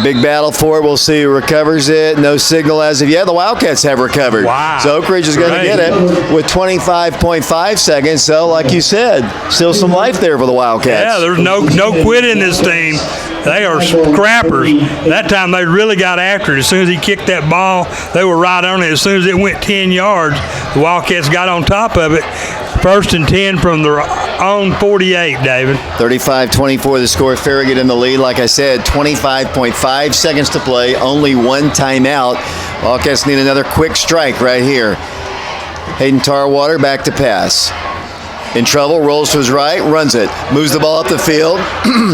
Big battle for it. We'll see who recovers it. No signal as of yet. The Wildcats have recovered. Wow. So Oak Ridge is going to get it with 25.5 seconds. So, like you said, still some life there for the Wildcats. Yeah, there's no quitting this team. They are scrappers. That time they really got after it. As soon as he kicked that ball, they were right on it. As soon as it went 10 yards, the Wildcats got on top of it. 1st and 10 from their own 48, David. 35-24 the score. Farragut in the lead. Like I said, 25.5 seconds to play. Only one timeout. Wildcats need another quick strike right here. Hayden Tarwater back to pass. In trouble, rolls to his right, runs it, moves the ball up the field,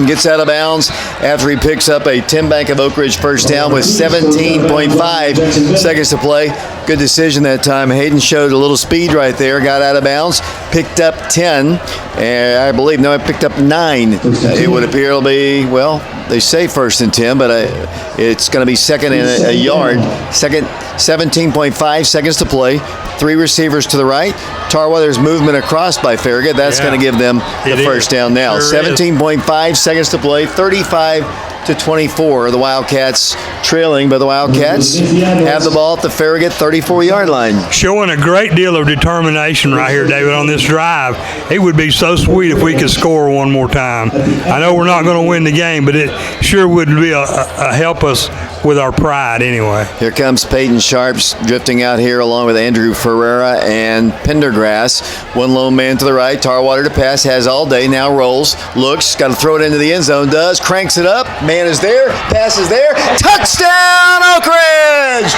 gets out of bounds after he picks up a Tim Bank of Oak Ridge first down with 17.5 seconds to play. Good decision that time. Hayden showed a little speed right there, got out of bounds, picked up 10, and I believe, no, it picked up 9. It would appear it'll be, well, they say 1st and 10, but it's going to be second and a yard. 17.5 seconds to play. 3 receivers to the right. Tarwater's movement across by Farragut. That's going to give them the first down now. 17.5 seconds to play. 35-24. The Wildcats trailing, but the Wildcats have the ball at the Farragut 34-yard line. Showing a great deal of determination right here, David, on this drive. It would be so sweet if we could score one more time. I know we're not going to win the game, but it sure would be a help us with our pride anyway. Here comes Peyton Sharps drifting out here along with Andrew Ferreira and Pendergrass. One lone man to the right. Tarwater to pass, has all day, now rolls, looks, got to throw it into the end zone, does, cranks it up, man is there, pass is there, touchdown Oak Ridge!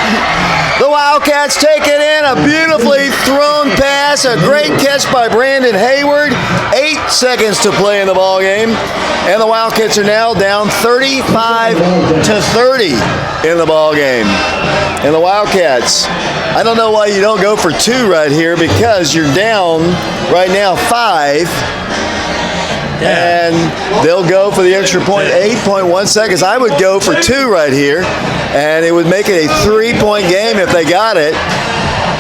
The Wildcats take it in, a beautifully thrown pass, a great catch by Brandon Hayward. 8 seconds to play in the ball game, and the Wildcats are now down 35-30 in the ball game. And the Wildcats, I don't know why you don't go for 2 right here, because you're down right now 5. And they'll go for the extra point. 8.1 seconds. I would go for 2 right here, and it would make it a 3-point game if they got it.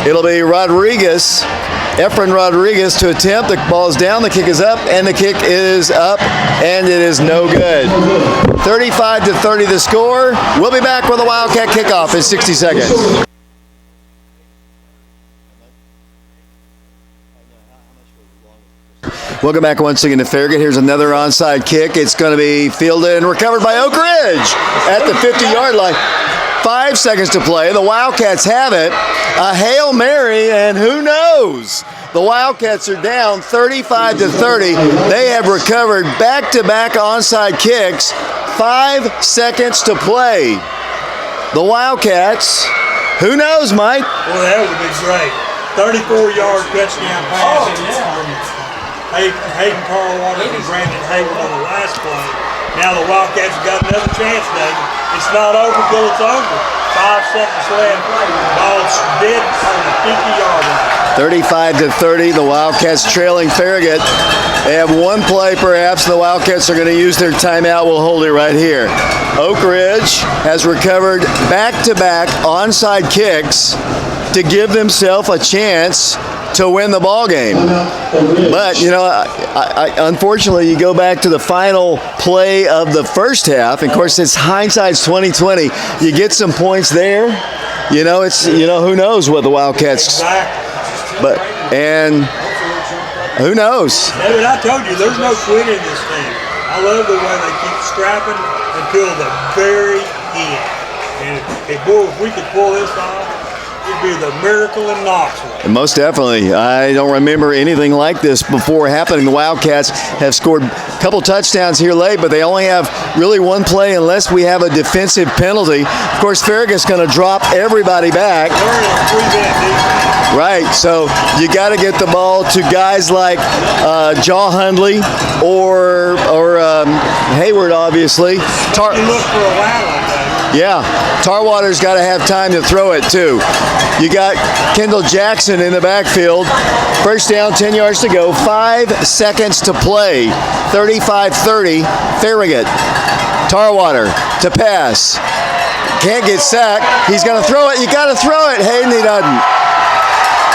It'll be Efren Rodriguez to attempt. The ball's down, the kick is up, and the kick is up, and it is no good. 35-30 the score. We'll be back with a Wildcat kickoff in 60 seconds. Welcome back once again to Farragut. Here's another onside kick. It's going to be fielded and recovered by Oak Ridge at the 50-yard line. 5 seconds to play. The Wildcats have it. A Hail Mary, and who knows? The Wildcats are down 35-30. They have recovered back-to-back onside kicks. 5 seconds to play. The Wildcats, who knows, Mike? Well, that would be great. 34-yard touchdown pass. Hayden Tarwater and Brandon Hayward on the last play. Now the Wildcats have got another chance, David. It's not over till it's over. 5 seconds left. Ball's dead on the 50-yard line. 35-30. The Wildcats trailing Farragut. They have 1 play perhaps. The Wildcats are going to use their timeout. We'll hold it right here. Oak Ridge has recovered back-to-back onside kicks to give themselves a chance to win the ball game. But, I unfortunately, you go back to the final play of the first half. And of course, it's hindsight's 2020. You get some points there. It's who knows what the Wildcats. And who knows? David, I told you there's no quitting this thing. I love the way they keep scrapping until the very end. And if we could pull this off, it'd be the miracle in Knoxville. Most definitely. I don't remember anything like this before happening. The Wildcats have scored a couple touchdowns here late, but they only have really one play unless we have a defensive penalty. Of course, Farragut's going to drop everybody back. Right, so you got to get the ball to guys like Jaw Hundley or Hayward, obviously. You look for a while like that. Yeah, Tarwater's got to have time to throw it, too. You got Kendall Jackson in the backfield. First down, 10 yards to go, 5 seconds to play. 35-30, Farragut. Tarwater to pass. Can't get sacked. He's going to throw it. You got to throw it. Hayden, he doesn't.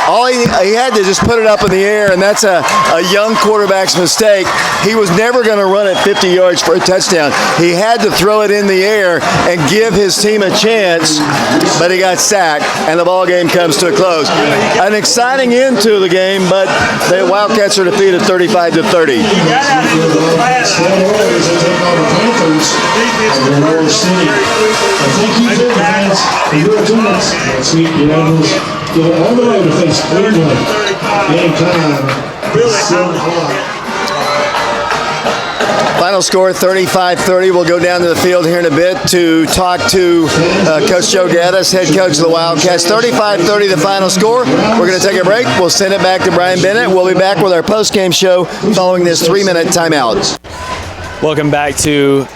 All he had to just put it up in the air, and that's a young quarterback's mistake. He was never going to run it 50 yards for a touchdown. He had to throw it in the air and give his team a chance, but he got sacked, and the ball game comes to a close. An exciting end to the game, but the Wildcats are defeated 35-30. All the way to face Cleveland. Game time. Final score 35-30. We'll go down to the field here in a bit to talk to Coach Joe Gaddis, head coach of the Wildcats. 35-30 the final score. We're going to take a break. We'll send it back to Brian Bennett. We'll be back with our post-game show following this 3-minute timeout. Welcome back to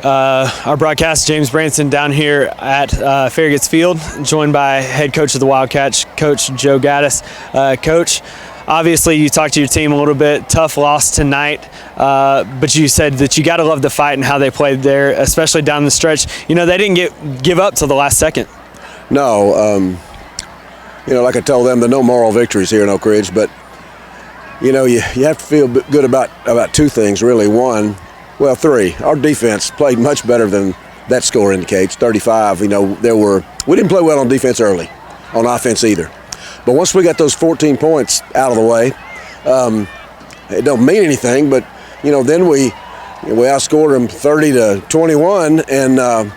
our broadcast. James Branson down here at Farragut's Field, joined by head coach of the Wildcats, Coach Joe Gaddis. Coach, obviously you talked to your team a little bit. Tough loss tonight, but you said that you got to love the fight and how they played there, especially down the stretch. They didn't give up till the last second. No, like I told them, there are no moral victories here in Oak Ridge, but you have to feel good about two things really. One, well, three. Our defense played much better than that score indicates, 35. We didn't play well on defense early, on offense either. But once we got those 14 points out of the way, it don't mean anything, but, then we outscored them 30-21 and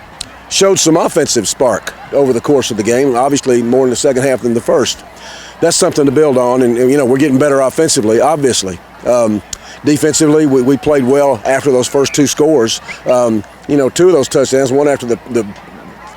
showed some offensive spark over the course of the game, obviously more in the second half than the first. That's something to build on, and we're getting better offensively, obviously. Defensively, we played well after those first two scores. Two of those touchdowns, one after the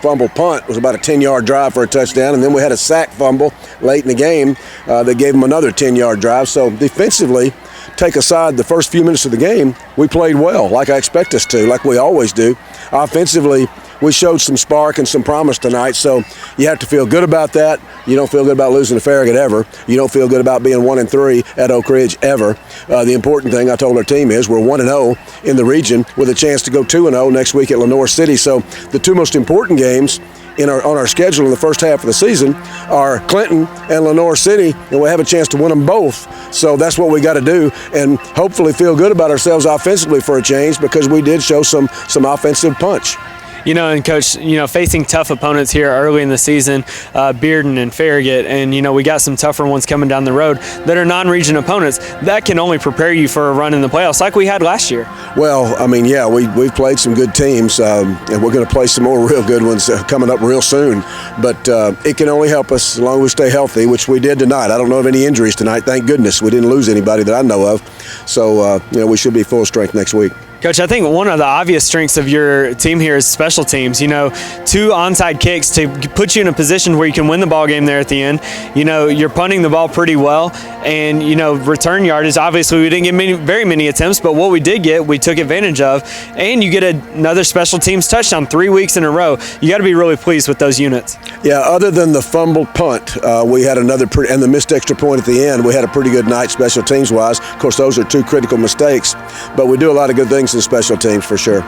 fumble punt was about a 10-yard drive for a touchdown, and then we had a sack fumble late in the game that gave them another 10-yard drive. So defensively, take aside the first few minutes of the game, we played well, like I expect us to, like we always do. Offensively, we showed some spark and some promise tonight, so you have to feel good about that. You don't feel good about losing to Farragut ever. You don't feel good about being 1-3 at Oak Ridge ever. The important thing I told our team is we're 1-0 in the region with a chance to go 2-0 next week at Lenoir City. So the two most important games on our schedule in the first half of the season are Clinton and Lenoir City, and we have a chance to win them both. So that's what we got to do, and hopefully feel good about ourselves offensively for a change, because we did show some offensive punch. And Coach, facing tough opponents here early in the season, Bearden and Farragut, and, we got some tougher ones coming down the road that are non-region opponents. That can only prepare you for a run in the playoffs like we had last year. Well, we've played some good teams, and we're going to play some more real good ones coming up real soon. But it can only help us as long as we stay healthy, which we did tonight. I don't know of any injuries tonight. Thank goodness we didn't lose anybody that I know of. So, we should be full strength next week. Coach, I think one of the obvious strengths of your team here is special teams. 2 onside kicks to put you in a position where you can win the ball game there at the end. You're punting the ball pretty well, and return yardage. Obviously, we didn't get very many attempts, but what we did get, we took advantage of. And you get another special teams touchdown 3 weeks in a row. You got to be really pleased with those units. Yeah, other than the fumbled punt, we had and the missed extra point at the end. We had a pretty good night special teams wise. Of course, those are two critical mistakes, but we do a lot of good things things in special teams for sure.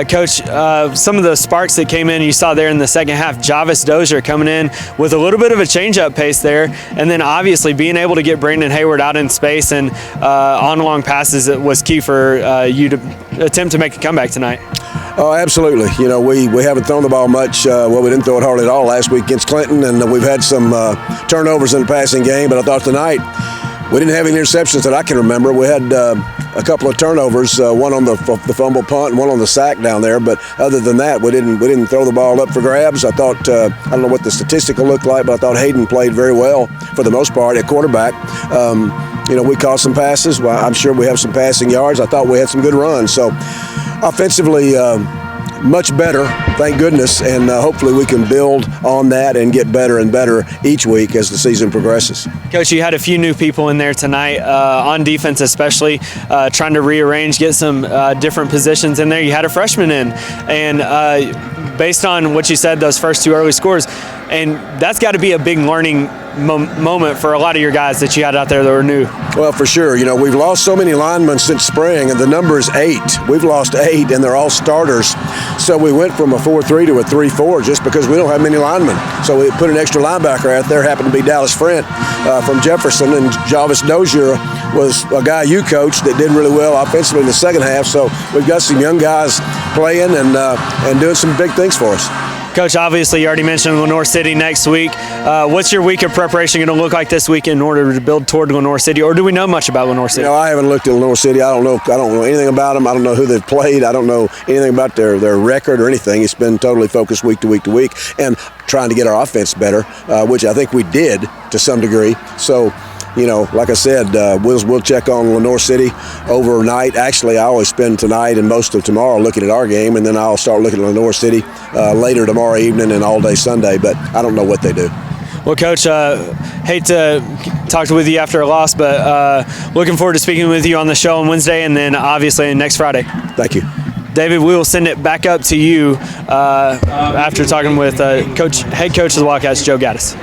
Coach, some of the sparks that came in, you saw there in the second half, Javis Dozier coming in with a little bit of a change-up pace there, and then obviously being able to get Brandon Hayward out in space and on long passes was key for you to attempt to make a comeback tonight. Oh, absolutely. You know, we haven't thrown the ball much. We didn't throw it hardly at all last week against Clinton, and we've had some turnovers in the passing game, but I thought tonight we didn't have any interceptions that I can remember. We had a couple of turnovers, one on the fumble punt and one on the sack down there. But other than that, we didn't throw the ball up for grabs. I thought I don't know what the statistical looked like, but I thought Hayden played very well for the most part at quarterback. You know, we caught some passes. Well, I'm sure we have some passing yards. I thought we had some good runs. So offensively, much better, thank goodness, and hopefully we can build on that and get better and better each week as the season progresses. Coach, you had a few new people in there tonight, on defense especially, trying to rearrange, get some different positions in there. You had a freshman in, and based on what you said, those first two early scores, and that's got to be a big learning moment for a lot of your guys that you had out there that were new. Well, for sure. You know, we've lost so many linemen since spring, and the number is 8. We've lost 8, and they're all starters. So we went from a 4-3 to a 3-4 just because we don't have many linemen. So we put an extra linebacker out there, happened to be Dallas Frent from Jefferson, and Javis Dozier was a guy you coached that did really well offensively in the second half. So we've got some young guys playing and doing some big things for us. Coach, obviously you already mentioned Lenore City next week. What's your week of preparation going to look like this week in order to build toward Lenore City, or do we know much about Lenore City? You know, I haven't looked at Lenore City. I don't know anything about them. I don't know who they've played. I don't know anything about their record or anything. It's been totally focused week to week to week and trying to get our offense better, which I think we did to some degree. So, you know, like I said, we'll check on Lenore City overnight. Actually, I always spend tonight and most of tomorrow looking at our game, and then I'll start looking at Lenore City later tomorrow evening and all day Sunday, but I don't know what they do. Well, Coach, hate to talk with you after a loss, but looking forward to speaking with you on the show on Wednesday and then obviously next Friday. Thank you. David, we will send it back up to you after talking with head coach of the Wildcats, Joe Gaddis.